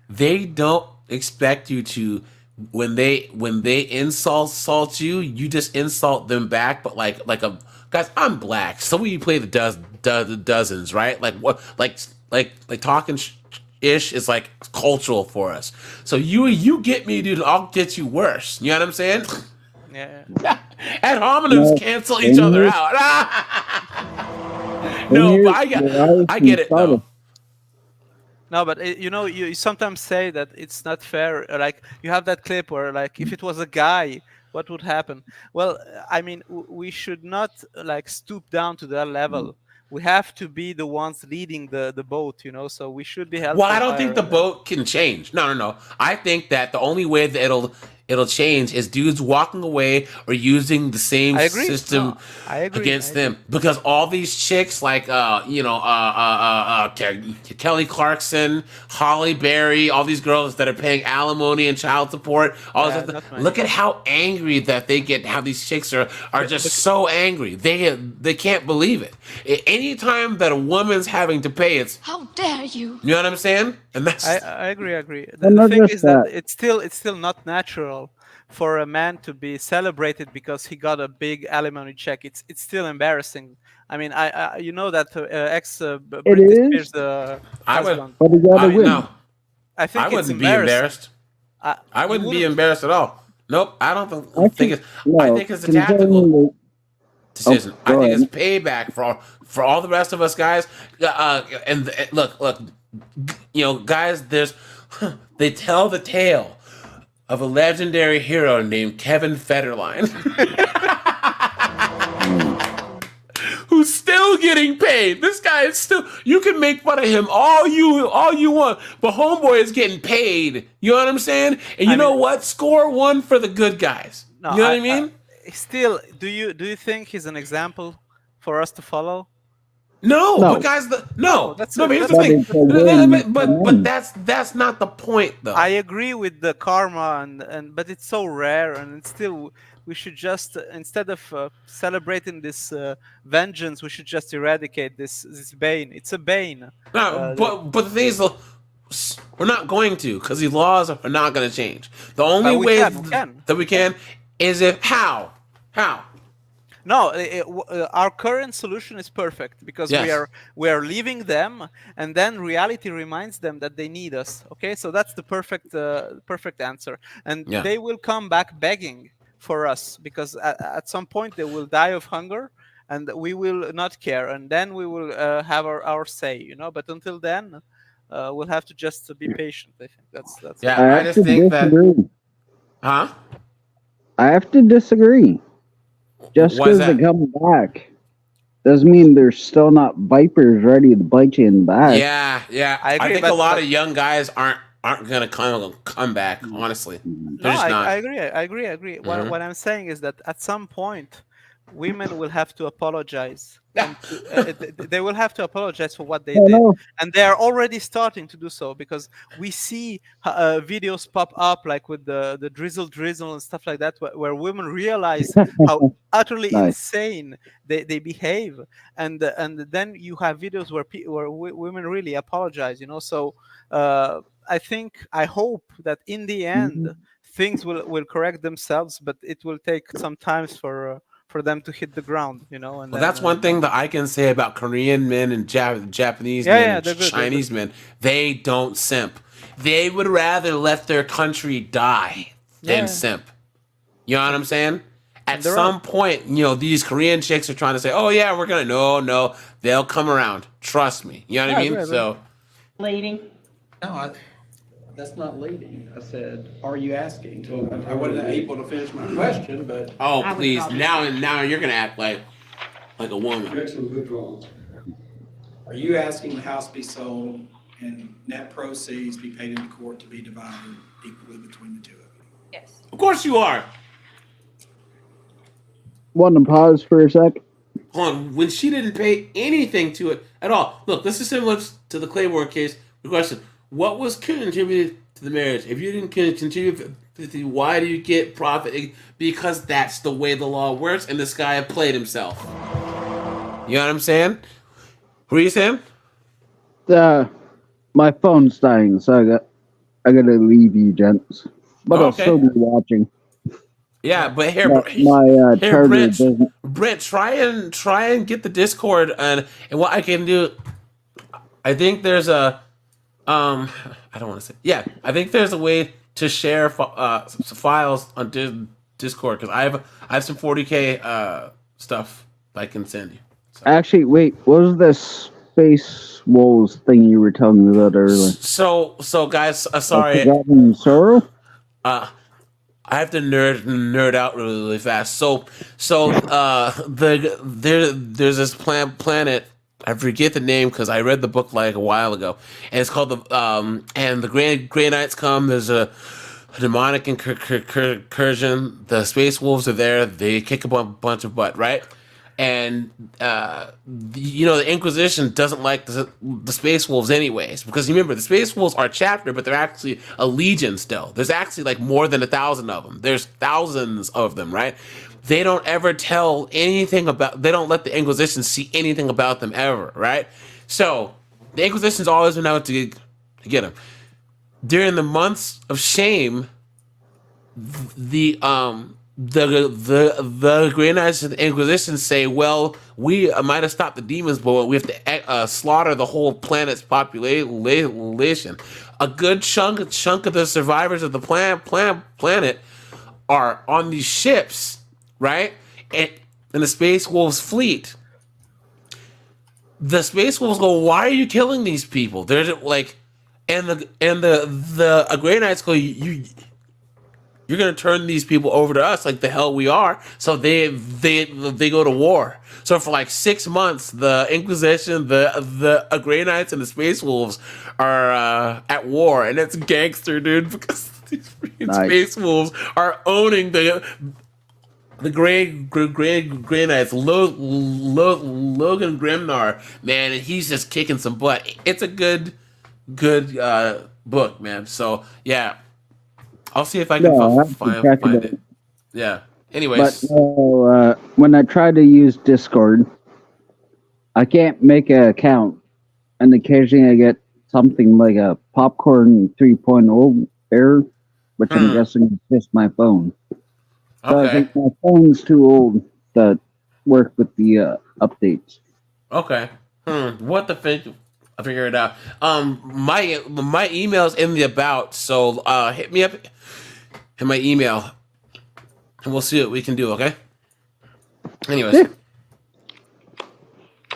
they don't expect you to when they insult you, you just insult them back. But like a guys, I'm black, so we play the dozens, right? Like what like talking ish is like cultural for us. So you get me, dude, I'll get you worse. You know what I'm saying? Yeah. Ad hominems cancel each other out. No, but I get it though. No, but you sometimes say that it's not fair. Like you have that clip where, like, if it was a guy, what would happen? Well, I mean, we should not like stoop down to that level. We have to be the ones leading the boat, So we should be helpful. Well, I don't think the boat can change. No. I think that the only way that it'll change is dudes walking away or using the same system against them. Because all these chicks like Kelly Clarkson, Holly Berry, all these girls that are paying alimony and child support, look at how angry that they get, how these chicks are just so angry. They can't believe it. Anytime that a woman's having to pay, it's How dare you? you know what I'm saying? And that's I agree. The thing is that it's still not natural for a man to be celebrated because he got a big alimony check. It's still embarrassing. I mean, I you know that ex Britney Spears husband. I think I wouldn't be embarrassed. I wouldn't be embarrassed at all. Nope, I don't think it's. I think it's a tactical decision. I think it's payback for all the rest of us guys. And look, guys. They tell the tale of a legendary hero named Kevin Federline, who's still getting paid. This guy is still. You can make fun of him all you want, but homeboy is getting paid. You know what I'm saying? And you know what? Score one for the good guys. No, you know what I mean? Still, do you think he's an example for us to follow? No, but guys, but here's the thing. But that's not the point, though. I agree with the karma, but it's so rare, and it's still we should just instead of celebrating this vengeance, we should just eradicate this bane. It's a bane. No, but the thing is, we're not going to, because these laws are not going to change. The only way that we can is if how. No, our current solution is perfect because we are leaving them, and then reality reminds them that they need us. Okay, so that's the perfect answer, and they will come back begging for us because at some point they will die of hunger, and we will not care, and then we will have our say, But until then, we'll have to just be patient. I think that's. Yeah, I just think that. Huh? I have to disagree. Just because they come back doesn't mean they're still not vipers ready to bite you in the back. Yeah. I think a lot of young guys aren't gonna come back. Honestly, they're just not. I agree. Mm-hmm. What I'm saying is that at some point, women will have to apologize. They will have to apologize for what they did, and they are already starting to do so because we see videos pop up like with the drizzle and stuff like that, where women realize how utterly insane they behave, and then you have videos where women really apologize. So I hope that in the end things will correct themselves, but it will take some time for them to hit the ground, And well, that's one thing that I can say about Korean men and Japanese men and Chinese men. They don't simp. They would rather let their country die than simp. You know what I'm saying? At some point, these Korean chicks are trying to say, "Oh yeah, we're gonna." No, they'll come around. Trust me. You know what I mean? So, leading. No, that's not leading. I said, "Are you asking?" So I wasn't able to finish my question, but please, now you're gonna act like a woman. Are you asking the house be sold and net proceeds be paid into court to be divided equally between the two of you? Yes. Of course you are. Want to pause for a sec? Hold on. When she didn't pay anything to it at all. Look, this is similar to the Claymore case. The question: what was contributed to the marriage? If you didn't contribute, why do you get profit? Because that's the way the law works, and this guy played himself. You know what I'm saying? What are you saying? My phone's dying, so I gotta leave you, gents. But I'll Okay. still be watching. Yeah, but here, My charger doesn't. Brent, try and get the Discord and what I can do. I think there's a I don't want to say. Yeah, I think there's a way to share files on Discord because I have some 40K stuff I can send you. Actually, wait. What was this Space Wolves thing you were telling me about earlier? So guys, sorry. Forgotten Sorrow? I have to nerd out really fast. So there's this planet. I forget the name because I read the book like a while ago, and it's called and the Grey Knights come. There's a demonic incursion. The Space Wolves are there. They kick a bunch of butt, right? And the Inquisition doesn't like the Space Wolves anyways, because remember the Space Wolves are a chapter, but they're actually a legion still. There's actually like more than 1,000 of them. There's thousands of them, right? They don't ever tell anything about. They don't let the Inquisition see anything about them ever, right? So the Inquisition's always been out to get them. During the months of shame, the Grey Knights of the Inquisition say, well, we might have stopped the demons, but we have to slaughter the whole planet's population. A good chunk of the survivors of the planet are on these ships, right? And the Space Wolves fleet. The Space Wolves go, why are you killing these people? They're like, and the Grey Knights go, you're gonna turn these people over to us like the hell we are. So they go to war. So for like 6 months, the Inquisition, the Grey Knights, and the Space Wolves are at war, and it's gangster, dude, because these Space Wolves are owning the Grey Knights. Logan Grimnar, man, and he's just kicking some butt. It's a good book, man. So yeah. I'll see if I can find it. Yeah. Anyways. But when I try to use Discord, I can't make an account. And occasionally I get something like a Popcorn 3.0 error, which I'm guessing is just my phone. So I think my phone's too old to work with the updates. Okay. What the fuck? I'll figure it out. My email's in the about, so hit me up in my email, and we'll see what we can do. Okay. Anyways.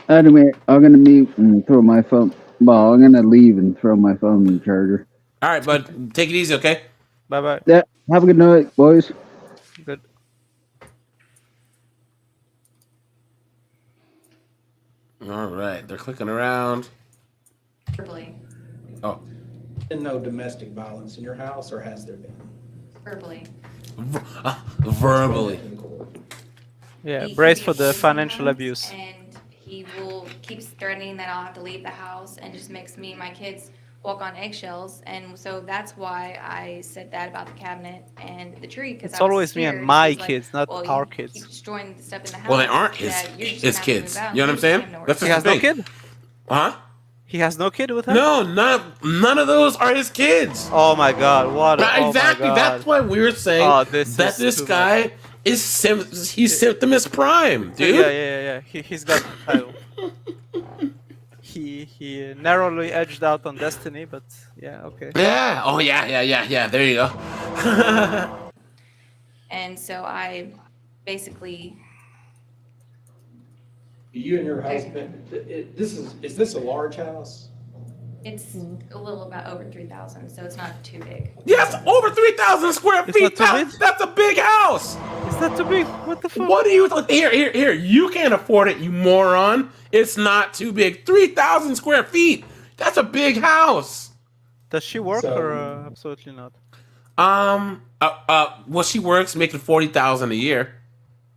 Anyway, I'm gonna mute and throw my phone. Well, I'm gonna leave and throw my phone in the charger. All right, bud. Take it easy. Okay. Bye bye. Yeah. Have a good night, boys. Good. All right. They're clicking around. Verbally. Oh. Been no domestic violence in your house, or has there been? Verbally. Verbally. Yeah, brace for the financial abuse. And he will keep threatening that I'll have to leave the house, and just makes me and my kids walk on eggshells. And so that's why I said that about the cabinet and the tree. It's always me and my kids, not our kids. Keep destroying the stuff in the house. Well, they aren't his kids. You know what I'm saying? That's He has no kid? Huh? He has no kid with her? No, none of those are his kids. Oh my god, what? Exactly. Oh my god. That's why we were saying this guy much. he's Septimus Prime, dude. Yeah. He's got the title. He narrowly edged out on Destiny, but yeah, okay. Yeah. Oh yeah. There you go. And so I basically. You and your husband. Is this a large house? It's a little about over 3,000, so it's not too big. Yes, over 3,000 square feet. That's a big house. Is that too big? What the fuck? What do you here? You can't afford it, you moron. It's not too big. 3,000 square feet. That's a big house. Does she work or absolutely not? Well, she works, making 40,000 a year.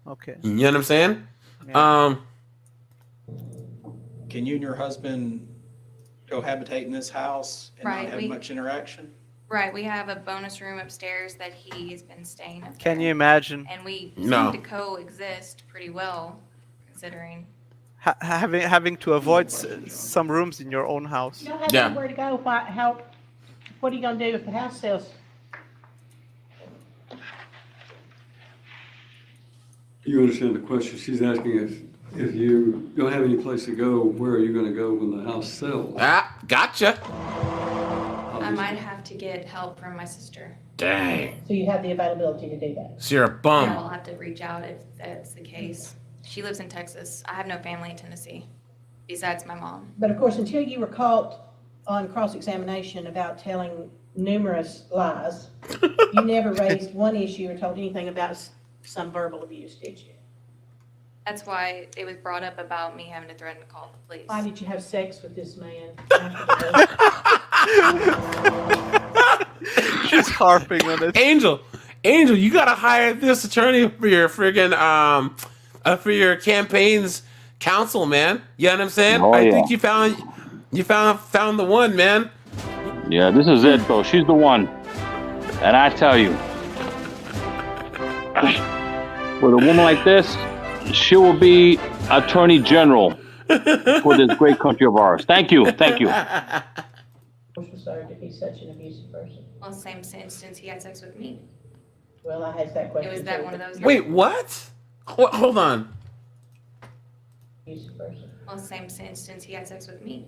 Okay. You know what I'm saying? Yeah. Can you and your husband cohabitate in this house and Right, not have much interaction? Right, we have a bonus room upstairs that he has been staying up Can there. you imagine? And we No. seem to coexist pretty well, considering. Having to avoid some rooms in your own house. You don't have Yeah. anywhere to go. What are you gonna do if the house sells? You understand the question? She's asking if you don't have any place to go, where are you going to go when the house sells? Gotcha. I might have to get help from my sister. Dang. So you have the availability to do that? So you're a bum. Yeah, I'll have to reach out if that's the case. She lives in Texas. I have no family in Tennessee, besides my mom. But of course, until you were caught on cross-examination about telling numerous lies, you never raised one issue or told anything about some verbal abuse, did you? That's why it was brought up about me having to threaten to call the police. Why did you have sex with this man? She's harping on it. Angel, you gotta hire this attorney for your friggin' for your campaign's counsel, man. You know what I'm saying? Oh, I yeah. think you found the one, man. Yeah, this is it, though. She's the one. And I tell you, with a woman like this, she will be Attorney General for this great country of ours. Thank you. Thank you. I'm sorry to be such an abusive person. Well, same instance, he had sex with me. Well, I had that question. It was that one of those. Wait, what? Hold on. Abusive person. Well, same instance, he had sex with me.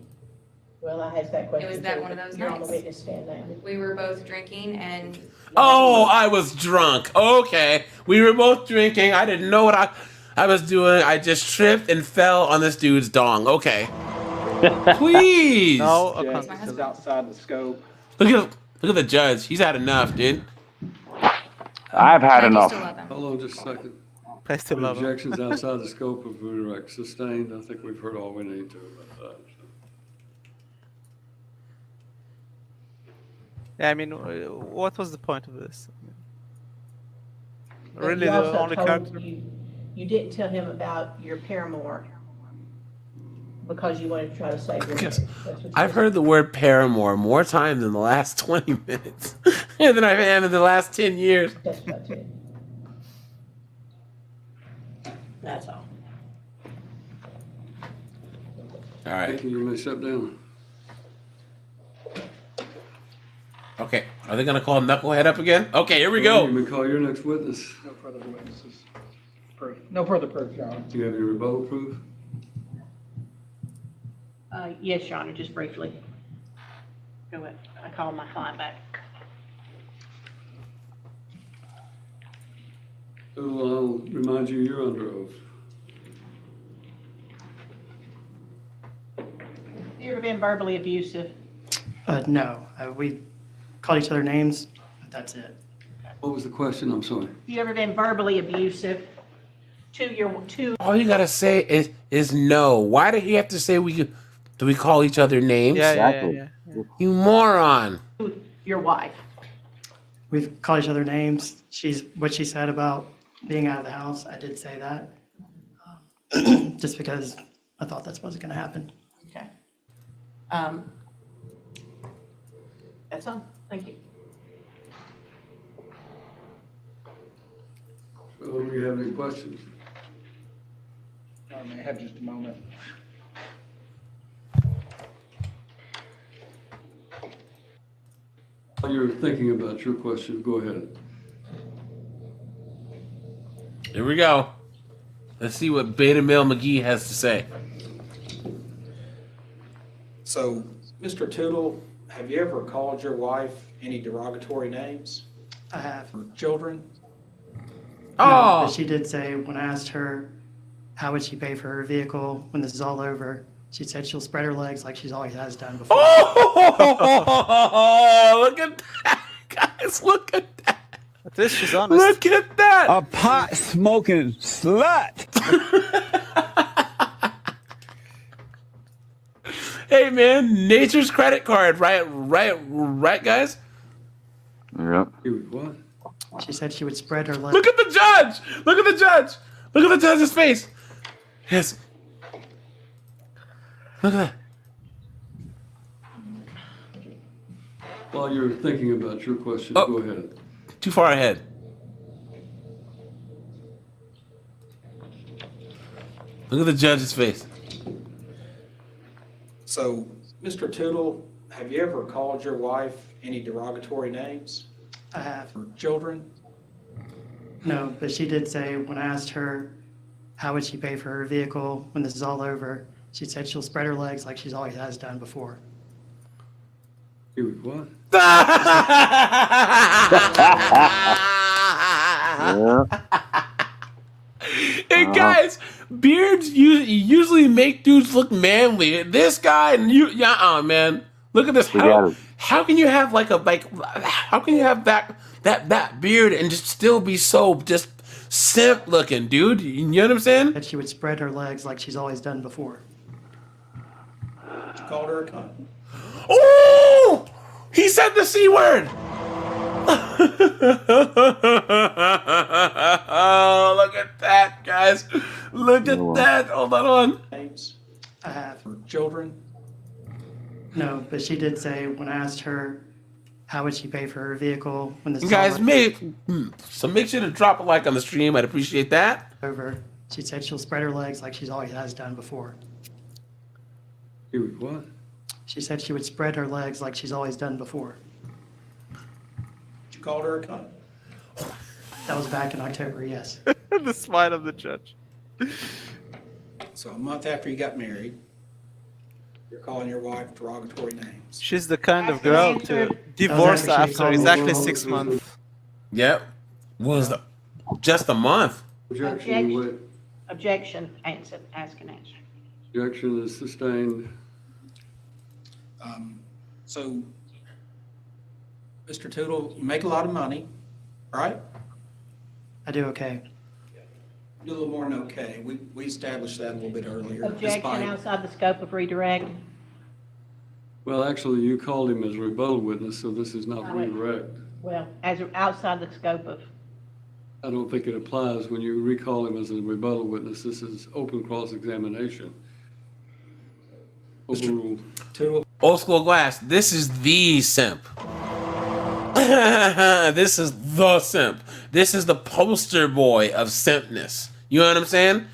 Well, I had that question. It was that one of those You're on the nights. witness stand now. We were both drinking and. Oh, I was drunk. Okay. We were both drinking. I didn't know what I was doing. I just tripped and fell on this dude's dong. Okay. Please. No, This is outside the scope. Look at the judge. He's had enough, dude. I've had enough. Hold on just a second. I still love her. Objections outside the scope of redirect sustained. I think we've heard all we need to about that. Yeah, I mean, what was the point of this? But Really, you the also only told- character? You didn't tell him about your paramour because you wanted to try to save your marriage. That's what you I've heard the word paramour more times in the last 20 minutes than I've had in the last 10 years. That's about it. That's all. All right. Thank you. You may step down. Okay. Are they going to call Knucklehead up again? Okay, here we go. You may call your next witness. No further witnesses. Proof. No further proof, Your Honor. Do you have any rebuttal proof? Yes, Your Honor, just briefly. Go ahead. I called my client back. So I'll remind you, you're under oath. You ever been verbally abusive? No, we call each other names, but that's it. What was the question? I'm sorry. You ever been verbally abusive to All you got to say is no. Why did he have to say do we call each other names? Yeah. You moron. your wife? We've called each other names. What she said about being out of the house, I did say that. Just because I thought that's what's going to happen. Okay. That's all. Thank you. So do you have any questions? I may have just a moment. While you're thinking about your question, go ahead. Here we go. Let's see what Beta Male McGee has to say. So, Mr. Tootle, have you ever called your wife any derogatory names? I have. For children? No, but she did say when I asked her how would she pay for her vehicle when this is all over, She said she'll spread her legs like she's always has done before. Oh, look at that, guys. Look at that. At least she's honest. Look at that. A pot smoking slut. Hey, man, nature's credit card, right, guys? Yep. What? She said she would spread her legs. Look at the judge. Look at the judge. Look at the judge's face. Yes. Look at that. While you're thinking about your question, go ahead. Too far ahead. Look at the judge's face. So, Mr. Tootle, have you ever called your wife any derogatory names? I have. For children? No, but she did say when I asked her how would she pay for her vehicle when this is all over, she said she'll spread her legs like she's always has done before. What? Hey guys, beards usually make dudes look manly. This guy, man, look at this. How can you have how can you have that beard and just still be so just simp looking, dude? You know what I'm saying? That she would spread her legs like she's always done before. You called her a cunt. Oh, he said the C word. Oh, look at that, guys. Look at that. Hold on. Names? I have. For children? No, but she did say when I asked her how would she pay for her vehicle when this is Guys, all make sure to drop a like on the stream. I'd appreciate that. over, she said she'll spread her legs like she's always has done before. What? She said she would spread her legs like she's always done before. You called her a cunt. That was back in October, yes. The smile of the judge. So a month after you got married, you're calling your wife derogatory names. She's the kind of girl to divorce after exactly 6 months. Yep. Was just a month. Objection, answer, ask and answer. Objection is sustained. So, Mr. Tootle, you make a lot of money, right? I do okay. Do a little more than okay. We established that a little bit earlier. Objection outside the scope of redirect. Well, actually, you called him as a rebuttal witness, so this is not redirect. Well, as outside the scope of. I don't think it applies when you recall him as a rebuttal witness. This is open cross-examination. Overruled. Old school glass. This is the simp. This is the simp. This is the poster boy of simpness. You know what I'm saying?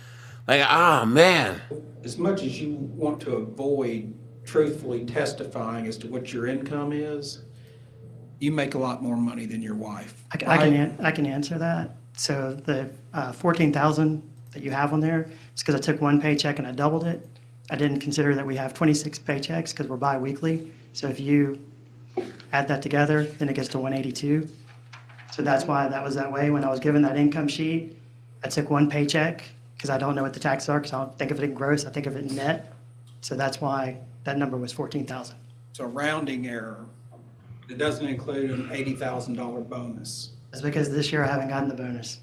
Like, man. As much as you want to avoid truthfully testifying as to what your income is, you make a lot more money than your wife. I can answer that. So the 14,000 that you have on there, it's because I took one paycheck and I doubled it. I didn't consider that we have 26 paychecks because we're bi-weekly. So if you add that together, then it gets to 182. So that's why that was that way. When I was given that income sheet, I took one paycheck because I don't know what the taxes are because I don't think of it in gross, I think of it in net. So that's why that number was 14,000. So rounding error, it doesn't include an $80,000 bonus. That's because this year I haven't gotten the bonus.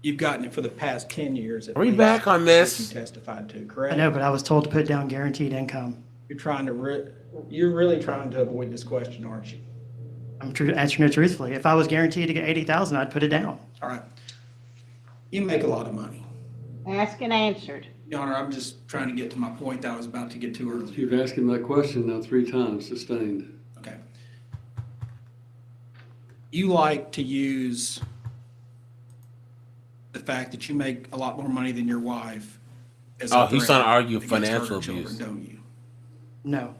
You've gotten it for the past 10 years. Are we back on this? You testified to, correct? I know, but I was told to put down guaranteed income. You're really trying to avoid this question, aren't you? I'm answering it truthfully. If I was guaranteed to get 80,000, I'd put it down. All right. You make a lot of money. Asked and answered. Your Honor, I'm just trying to get to my point that I was about to get to earlier. You've asked him that question now 3 times, sustained. Okay. You like to use the fact that you make a lot more money than your wife as a He's threat trying to argue against financial her children, abuse. don't you? No.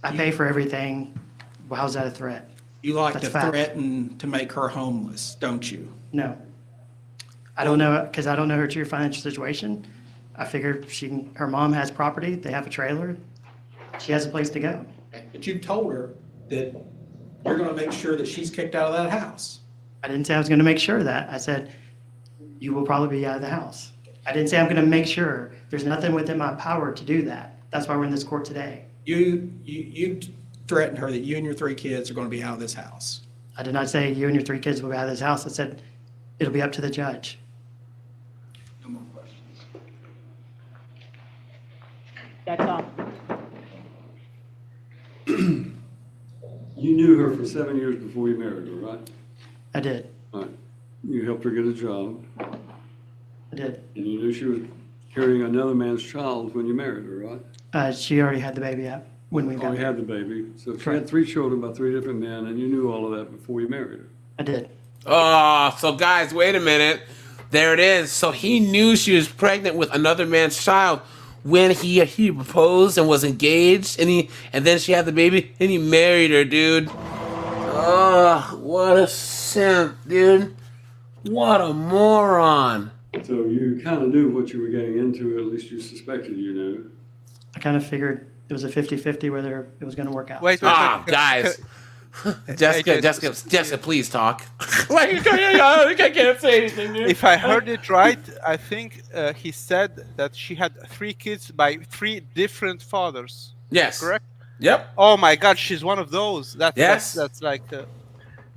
I pay for everything. Well, how's that a threat? You like That's to fact. threaten to make her homeless, don't you? No. I don't know, because I don't know her true financial situation. I figured her mom has property, they have a trailer, she has a place to go. But you told her that you're going to make sure that she's kicked out of that house. I didn't say I was going to make sure of that. I said, you will probably be out of the house. I didn't say I'm going to make sure. There's nothing within my power to do that. That's why we're in this court today. You threatened her that you and your 3 kids are going to be out of this house. I did not say you and your 3 kids will be out of this house. I said it'll be up to the judge. No more questions. That's all. You knew her for 7 years before you married her, right? I did. All right. You helped her get a job, I did. and you knew she was carrying another man's child when you married her, right? She already had the baby out when we got Already married. had the baby. So she Correct. had 3 children by 3 different men, and you knew all of that before you married her. I did. Oh, so guys, wait a minute. There it is. So he knew she was pregnant with another man's child when he proposed and was engaged, and then she had the baby, and he married her, dude. Oh, what a simp, dude. What a moron. So you kind of knew what you were getting into, at least you suspected you knew. I kind of figured it was a 50-50 whether it was going to work out. Wait, guys. Jessica, please talk. I can't say anything, dude. If I heard it right, I think he said that she had 3 kids by 3 different fathers. Yes. Correct? Yep. Oh my God, she's one of those. Yes. That's like,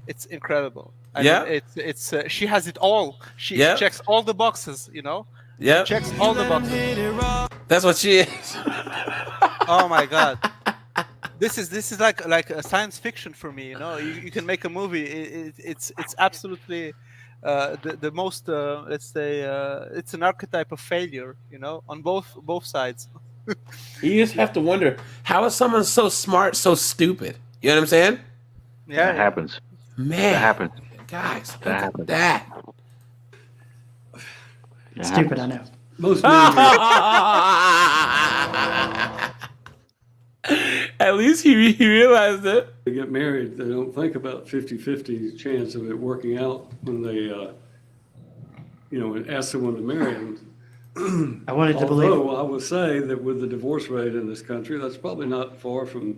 it's incredible. I Yeah. mean, it's she has it all. She Yep. checks all the boxes, you know? Yep. She checks all the boxes. That's what she is. Oh my God. This is like a science fiction for me, you know. You can make a movie. It's absolutely the most let's say it's an archetype of failure, you know, on both sides. You just have to wonder, how is someone so smart so stupid? You know what I'm saying? Yeah, That happens. Man, That happens. guys, look That at happens. that. That Stupid, happens. I know. Most men, At least he realized it. they get married, they don't think about 50-50 chance of it working out when they, ask someone to marry them. I wanted to believe. Although I would say that with the divorce rate in this country, that's probably not far from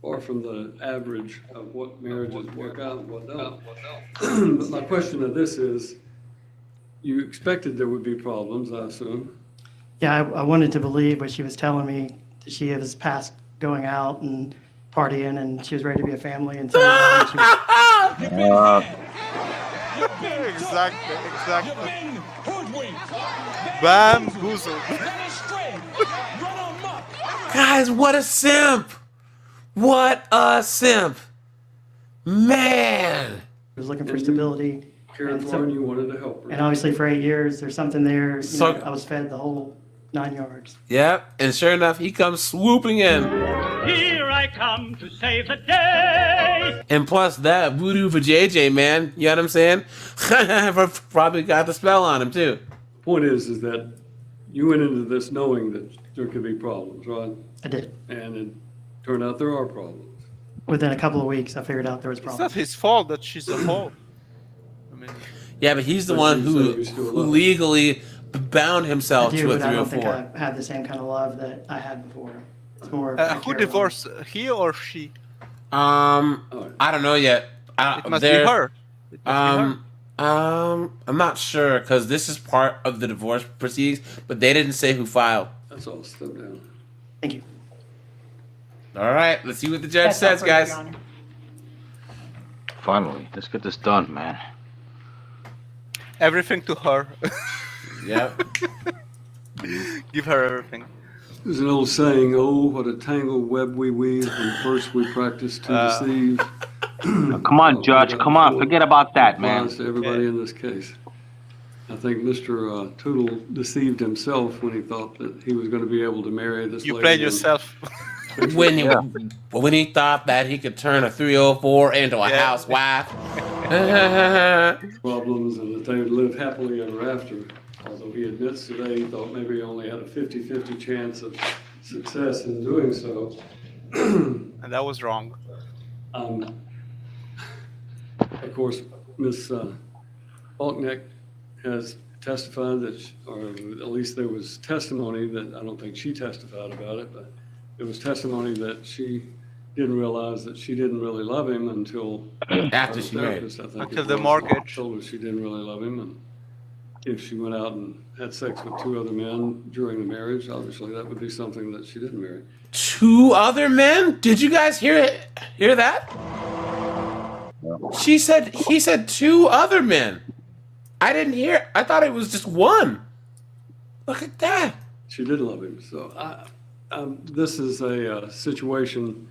the average of what marriages work out and what don't. But my question of this is, you expected there would be problems, I assume. Yeah, I wanted to believe what she was telling me. That she was past going out and partying, and she was ready to be a family. And so Exactly. You've been hoodwinked. Bamboozled. Led astray. Run amok. Guys, what a simp. What a simp. Man. she was looking for stability. Cared And for so- her and you wanted to help her. And obviously, for 8 years, there's something there. You So- know, I was fed the whole 9 yards. Yep, and sure enough, he comes swooping in. Here I come to save the day. And plus that voodoo for JJ, man. You know what I'm saying? Probably got the spell on him, too. Point is that you went into this knowing that there could be problems, right? I did. And it turned out there are problems. Within a couple of weeks, I figured out there was It's not problems. his fault that she's a hoe. I mean, Yeah, but he's the But one you who said you still love him. legally bound I himself do, to a but I don't think 304. I have the same kind of love that I had before. It's more. who divorced, he or she? I don't know yet. It must be her. It must be her. I'm not sure because this is part of the divorce proceedings, but they didn't say who filed. That's all. Step down. Thank you. All right, let's see what the judge says, guys. Finally, let's get this done, man. Everything to her. Yep. Give her everything. There's an old saying, oh, what a tangled web we weave when first we practice to deceive. Come on, Judge. Come on. Forget about that, man. Applies to everybody in this case. I think Mr. Tootle deceived himself when he thought that he was going to be able to marry this You lady. played and- yourself. When he thought that he could turn a 304 into a housewife. Problems and that they would live happily ever after. Although he admits today he thought maybe he only had a 50-50 chance of success in doing so. And that was wrong. Of course, Ms. Faulkner has testified that, or at least there was testimony that, I don't think she testified about it, but there was testimony that she didn't realize that she didn't really love him until After her she married. therapist, I think Until it the was, mortgage. told her she didn't really love him. And if she went out and had sex with 2 other men during the marriage, obviously that would be something that she didn't marry. 2 other men? Did you guys hear that? He said 2 other men. I didn't hear. I thought it was just 1. Look at that. She did love him. So this is a situation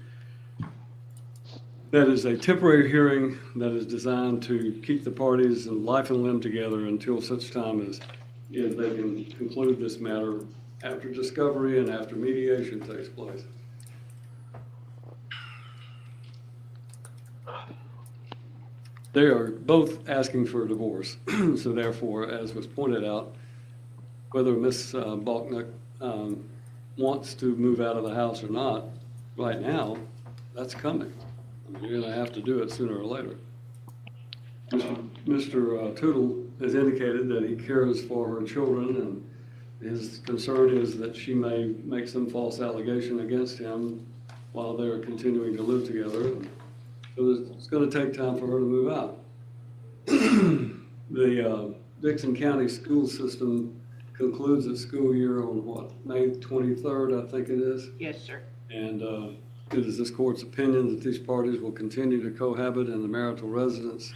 that is a temporary hearing that is designed to keep the parties in life and limb together until such time as they can conclude this matter after discovery and after mediation takes place. They are both asking for a divorce. So therefore, as was pointed out, whether Ms. Balknuck wants to move out of the house or not, right now, that's coming. You're going to have to do it sooner or later. Mr. Tootle has indicated that he cares for her children, and his concern is that she may make some false allegation against him while they're continuing to live together. So it's going to take time for her to move out. The Dixon County school system concludes its school year on what, May 23rd, I think it is? Yes, sir. And it is this court's opinion that these parties will continue to cohabit in the marital residence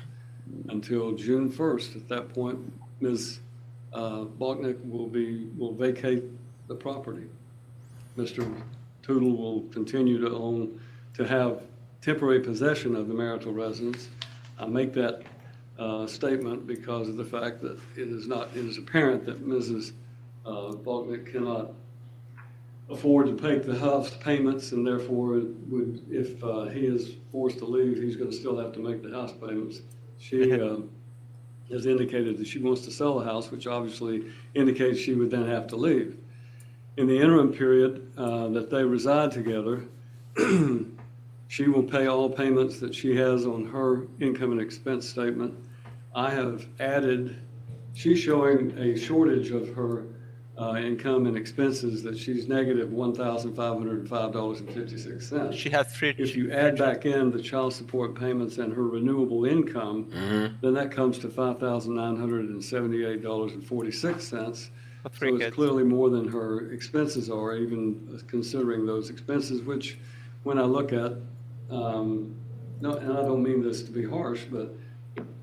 until June 1st. At that point, Ms. Balknuck will vacate the property. Mr. Tootle will continue to have temporary possession of the marital residence. I make that statement because of the fact that it is apparent that Mrs. Balknuck cannot afford to pay the house payments, and therefore if he is forced to leave, he's going to still have to make the house payments. She has indicated that she wants to sell the house, which obviously indicates she would then have to leave. In the interim period that they reside together, she will pay all payments that she has on her income and expense statement. I have added, she's showing a shortage of her income and expenses that she's negative $1,505.56. She has 3. If you add back in the child support payments and her renewable income, then that comes to $5,978.46. So it's clearly more than her expenses are, even considering those expenses, which when I look at, and I don't mean this to be harsh, but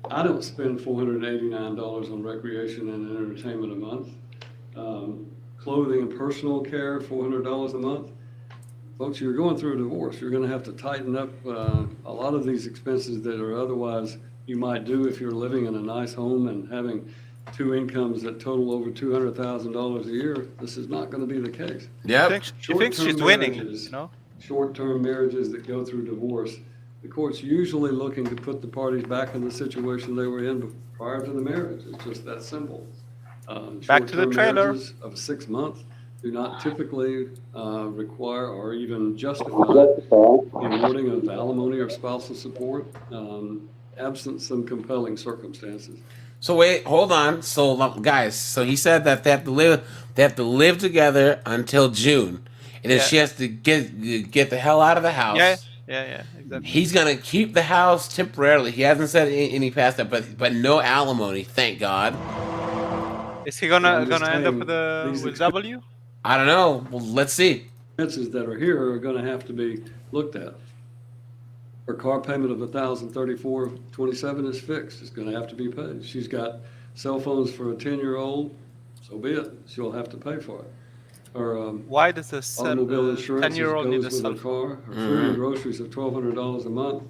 I don't spend $489 on recreation and entertainment a month. Clothing and personal care, $400 a month. Folks, you're going through a divorce. You're going to have to tighten up a lot of these expenses that are otherwise you might do if you're living in a nice home and having 2 incomes that total over $200,000 a year. This is not going to be the case. Yeah. She thinks she's winning, you know? Short-term marriages that go through divorce, the court's usually looking to put the parties back in the situation they were in prior to the marriage. It's just that simple. Back to the trailer. Marriages of 6 months do not typically require or even justify the awarding of alimony or spousal support, absent some compelling circumstances. So wait, hold on. So guys, so he said that they have to live together until June, and then she has to get the hell out of the house. Yeah, exactly. He's gonna keep the house temporarily. He hasn't said any past that, but no alimony, thank God. Is he gonna end up with W? I don't know. Well, let's see. Expenses that are here are going to have to be looked at. Her car payment of $1,034.27 is fixed. It's going to have to be paid. She's got cell phones for a 10-year-old. So be it. She'll have to pay for it. Her why does this automobile insurance 10-year-old need a goes cell with her car. Her food and groceries are $1,200 a month.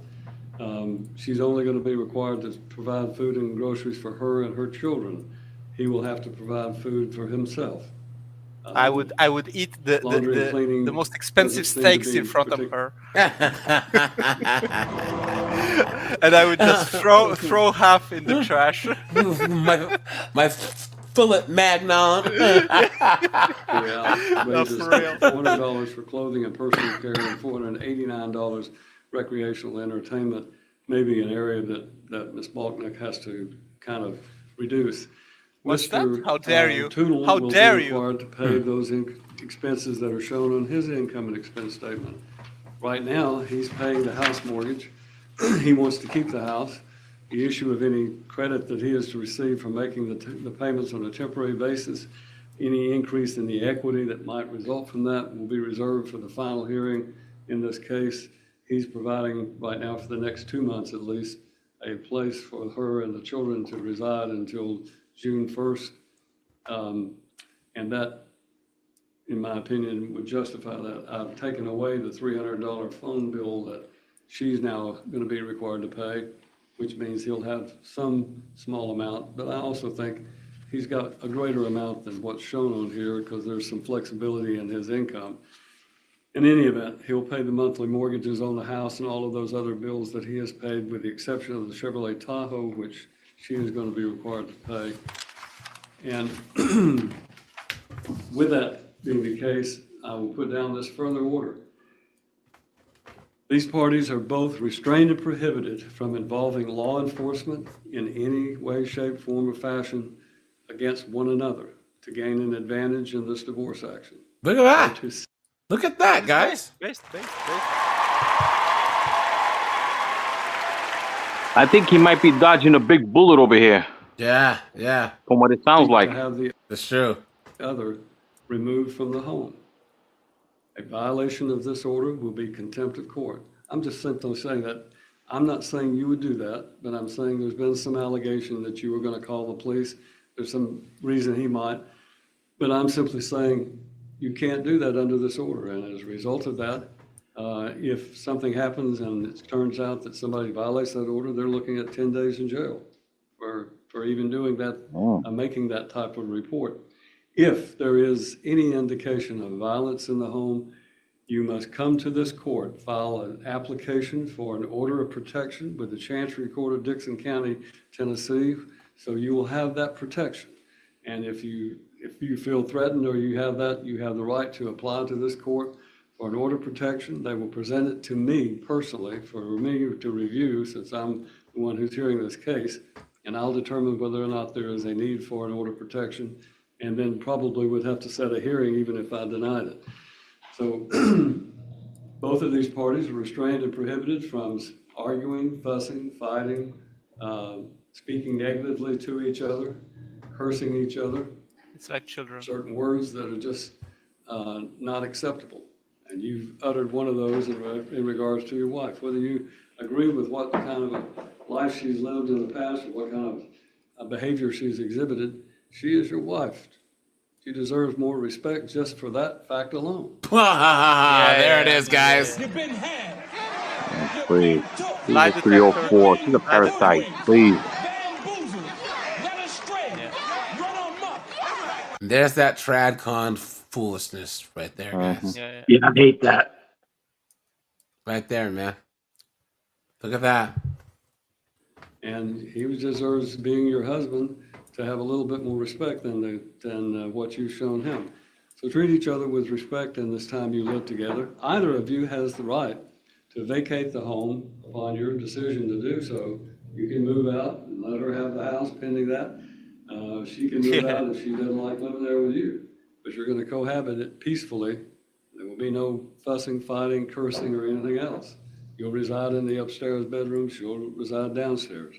She's only going to be required to provide food and groceries for her and her children. He will have to provide food for himself. I would eat the most expensive steaks in front of her, and I would just throw half in the trash. my fillet magnon. Wages $400 for clothing and personal care and $489 recreational entertainment. Maybe an area that Ms. Balknuck has to kind of reduce. What's that? How dare you? Tootle How will dare be you? required to pay those expenses that are shown on his income and expense statement. Right now, he's paying the house mortgage. He wants to keep the house. the issue of any credit that he is to receive from making the payments on a temporary basis. Any increase in the equity that might result from that will be reserved for the final hearing in this case. He's providing right now for the next 2 months at least a place for her and the children to reside until June 1st. And that, in my opinion, would justify that. I've taken away the $300 phone bill that she's now going to be required to pay, which means he'll have some small amount. But I also think he's got a greater amount than what's shown on here because there's some flexibility in his income. In any event, he'll pay the monthly mortgages on the house and all of those other bills that he has paid, with the exception of the Chevrolet Tahoe, which she is going to be required to pay. And with that being the case, I will put down this further order. These parties are both restrained and prohibited from involving law enforcement in any way, shape, form, or fashion against one another to gain an advantage in this divorce action. Look at that. Look at that, guys. I think he might be dodging a big bullet over here. Yeah, yeah. From what it sounds like. To have the That's true. other removed from the home. A violation of this order will be contempt of court. I'm just simply saying that. I'm not saying you would do that, but I'm saying there's been some allegation that you were going to call the police. There's some reason he might. But I'm simply saying you can't do that under this order. And as a result of that, if something happens and it turns out that somebody violates that order, they're looking at 10 days in jail for even doing that, making that type of report. If there is any indication of violence in the home, you must come to this court, file an application for an order of protection with the Chancery Court of Dixon County, Tennessee, so you will have that protection. And if you feel threatened or you have the right to apply to this court for an order of protection. They will present it to me personally for me to review, since I'm the one who's hearing this case, and I'll determine whether or not there is a need for an order of protection, and then probably would have to set a hearing even if I denied it. So both of these parties are restrained and prohibited from arguing, fussing, fighting, speaking negatively to each other, cursing each other. It's like children. Certain words that are just not acceptable. And you've uttered one of those in regards to your wife. Whether you agree with what kind of a life she's lived in the past or what kind of behavior she's exhibited, she is your wife. She deserves more respect just for that fact alone. There it is, guys. You've been had. Please. She's a 304. She's a parasite. Please. There's that TradCon foolishness right there, guys. Yeah, I hate that. Right there, man. Look at that. And he deserves, being your husband, to have a little bit more respect than what you've shown him. So treat each other with respect in this time you live together. Either of you has the right to vacate the home upon your decision to do so. You can move out and let her have the house pending that. She can move out if she doesn't like living there with you. But you're going to cohabit it peacefully. There will be no fussing, fighting, cursing, or anything else. You'll reside in the upstairs bedroom. She'll reside downstairs.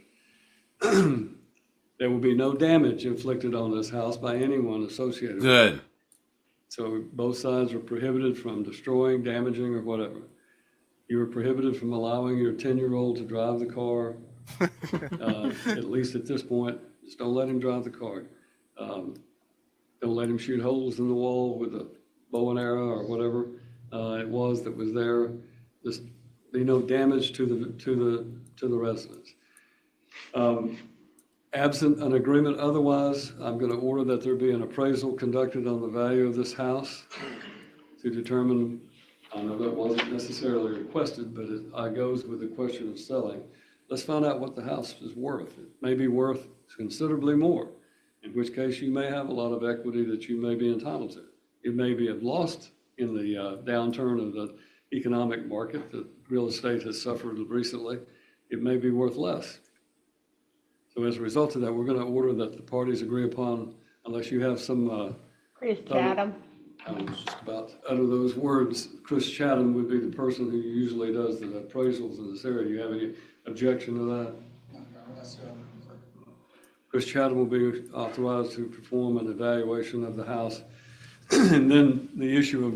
There will be no damage inflicted on this house by anyone associated with it. Good. So both sides are prohibited from destroying, damaging, or whatever. You are prohibited from allowing your 10-year-old to drive the car, at least at this point. Just don't let him drive the car. Don't let him shoot holes in the wall with a bow and arrow or whatever it was that was there. Just be no damage to the residents. Absent an agreement otherwise, I'm going to order that there be an appraisal conducted on the value of this house to determine. I know that wasn't necessarily requested, but it goes with the question of selling. Let's find out what the house is worth. It may be worth considerably more, in which case you may have a lot of equity that you may be entitled to. It may be lost in the downturn of the economic market that real estate has suffered recently. It may be worth less. So as a result of that, we're going to order that the parties agree upon, unless you have some... Chris Chatham. I was just about to utter those words. Chris Chatham would be the person who usually does the appraisals in this area. Do you have any objection to that? Chris Chatham will be authorized to perform an evaluation of the house. And then the issue of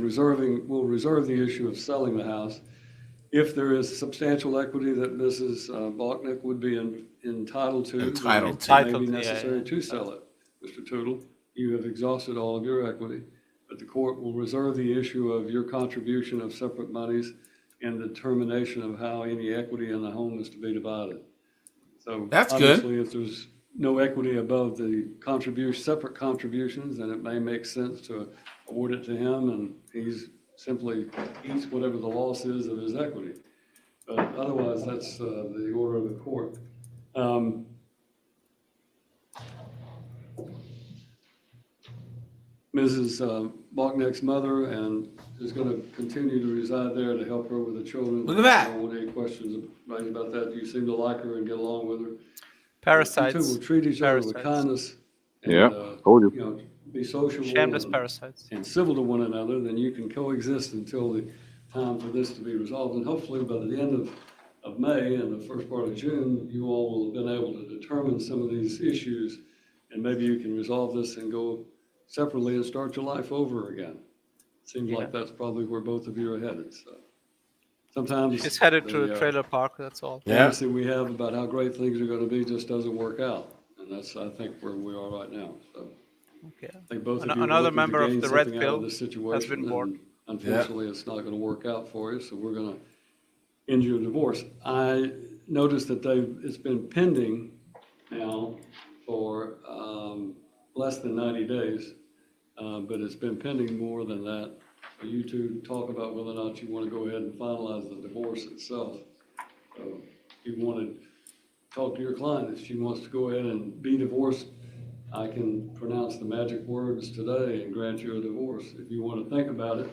we'll reserve the issue of selling the house. If there is substantial equity that Mrs. Bachnick would be entitled to, then it may be necessary to sell it. Mr. Tootle, you have exhausted all of your equity, but the court will reserve the issue of your contribution of separate monies and the determination of how any equity in the home is to be divided. So That's good. obviously, if there's no equity above the separate contributions, then it may make sense to award it to him, and he's simply eats whatever the loss is of his equity. But otherwise, that's the order of the court. Mrs. Bachnick's mother is going to continue to reside there to help her with the children. Look at that. I don't want any questions raised about that. You seem to like her and get along with her. Parasites. You two will treat each other with kindness. And, told you. know, be sociable. Shameless parasites. And civil to one another. Then you can coexist until the time for this to be resolved. And hopefully by the end of May and the first part of June, you all will have been able to determine some of these issues, and maybe you can resolve this and go separately and start your life over again. Seems like that's probably where both of you are headed. So sometimes It's headed to a trailer park, that's all. fantasy we have about how great things are going to be just doesn't work out, and that's I think where we are right now. So Okay. I think both of you are Another looking to member of gain the Red something out of Pill this has situation, been born. and unfortunately, it's not going to work out for you. So we're going to end your divorce. I noticed that it's been pending now for less than 90 days. But it's been pending more than that. For you to talk about whether or not you want to go ahead and finalize the divorce itself. So if you want to talk to your client, if she wants to go ahead and be divorced, I can pronounce the magic words today and grant you a divorce. If you want to think about it,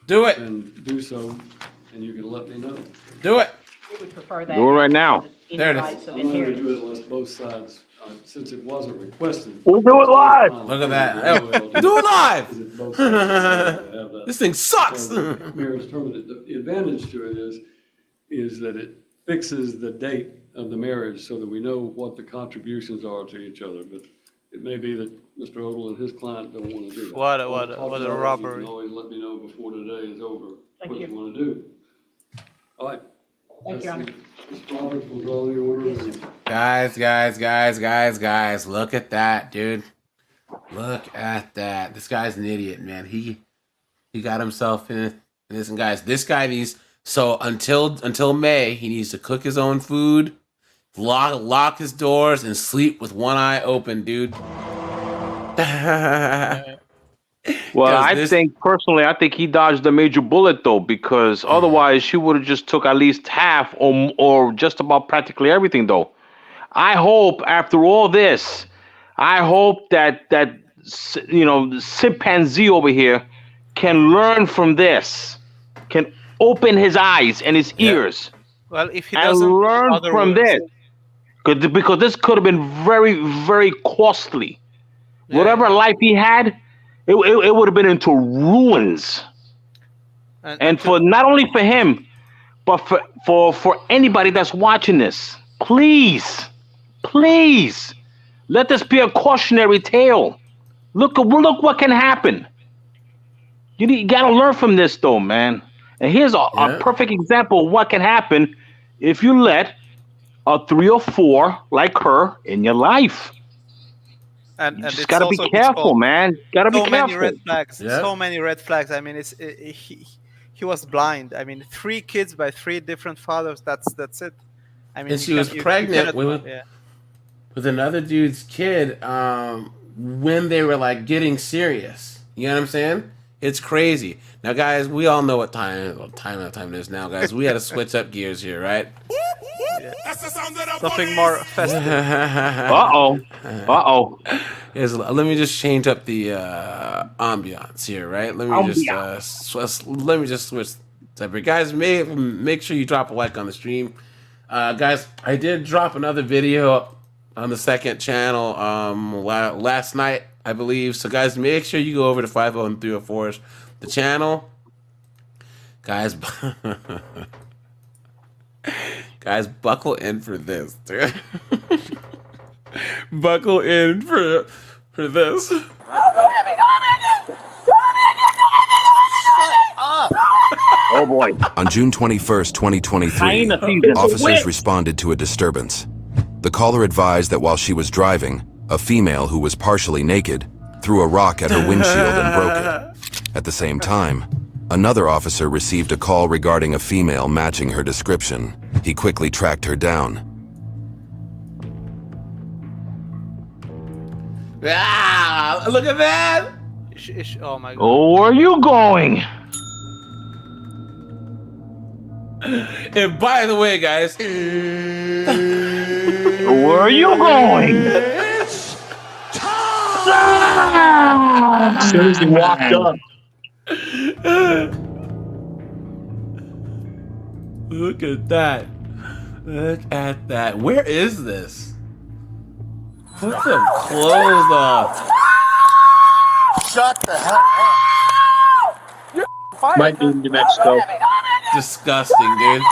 do it. And do so, and you can let me know. Do it. We would prefer that. Do it right now. There it is. Rights of I'm not going to inheritance. do it unless both sides, since it wasn't requested. We'll do it live. Look at that. Do it live. Both sides have that. This thing sucks. So, marriage terminated. The advantage to it is that it fixes the date of the marriage so that we know what the contributions are to each other. But it may be that Mr. Odell and his client don't want to do that. What a You robbery. can always let me know before today is over Thank what you. you want to do. All right. Thank you, Your Honor. Mr. Roberts will draw the order. Guys, look at that, dude. Look at that. This guy's an idiot, man. He got himself in this. And guys, this guy needs, so until May, he needs to cook his own food, lock his doors, and sleep with one eye open, dude. Well, I think he dodged a major bullet though, because otherwise she would have just took at least half or just about practically everything though. I hope after all this, that chimpanzee over here can learn from this, can open his eyes and his ears, Well, if he and doesn't, learn other from women- this, because this could have been very, very costly. Yeah. Whatever life he had, it would have been into ruins. And for not only for him, but for anybody that's watching this, please, let this be a cautionary tale. Look what can happen. You gotta learn from this though, man. And here's a perfect example of what can happen if you let a 3 or 4 like her in your life. And You just it's gotta be also careful, fault. man. Gotta be So many careful. red flags. Yeah. So many red flags. I mean, he was blind. I mean, 3 kids by 3 different fathers. That's it. I mean, And she was pregnant with another dude's kid when they were like getting serious. You know what I'm saying? It's crazy. Now, guys, we all know what time it is now, guys. We had to switch up gears here, right? Something more festive. Let me just change up the ambiance here, right? Let me just switch up here, guys. Make sure you drop a like on the stream, guys. I did drop another video on the second channel last night, I believe. So, guys, make sure you go over to 50 and 304's the channel, guys. Guys, buckle in for this, dude. Buckle in for this. Oh boy. On June 21st, 2023, Hyena season. officers responded to a disturbance. The caller advised that while she was driving, a female who was partially naked threw a rock at her windshield and broke it. At the same time, another officer received a call regarding a female matching her description. He quickly tracked her down. Ah, look at that! Oh my god. Oh, where are you going? And by the way, guys, Where are you going? As soon as he walked up. Look at that. Look at that. Where is this? Put some clothes on. Shut the hell up. Might be in New Mexico. Disgusting, dude.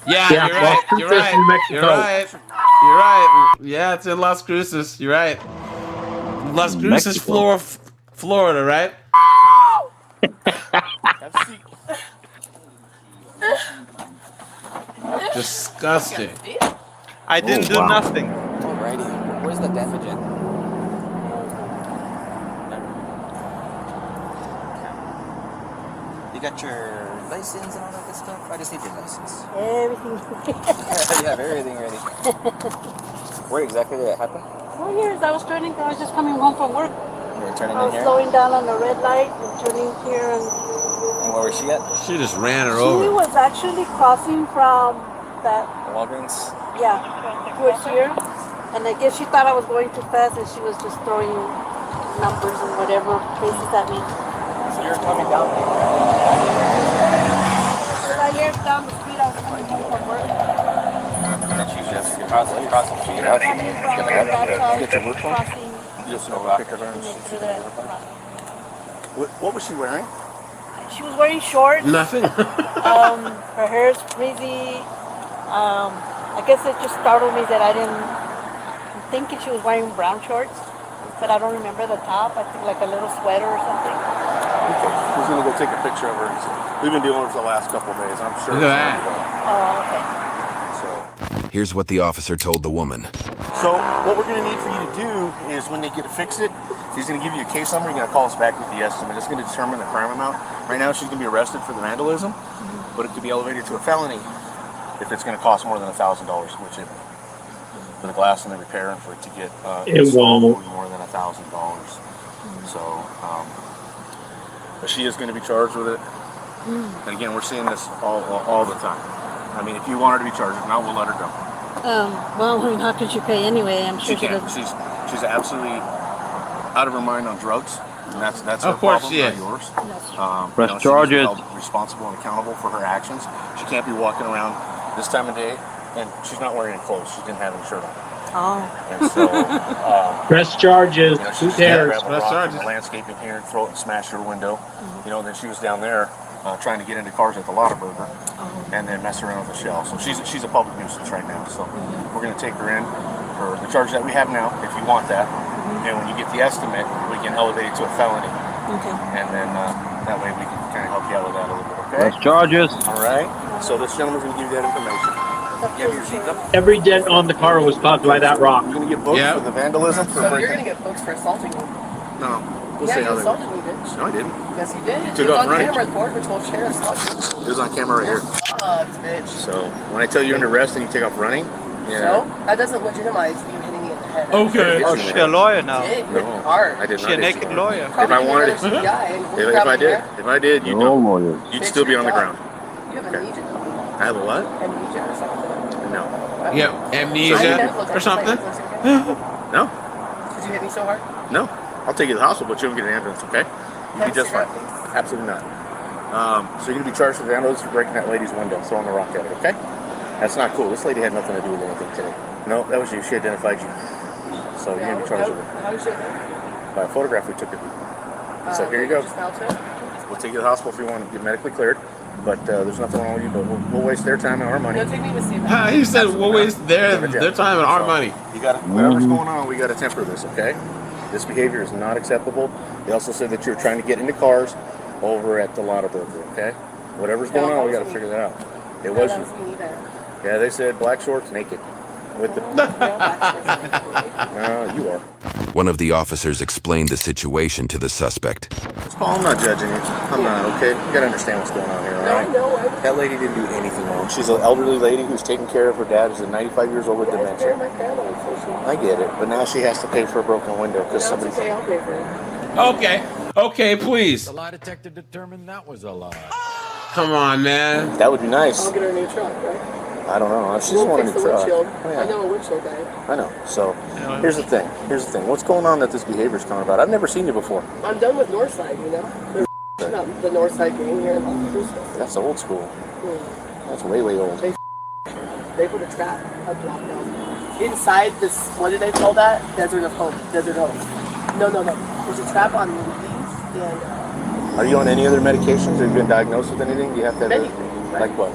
Yeah, Yeah, you're Las right. You're Cruces, right. New Mexico. You're right. You're right. Yeah, it's in Las Cruces. You're right. Las Cruces, Florida, right? Disgusting. I didn't do nothing. Alrighty, where's the damage at? You got your license and all that good stuff? I just need your license. Everything's You have everything ready. Where exactly did it happen? Well, here's, I was turning, I was just coming home from work. You were turning I in was here? slowing down on the red light and turning here, and And where was she at? She just ran her she over. was actually crossing from that, The Walgreens? yeah, towards here. And I guess she thought I was going too fast, and she was just throwing numbers and whatever faces at me. So you were coming down there? Right here down the street, I was coming home from work. And she just crossing the street? Coming from that side, Get your work phone? crossing. You just know that picture to the What was she wearing? She was wearing shorts. Nothing. Her hair's frizzy. I guess it just startled me that I didn't. I'm thinking she was wearing brown shorts, but I don't remember the top. I think like a little sweater or something. Okay. Who's gonna go take a picture of her? We've been dealing with her the last couple of days. I'm sure. Look at that. Oh, okay. Here's what the officer told the woman. So what we're gonna need for you to do is when they get to fix it, he's gonna give you a case number. You're gonna call us back with the estimate. It's gonna determine the crime amount. Right now, she's gonna be arrested for the vandalism, but it could be elevated to a felony if it's gonna cost more than $1,000, which it, for the glass and the repair and for it to get It won't. will be more than $1,000. So, but she is gonna be charged with it. And again, we're seeing this all the time. I mean, if you want her to be charged, if not, we'll let her go. Well, I mean, how could she pay anyway? I'm She sure she can't. doesn't. She's absolutely out of her mind on drugs, and that's her Of course problem, she not is. yours. Press she needs to be charges. held responsible and accountable for her actions. She can't be walking around this time of day, and she's not wearing any clothes. She didn't have any shirt on. Oh. And so, Press charges. she Who just grabbed cares? a rock from the landscaping here and throw it and smash her window. You know, and then she was down there trying to get into cars at the Lottaburger and then mess around with the shell. So she's a public nuisance right now. So we're going to take her in for the charge that we have now, if you want that. And when you get the estimate, we can elevate it to a felony. Okay. And then that way we can kind of help you out with that a little bit, okay? Press charges. All right. So this gentleman's going to give you that information. You have your seat up. Every dent on the car was caused by that rock. You're going to get booked for the vandalism. For So you're breaking. gonna get booked for assaulting me. No. We'll Yeah, see you how they assaulted me, bitch. No, I didn't. Yes, you did. Took It was off on running. camera, the which will share assault. It was on camera right here. Bitch. So when I tell you you're under arrest and you take off running, So that doesn't legitimize you hitting me in the head. Okay. Oh, she's a lawyer now. No, hard. I did not. She a hit naked you. lawyer. If I wanted it, if I did, you'd know. You'd still be on the ground. You have amnesia. I have a what? Amnesia or something. No. Yeah, amnesia or something? No. Did you hit me so hard? No. I'll take you to the hospital, but you don't get an ambulance, okay? You'll be just fine. Absolutely not. So you're going to be charged for vandalism for breaking that lady's window, throwing the rock at it, okay? That's not cool. This lady had nothing to do with anything today. No, that was you. She identified you. So you're going to be charged with it. How did you know? By a photograph we took of you. So here you go. We'll take you to the hospital if you want to get medically cleared. But there's nothing wrong with you, but we'll waste their time and our money. No, take me to see that. He said we'll waste their time and our money. You got whatever's going on, we got to temper this, okay? This behavior is not acceptable. They also said that you're trying to get into cars over at the Lotto Broker, okay? Whatever's going on, we got to figure that out. It wasn't. Yeah, they said black shorts, naked. With the. No, you are. One of the officers explained the situation to the suspect. Paul, I'm not judging you. I'm not, okay? You gotta understand what's going on here, alright? That lady didn't do anything wrong. She's an elderly lady who's taking care of her dad who's 95 years old with dementia. I get it, but now she has to pay for a broken window because somebody. Okay, please. The lie detector determined that was a lie. Come on, man. That would be nice. I'll get her a new truck, right? I don't know. She's wanting a new truck. I know a windshield guy. I know. So, here's the thing. What's going on that this behavior's coming about? I've never seen you before. I'm done with Northside, you know? There's not the Northside gang here in That's old school. That's way old. They put a trap, a block down. Inside this, what did they call that? Desert of Hope. No. There's a trap on these and... Are you on any other medications? Have you been diagnosed with anything? Do you have to have like what?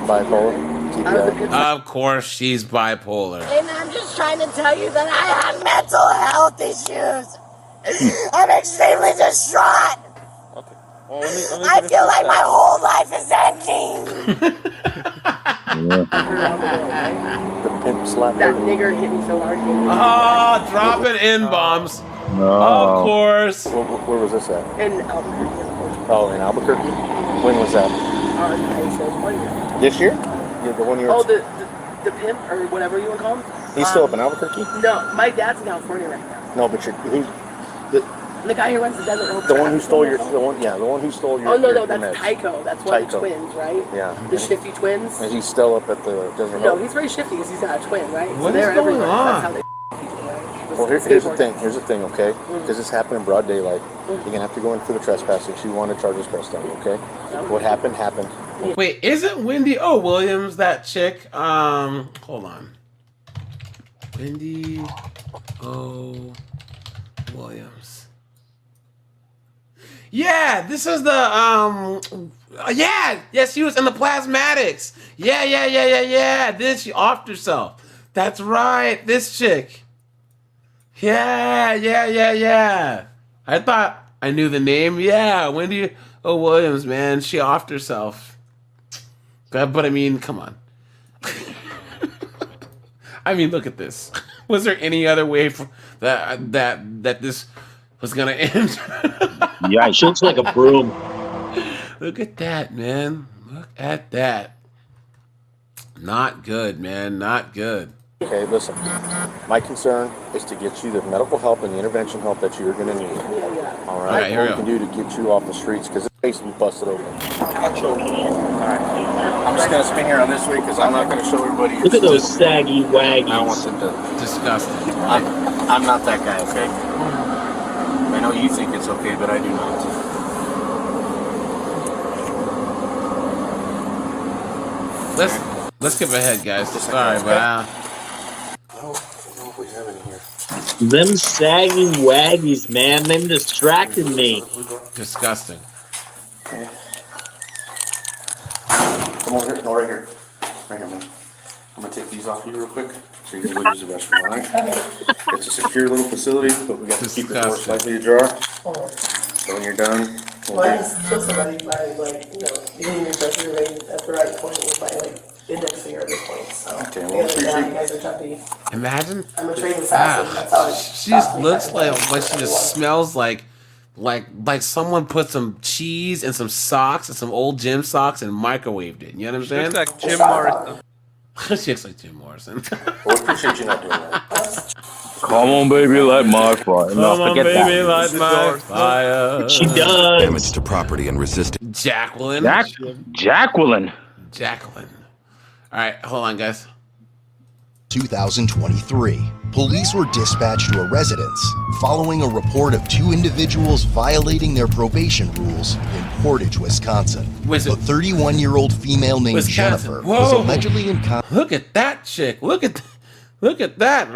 Bipolar? TBI? Of course she's bipolar. And I'm just trying to tell you that I have mental health issues. I'm extremely distraught. Okay. Well, let me I feel like my whole life is ending. The pimp slap. That nigger hit me so hard. Dropping N-bombs. No. Of course. Where was this at? In Albuquerque. Oh, in Albuquerque? When was that? This year? Yeah, the 1 year. Oh, the pimp or whatever you want to call him. He's still up in Albuquerque? No, my dad's in California right now. No, but who's the guy who runs the desert. The one who stole your. The one who stole your. Oh no, your that's meds. Tycho. That's one of the twins, right? Yeah. The shifty twins. And he's still up at the desert. No, he's very shifty because he's got a twin, right? What is going on? That's how they Well, here's the thing, okay? Because this happened in broad daylight. You're going to have to go in for the trespassing. She wanted charges pressed on you, okay? What happened. Wait, isn't Wendy Williams that chick? Hold on. Wendy O. Williams. Yeah, this is the, yes, she was in the Plasmatics. Yeah. Then she offed herself. That's right, this chick. Yeah. I thought I knew the name. Yeah, Wendy O. Williams, man. She offed herself. But I mean, come on. I mean, look at this. Was there any other way for that this was gonna end? Yeah, she looks like a broom. Look at that, man. Look at that. Not good, man. Not good. Okay, listen. My concern is to get you the medical help and the intervention help that you're going to need. All right? Here we What we can do to get you off the streets because this place will be busted open. All right. I'm just going to spin here on this way because I'm not going to show everybody. Look at those saggy waggies. I want them to. Disgusting. I'm not that guy, okay? I know you think it's okay, but I do not. Let's skip ahead, guys. Sorry, but I don't know if we have any here. Them saggy waggies, man. Them distracted me. Disgusting. Okay. Come over here. No, right here. Right here, man. I'm going to take these off you real quick so you can go use the restroom, all right? It's a secure little facility, but we got to keep the door slightly ajar. So when you're done, Well, I just took somebody by, getting your pressure raised at the right point with my, index finger at this point, so. Okay, well, you guys are toughy. Imagine. I'm a trained assassin, that's how She just looks like she just smells like someone put some cheese and some socks and some old gym socks and microwaved it. You know what I'm saying? Looks like Jim Morrison. She looks like Jim Morrison. Well, we appreciate you not doing that. Come on, baby, light my fire. Come on, baby, light my fire. She does. Damage to property and resistance. Jacqueline. Jacqueline. All right, hold on, guys. 2023. Police were dispatched to a residence following a report of two individuals violating their probation rules in Portage, Wisconsin. A 31-year-old female named Jennifer was allegedly in contact. Look at that chick. Look at Look at that.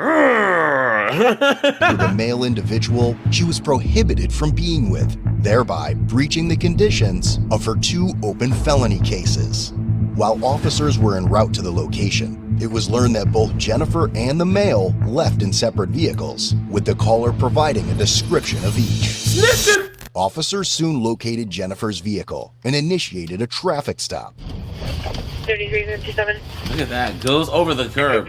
With a male individual she was prohibited from being with, thereby breaching the conditions of her 2 open felony cases. While officers were en route to the location, it was learned that both Jennifer and the male left in separate vehicles, with the caller providing a description of each. Listen. Officers soon located Jennifer's vehicle and initiated a traffic stop. 3357. Look at that. Goes over the curb.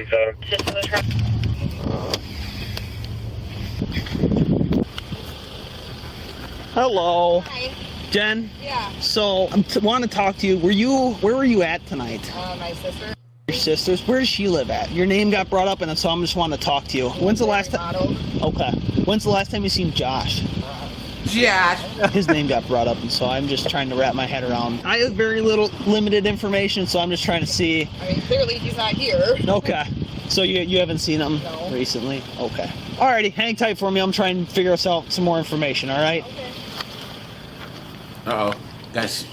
Hello. Hi. Jen? Yeah. So, I want to talk to you. Where were you at tonight? My sister. Your sister's? Where does she live at? Your name got brought up, and so I'm just wanting to talk to you. When's the last time? Okay. When's the last time you seen Josh? Josh. His name got brought up, and so I'm just trying to wrap my head around. I have very limited information, so I'm just trying to see. I mean, clearly he's not here. Okay. So you haven't seen him recently? Okay. Alrighty, hang tight for me. I'm trying to figure out some more information, alright? Okay. Uh-oh. Guys,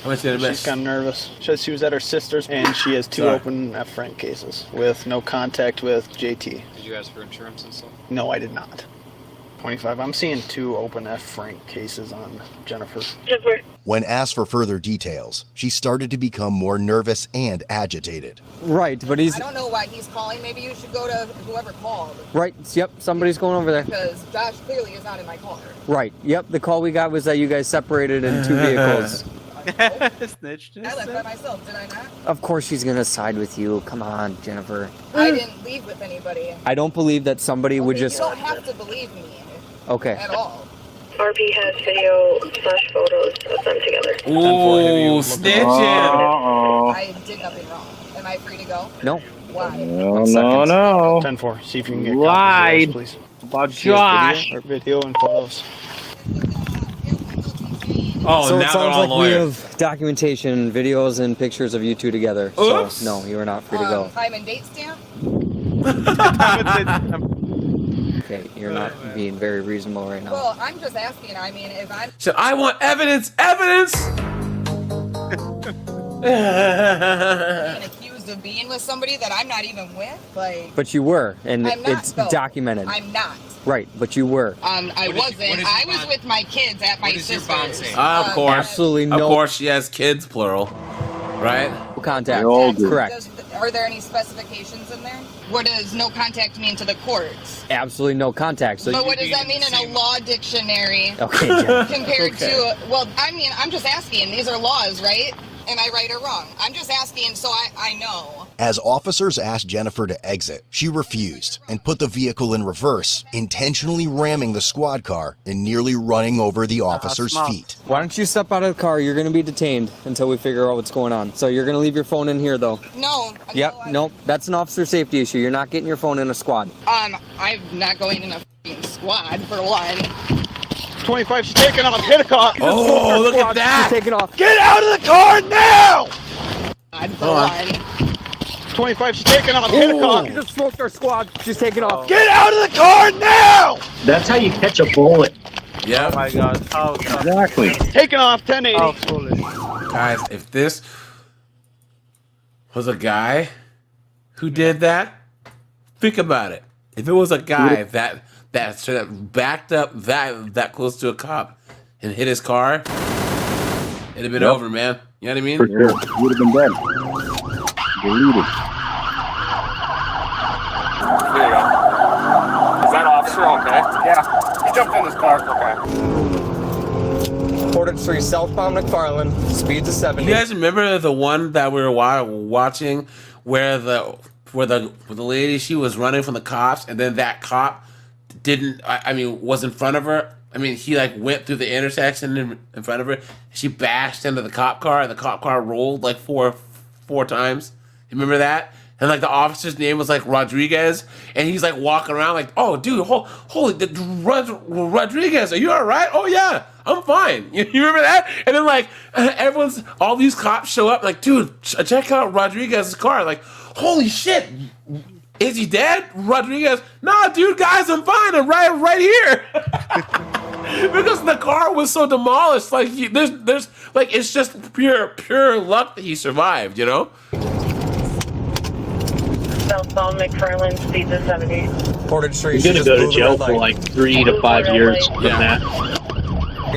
how much did I miss? She's kind of nervous. She was at her sister's, and she has 2 Sorry. open F Frank cases with no contact with JT. Did you ask for insurance and stuff? No, I did not. 25. I'm seeing 2 open F Frank cases on Jennifer. When asked for further details, she started to become more nervous and agitated. Right, but I don't know why he's calling. Maybe you should go to whoever called. Right, yep, somebody's going over there. Because Josh clearly is not in my car. Right, yep, the call we got was that you guys separated in 2 vehicles. Snitched. I left by myself, did I not? Of course she's gonna side with you. Come on, Jennifer. I didn't leave with anybody. I don't believe that somebody would just... You don't have to believe me Okay. at all. RP has video/photos of them together. Ooh, snitching. I did nothing wrong. Am I free to go? No. Why? No. 10-4. See if you can get Lied. copies of those, please. About She has Josh. video and photos. Oh, So now it they're sounds all like we lawyers. have documentation, videos, and pictures of you 2 together. Oops. So, no, you are not free to go. Time and date stamp? Okay, you're not being very reasonable right now. Well, I'm just asking. I mean, if I'm So I want evidence. Evidence. being accused of being with somebody that I'm not even with, like, But you were, and I'm not, it's though. documented. I'm not. Right, but you were. I wasn't. I was with my kids at my sister's. Of course. Absolutely Of no course she has kids, plural. Right? contact. Correct. Are there any specifications in there? What does no contact mean to the courts? Absolutely no contact. So But what does that mean in a law dictionary? Okay, Jen. Compared to, well, I mean, I'm just asking. These are laws, right? Am I right or wrong? I'm just asking so I know. As officers asked Jennifer to exit, she refused and put the vehicle in reverse, intentionally ramming the squad car and nearly running over the officer's feet. Why don't you step out of the car? You're going to be detained until we figure out what's going on. So you're going to leave your phone in here, though. No. Yep. Nope. That's an officer safety issue. You're not getting your phone in a squad. I'm not going in a f***ing squad for one. 25 taking off. Hit a car. Oh, look at that. She's taking off. Get out of the car now! For one. 25 taking off. Hit a car. Just smoked our squad. She's taking off. Get out of the car now! That's how you catch a bullet. Yeah. Oh my god. How Exactly. Taking off 1080. How foolish. Guys, if this was a guy who did that, think about it. If it was a guy that backed up that close to a cop and hit his car, it'd have been over, man. You know what I mean? For sure. You would have been dead. Deleted. There you go. Is that officer okay? Yeah. He jumped in his car. Okay. Portage 3 southbound McFarland. Speeds of 70. You guys remember the one that we were watching where the lady, she was running from the cops, and then that cop was in front of her. I mean, he like went through the intersection in front of her. She bashed into the cop car, and the cop car rolled like four times. You remember that? And like the officer's name was like Rodriguez, and he's like walking around like, "Oh, dude, holy Rodriguez, are you all right? Oh yeah, I'm fine." You remember that? And then like all these cops show up, like, "Dude, check out Rodriguez's car." Like, holy shit. Is he dead? Rodriguez? Nah, dude, guys, I'm fine. I'm right here. Because the car was so demolished. Like, there's like, it's just pure luck that he survived, you know? Westbound McFarland, speeds of 70. Portage Street. You're she gonna just go to blew the jail red for light. like 3 to 5 years from that.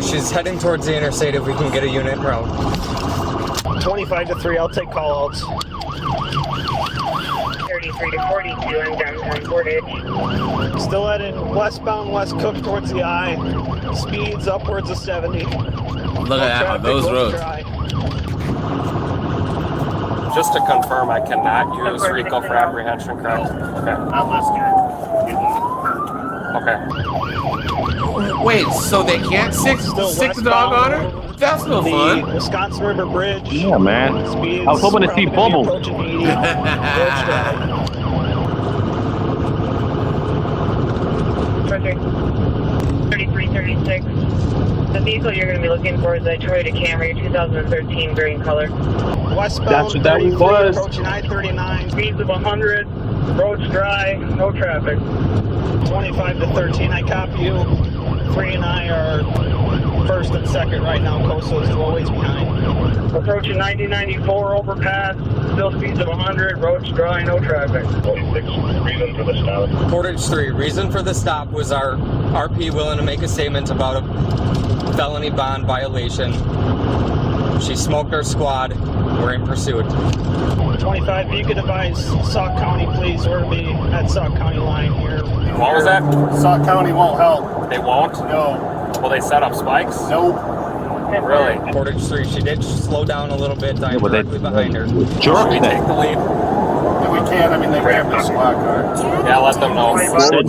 She's heading towards the interstate if we can get a unit route. 25 to 3, I'll take call outs. 33 to 42 in downtown Portage. Still heading westbound West Cook towards the I. Speeds upwards of 70. Look at that on those roads. Just to confirm, I cannot use RICO for apprehension, correct? Okay. Okay. Wait, so they can't stick the dog on her? That's no fun. Wisconsin River Bridge. Yeah, man. I was hoping to see Bubbles. 3336. The vehicle you're going to be looking for is a Toyota Camry 2013 gray in color. Westbound That's what that was. approaching I-39. Speeds of 100. Roads dry. No traffic. 25 to 13, I copy you. 3 and I are first and second right now. Coastal's always behind. Approaching 9094 overpass. Still speeds of 100. Roads dry. No traffic. 46. Reason for the stop. Portage Street. Reason for the stop was our RP willing to make a statement about a felony bond violation. She smoked our squad. We're in pursuit. 25, if you could advise Sauk County, please. We're going to be at Sauk County line here. What was that? Sauk County won't help. They won't? No. Will they set up spikes? Nope. Really? Portage Street. She did slow down a little bit. I'm directly behind her. Should we take the lead? If we can, I mean, they rammed the squad car. Yeah, let them know.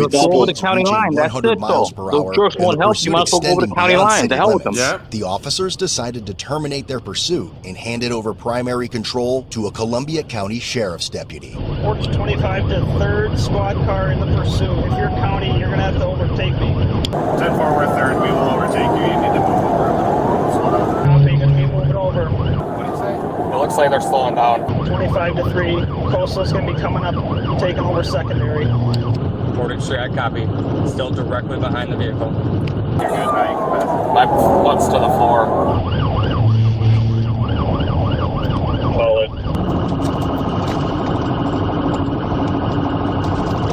Go over the county line. That's it, though. Those jerks won't help. You might as well go over the county line. To hell with them. The officers decided to terminate their pursuit and handed over primary control to a Columbia County Sheriff's deputy. Portage 25 to 3rd squad car in the pursuit. If you're county, you're going to have to overtake me. 10-4, we're 3rd. We will overtake you. You need to move over. Slow down. Copy, going to be moving over. It looks like they're slowing down. 25 to 3. Coastal's going to be coming up, taking over secondary. Portage Street, I copy. Still directly behind the vehicle. You're good now. You can pass. My foot's to the floor. Solid.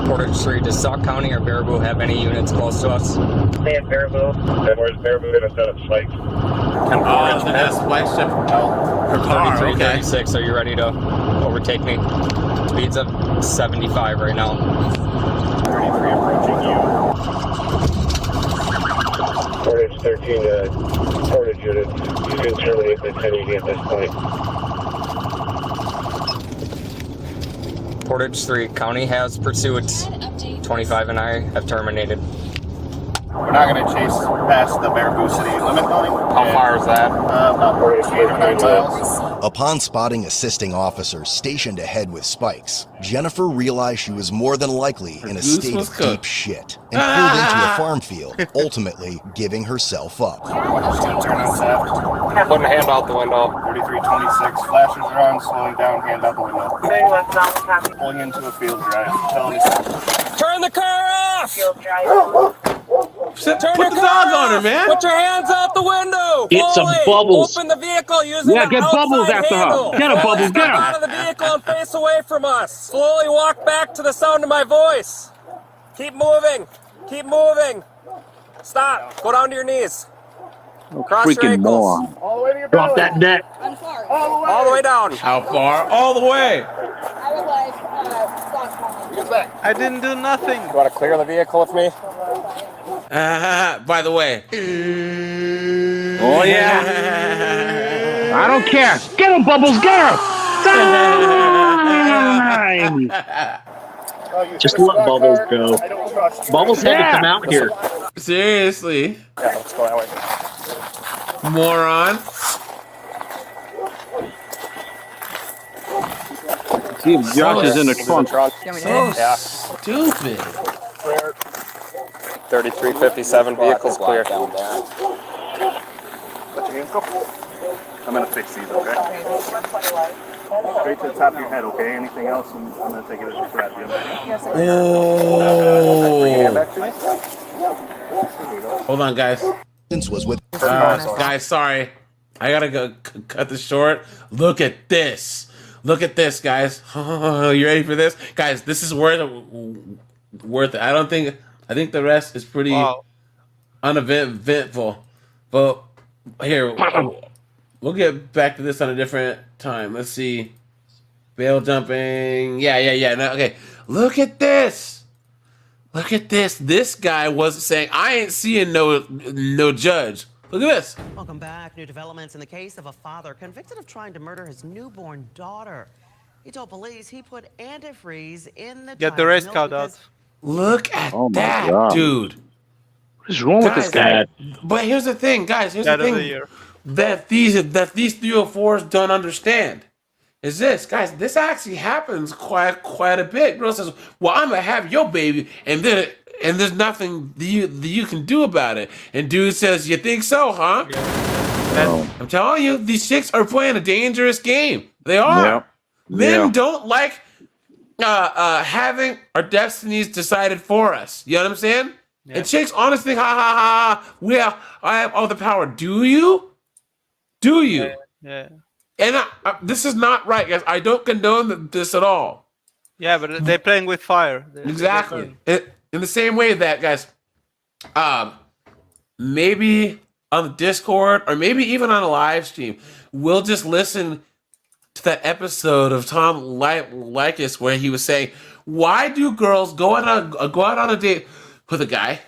Portage Street, does Sauk County or Baraboo have any units close to us? They have Baraboo. And where's Baraboo going to set up spikes? Oh, that's spikes to her car. Okay. 36, are you ready to overtake me? Speeds up 75 right now. 33 approaching you. Portage 13 to Portage unit. You can terminate the 10 at this point. Portage Street, County has pursuits. 25 and I have terminated. We're not going to chase past the Baraboo City limit building. How far is that? About 8 or 9 miles. Upon spotting assisting officers stationed ahead with spikes, Jennifer realized she was more than likely in a state of deep shit and pulled into a farm field, ultimately giving herself up. Just going to turn on left. Putting a hand out the window. 3326. Flashes are on. Slowing down. Hand out the window. Pulling into a field drive. Turn the car off! Field drive. Put the dog on her, man. Put your hands out the window. Get some bubbles. Open the vehicle using the get Bubbles outside after handle. her. Get him, Bubbles. Get Step him. out of the vehicle and face away from us. Slowly walk back to the sound of my voice. Keep moving. Keep moving. Stop. Go down to your knees. Cross your Freaking ankles. moron. All the way to your Drop belly. that neck. All the way down. How far? All the way. I didn't do nothing. You want to clear the vehicle with me? By the way. Oh, yeah. I don't care. Get him, Bubbles. Get him. Time. Just let Bubbles go. Bubbles had to come out here. Seriously. Yeah, let's go that way. Moron. See if Josh is in the trunk. So Yeah. stupid. 3357 vehicles clear. Let your hands go. I'm going to fix these, okay? Straight to the top of your head, okay? Anything else, I'm going to take it as a threat. Hold on, guys. Was with Guys, sorry. I gotta go cut this short. Look at this. Look at this, guys. You ready for this, guys? This is worth it. I think the rest is pretty uneventful. But here, we'll get back to this on a different time. Let's see. Bail jumping. Yeah. No, okay. Look at this. Look at this. This guy was saying, I ain't seeing no judge. Look at this. Welcome back. New developments in the case of a father convicted of trying to murder his newborn daughter. He told police he put antifreeze in the Get the race card out. Look at that, God. dude. What is wrong with this guy? But here's the thing, guys. Here's the thing that these 304s don't understand. Is this, guys? This actually happens quite a bit. Girl says, "Well, I'm gonna have your baby," and there's nothing that you can do about it. And dude says, "You think so, huh?" Yeah. I'm telling you, these chicks are playing a dangerous game. They are. Yeah. Men don't like having our destinies decided for us. You know what I'm saying? Yeah. And chicks honestly, well, I have all the power. Do you? Do you? Yeah. And this is not right, guys. I don't condone this at all. Yeah, but they're playing with fire. Exactly. In the same way that, guys, maybe on the Discord or maybe even on a live stream, we'll just listen to that episode of Tom Likas where he was saying, "Why do girls go out on a date with a guy?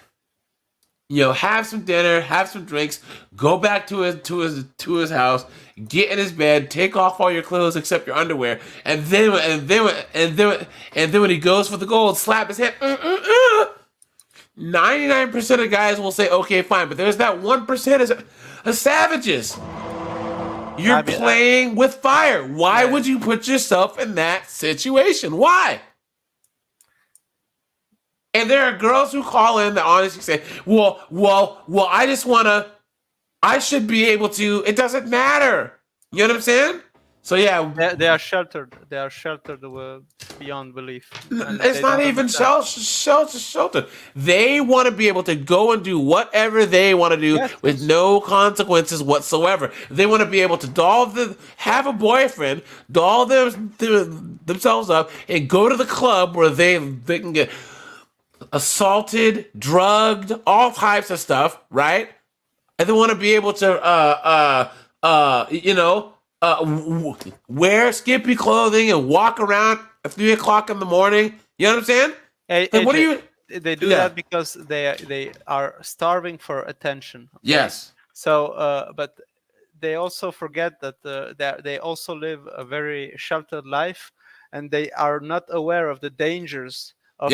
You know, have some dinner, have some drinks, go back to his house, get in his bed, take off all your clothes except your underwear, and then when he goes for the gold, slap his head. 99% of guys will say, okay, fine, but there's that 1% of savages. You're playing with fire. Why would you put yourself in that situation? Why? And there are girls who call in that honestly say, well, I should be able to, it doesn't matter. You know what I'm saying? So yeah. They are sheltered. They are sheltered beyond belief. It's not even sheltered. They want to be able to go and do whatever they want to do with no consequences whatsoever. They want to be able to have a boyfriend, doll themselves up, and go to the club where they can get assaulted, drugged, all types of stuff, right? And they want to be able to, wear skimpy clothing and walk around at 3 o'clock in the morning. You know what I'm saying? What do you? They do that because they are starving for attention. Okay? Yes. So, but they also forget that they also live a very sheltered life, and they are not aware of the dangers of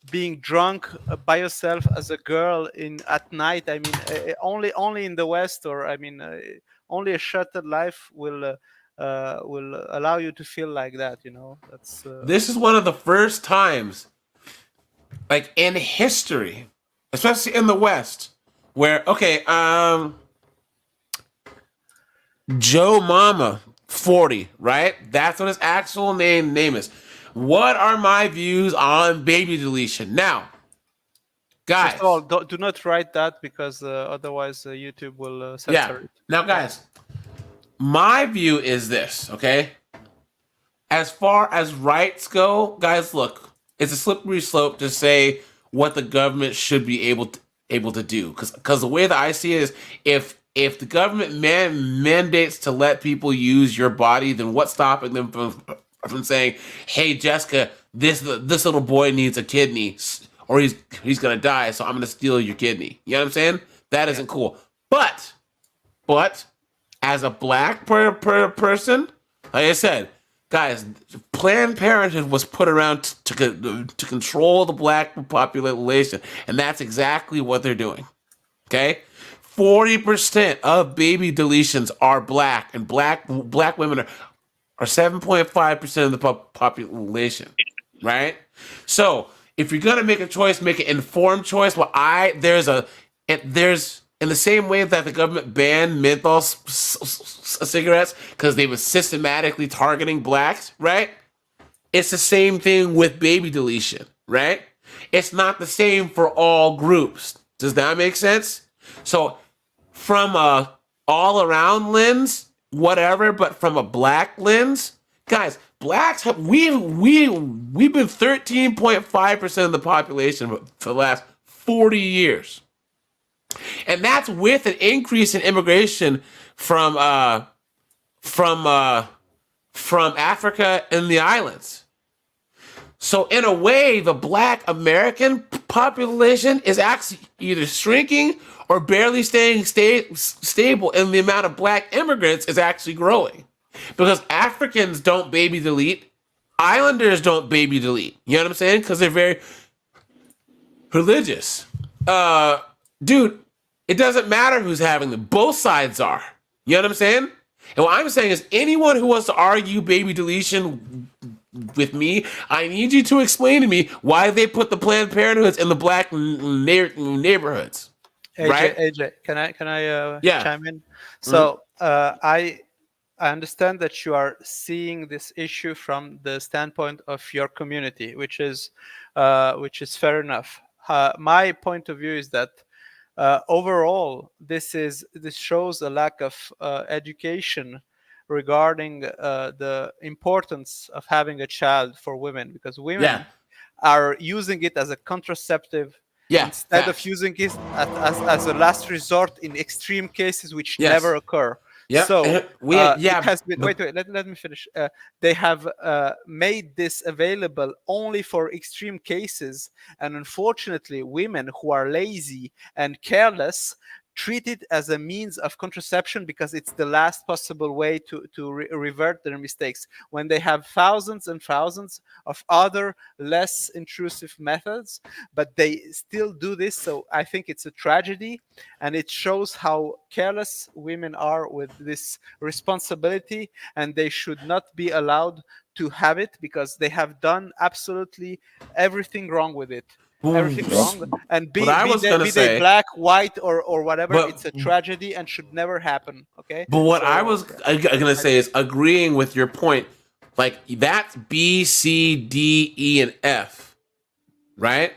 being drunk by yourself as a girl at night. I mean, only in the West, or I mean, only a sheltered life will allow you to feel like that. You know, that's. This is one of the first times, like in history, especially in the West, where Joe Mama 40, right? That's what his actual name is. What are my views on baby deletion? Now, guys. First of all, do not write that because otherwise YouTube will censor it. Now, guys, my view is this, okay? As far as rights go, guys, look, it's a slippery slope to say what the government should be able to do. Because the way that I see it is if the government mandates to let people use your body, then what's stopping them from saying, hey, Jessica, this little boy needs a kidney, or he's gonna die, so I'm gonna steal your kidney. You know what I'm saying? That isn't cool. But as a black person, like I said, guys, Planned Parenthood was put around to control the black population, and that's exactly what they're doing. Okay, 40% of baby deletions are black, and black women are 7.5% of the population, right? So if you're gonna make a choice, make an informed choice. Well, there's in the same way that the government banned menthol cigarettes because they were systematically targeting blacks, right? It's the same thing with baby deletion, right? It's not the same for all groups. Does that make sense? So from a all-around lens, whatever, but from a black lens, guys, blacks have we've been 13.5% of the population for the last 40 years. And that's with an increase in immigration from Africa and the islands. So in a way, the black American population is actually either shrinking or barely staying stable, and the amount of black immigrants is actually growing. Because Africans don't baby delete, Islanders don't baby delete. You know what I'm saying? Because they're very religious. Dude, it doesn't matter who's having them. Both sides are. You know what I'm saying? And what I'm saying is anyone who wants to argue baby deletion with me, I need you to explain to me why they put the Planned Parenthoods in the black neighborhoods. AJ, right? AJ, can I Yeah. chime in? So I understand that you are seeing this issue from the standpoint of your community, which is fair enough. My point of view is that overall, this shows a lack of education regarding the importance of having a child for women, because women are using it as a contraceptive instead of using it as a last resort in extreme cases which never occur. Yeah. So it has been. Wait. Let me finish. They have made this available only for extreme cases, and unfortunately, women who are lazy and careless treat it as a means of contraception because it's the last possible way to revert their mistakes, when they have thousands and thousands of other less intrusive methods, but they still do this. So I think it's a tragedy, and it shows how careless women are with this responsibility, and they should not be allowed to have it because they have done absolutely everything wrong with it. Everything wrong, and be they black, white, or whatever, it's a tragedy and should never happen. Okay. But what I was gonna say is agreeing with your point. Like that's B, C, D, E, and F, right?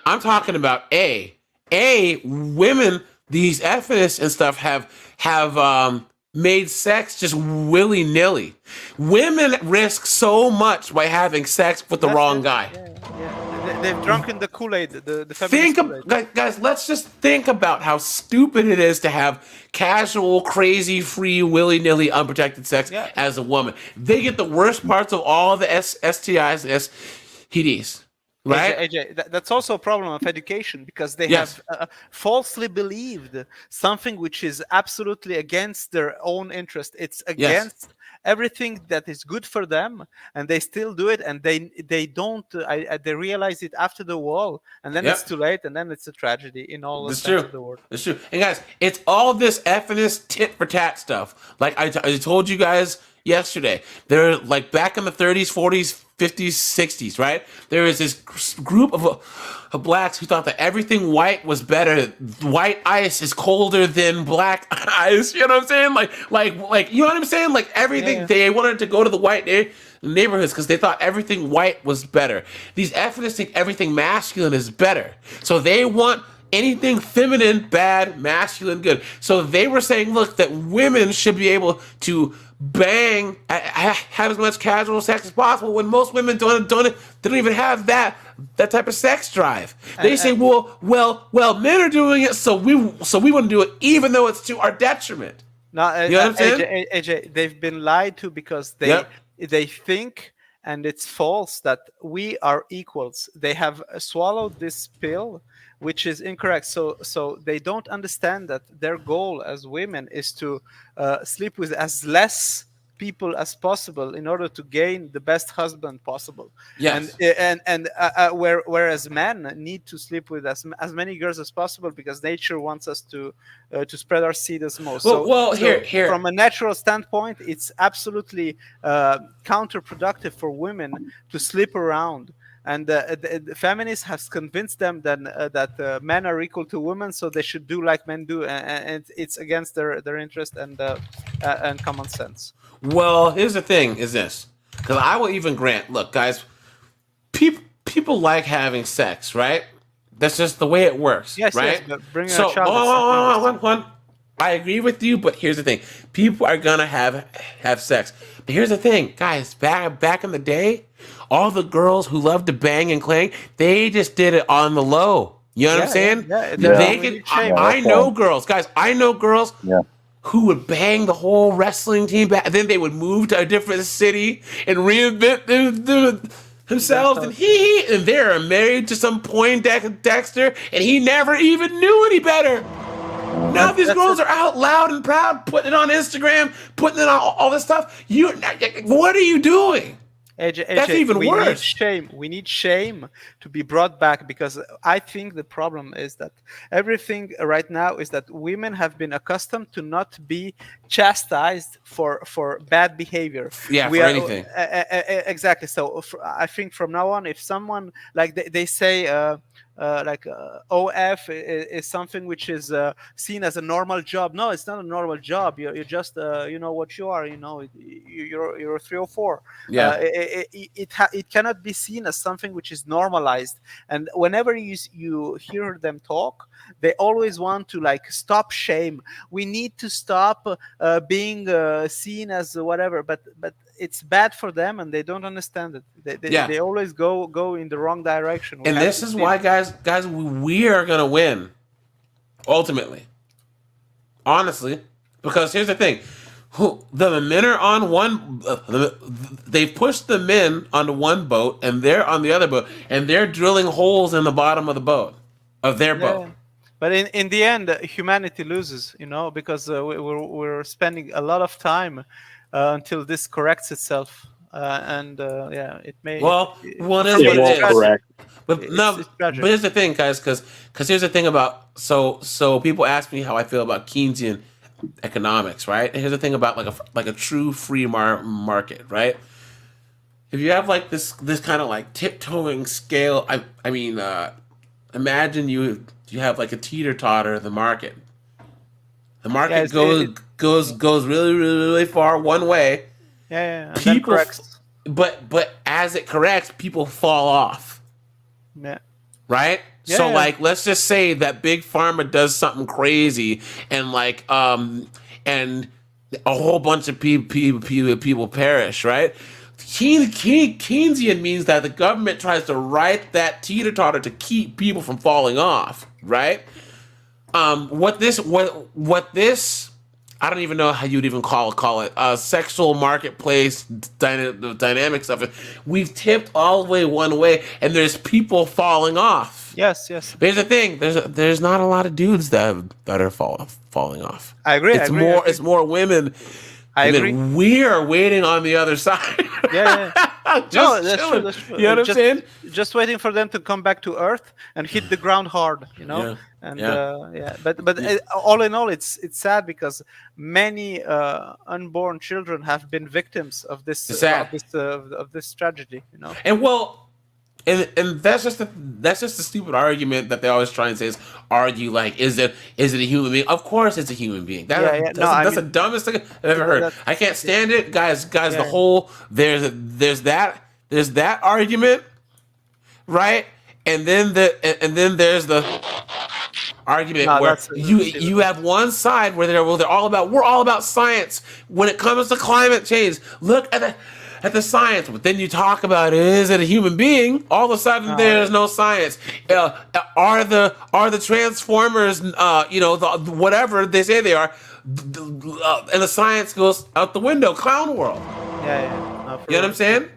I'm talking about A. Women, these feminists and stuff have made sex just willy-nilly. Women risk so much by having sex with the wrong guy. They've drunken the Kool-Aid. The feminist Kool-Aid. Guys, let's just think about how stupid it is to have casual, crazy, free, willy-nilly, unprotected sex as a woman. They get the worst parts of all the STIs and STDs. Right? AJ, that's also a problem of education, because they have falsely believed something which is absolutely against their own interest. It's against everything that is good for them, and they still do it, and they don't. They realize it after the wall, and then it's too late, and then it's a tragedy in all the sense of the word. It's true. And guys, it's all this effing tit for tat stuff. Like I told you guys yesterday, they're like back in the 30s, 40s, 50s, 60s, right? There was this group of blacks who thought that everything white was better. White ice is colder than black ice. You know what I'm saying? Like you know what I'm saying? Like everything, they wanted to go to the white neighborhoods because they thought everything white was better. These feminists think everything masculine is better. So they want anything feminine, bad, masculine, good. So they were saying, look, that women should be able to bang, have as much casual sex as possible, when most women don't even have that type of sex drive. They say, well, men are doing it, so we want to do it, even though it's to our detriment. No, you know what I'm saying? AJ, they've been lied to because they think, and it's false, that we are equals. They have swallowed this pill, which is incorrect. So they don't understand that their goal as women is to sleep with as less people as possible in order to gain the best husband possible. Yes. Whereas men need to sleep with as many girls as possible because nature wants us to spread our seed as most. Here. From a natural standpoint, it's absolutely counterproductive for women to sleep around. And the feminists have convinced them that men are equal to women, so they should do like men do, and it's against their interest and common sense. Well, here's the thing: is this, because I will even grant. Look, guys, people like having sex, right? That's just the way it works, right? Yes, but bring so, a child. I agree with you, but here's the thing: people are gonna have sex. But here's the thing, guys. Back in the day, all the girls who loved to bang and clang, they just did it on the low. You know what I'm saying? They could. I know girls, guys. I know girls who would bang the whole wrestling team back, and then they would move to a different city and reinvent themselves. And they're married to some Poindexter, and he never even knew any better. Now these girls are out loud and proud, putting it on Instagram, putting it on all this stuff. What are you doing? AJ, That's even worse. We need shame to be brought back, because I think the problem is that everything right now is that women have been accustomed to not be chastised for bad behavior. Yeah, for anything. Exactly. So I think from now on, if someone, like they say, OF is something which is seen as a normal job. No, it's not a normal job. You're just what you are. You're a 304. Yeah. It cannot be seen as something which is normalized. And whenever you hear them talk, they always want to stop shame. We need to stop being seen as whatever. But it's bad for them, and they don't understand it. They always go in the wrong direction. And this is why, guys, we are gonna win. Ultimately, honestly, because here's the thing: the men are on one. They've pushed the men onto one boat, and they're on the other boat, and they're drilling holes in the bottom of the boat, of their boat. But in the end, humanity loses, because we're spending a lot of time until this corrects itself, it may. Well, it is what it is. Correct. But here's the thing, guys, because here's the thing about so people ask me how I feel about Keynesian economics, right? And here's the thing about like a true free market, right? If you have this kind of tiptoeing scale, I mean, imagine you have a teeter-totter of the market. The market goes really, really, really far one way. Yeah. People, but as it corrects, people fall off. Yeah. Right. Yeah, so let's just say that Big Pharma does something crazy, and and a whole bunch of people perish. Right. Keynesian means that the government tries to right that teeter-totter to keep people from falling off. Right. What this I don't even know how you'd even call it sexual marketplace dynamics of it. We've tipped all the way one way, and there's people falling off. Yes. But here's the thing: there's not a lot of dudes that are falling off. I agree. It's more women. I agree. We are waiting on the other side. Yeah. No, that's true. You know what I'm saying? Just waiting for them to come back to Earth and hit the ground hard. Yeah. And but all in all, it's sad because many unborn children have been victims of this of this tragedy. And that's just the stupid argument that they always try and say is argue is it a human being? Of course it's a human being. That's the dumbest thing I've ever heard. I can't stand it, guys. The whole there's that argument, right? And then there's the argument where you have one side where we're all about science when it comes to climate change. Look at the science, but then you talk about is it a human being? All of a sudden, there's no science. Are the Transformers, whatever they say they are, and the science goes out the window? Clown world. Yeah. You know what I'm saying?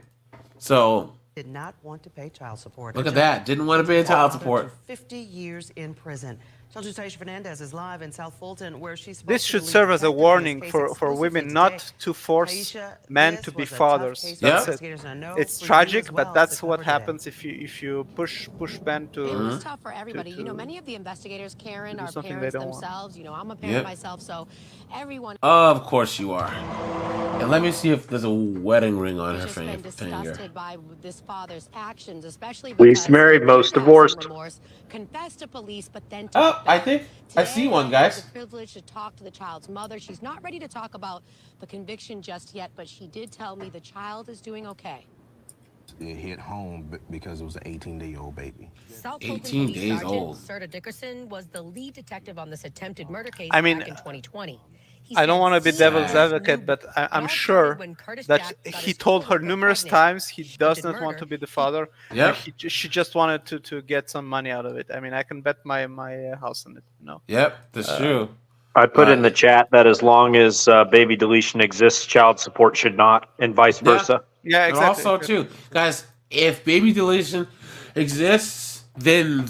So did not want to pay child support. Look at that. Didn't want to pay child support. 50 years in prison. Taisha Fernandez is live in South Fulton, where she's. This should serve as a warning for women not to force men to be fathers. That's it. It's tragic, but that's what happens if you push men to. It was tough for everybody. Many of the investigators, Karen, are parents themselves. I'm a parent myself, so everyone. Of course you are. And let me see if there's a wedding ring on her finger. Disgusted by this father's actions, especially least married, most divorced. Confessed to police, but then. I think I see one, guys. The privilege to talk to the child's mother. She's not ready to talk about the conviction just yet, but she did tell me the child is doing okay. it hit home because it was an 18-day-old baby. 18 days old. Serta Dickerson was the lead detective on this attempted murder case I mean, back in 2020. I don't want to be devil's advocate, but I'm sure that he told her numerous times he does not want to be the father. Yep. She just wanted to get some money out of it. I mean, I can bet my house on it. Yep, that's true. I put in the chat that as long as baby deletion exists, child support should not, and vice versa. Yeah, exactly. And also, too, guys, if baby deletion exists, then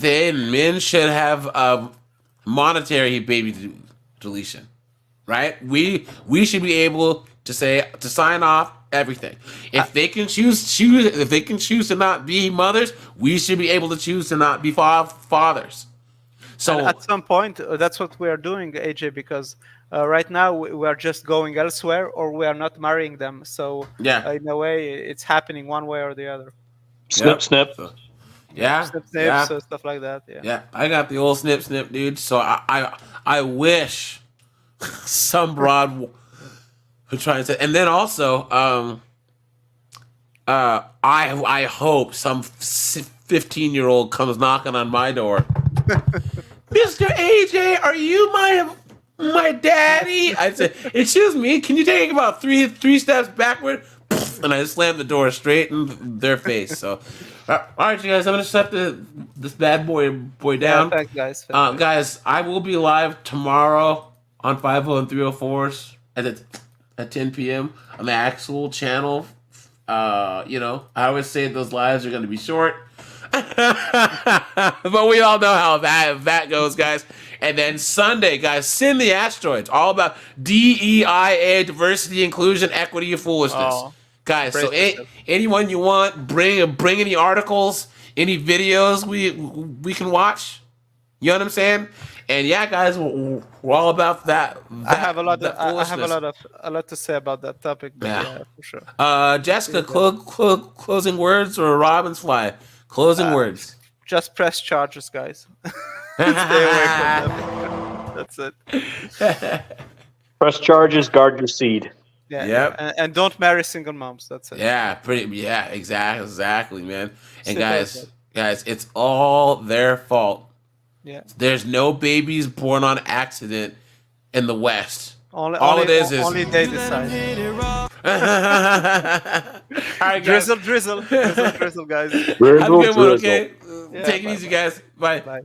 men should have monetary baby deletion, right? We should be able to sign off everything. If they can choose to not be mothers, we should be able to choose to not be fathers. So and at some point, that's what we are doing, AJ, because right now we are just going elsewhere, or we are not marrying them. So in a way, it's happening one way or the other. Snip. So, yeah. Snip, so stuff like that. Yeah. I got the old snip, dude. So I wish some broad who tries to, and then also I hope some 15-year-old comes knocking on my door. Mr. AJ, are you my daddy? I said, excuse me, can you take about three steps backward? And I slammed the door straight in their face. So, all right, you guys, I'm gonna shut this bad boy down. Yeah, thanks, guys. Guys, I will be live tomorrow on 50 and 304s at 10 p.m. on the actual channel. I always say those lives are gonna be short. But we all know how that goes, guys. And then Sunday, guys, Send the Asteroids, all about DEIA, diversity, inclusion, equity, and foolishness. Guys, so anyone you want, bring any articles, any videos we can watch. You know what I'm saying? And yeah, guys, we're all about that. I have a lot to say about that topic. But yeah, for sure. Jessica, closing words, or Robin's fly? Closing words. Just press charges, guys. Stay away from them. That's it. Press charges, guard your seed. Yeah. Yep. And don't marry single moms. That's it. Yeah, exactly, man. And guys, it's all their fault. Yeah. There's no babies born on accident in the West. Only they decide. All right, guys. Drizzle, guys. Have a good one, okay? Take it easy, guys. Bye. Bye.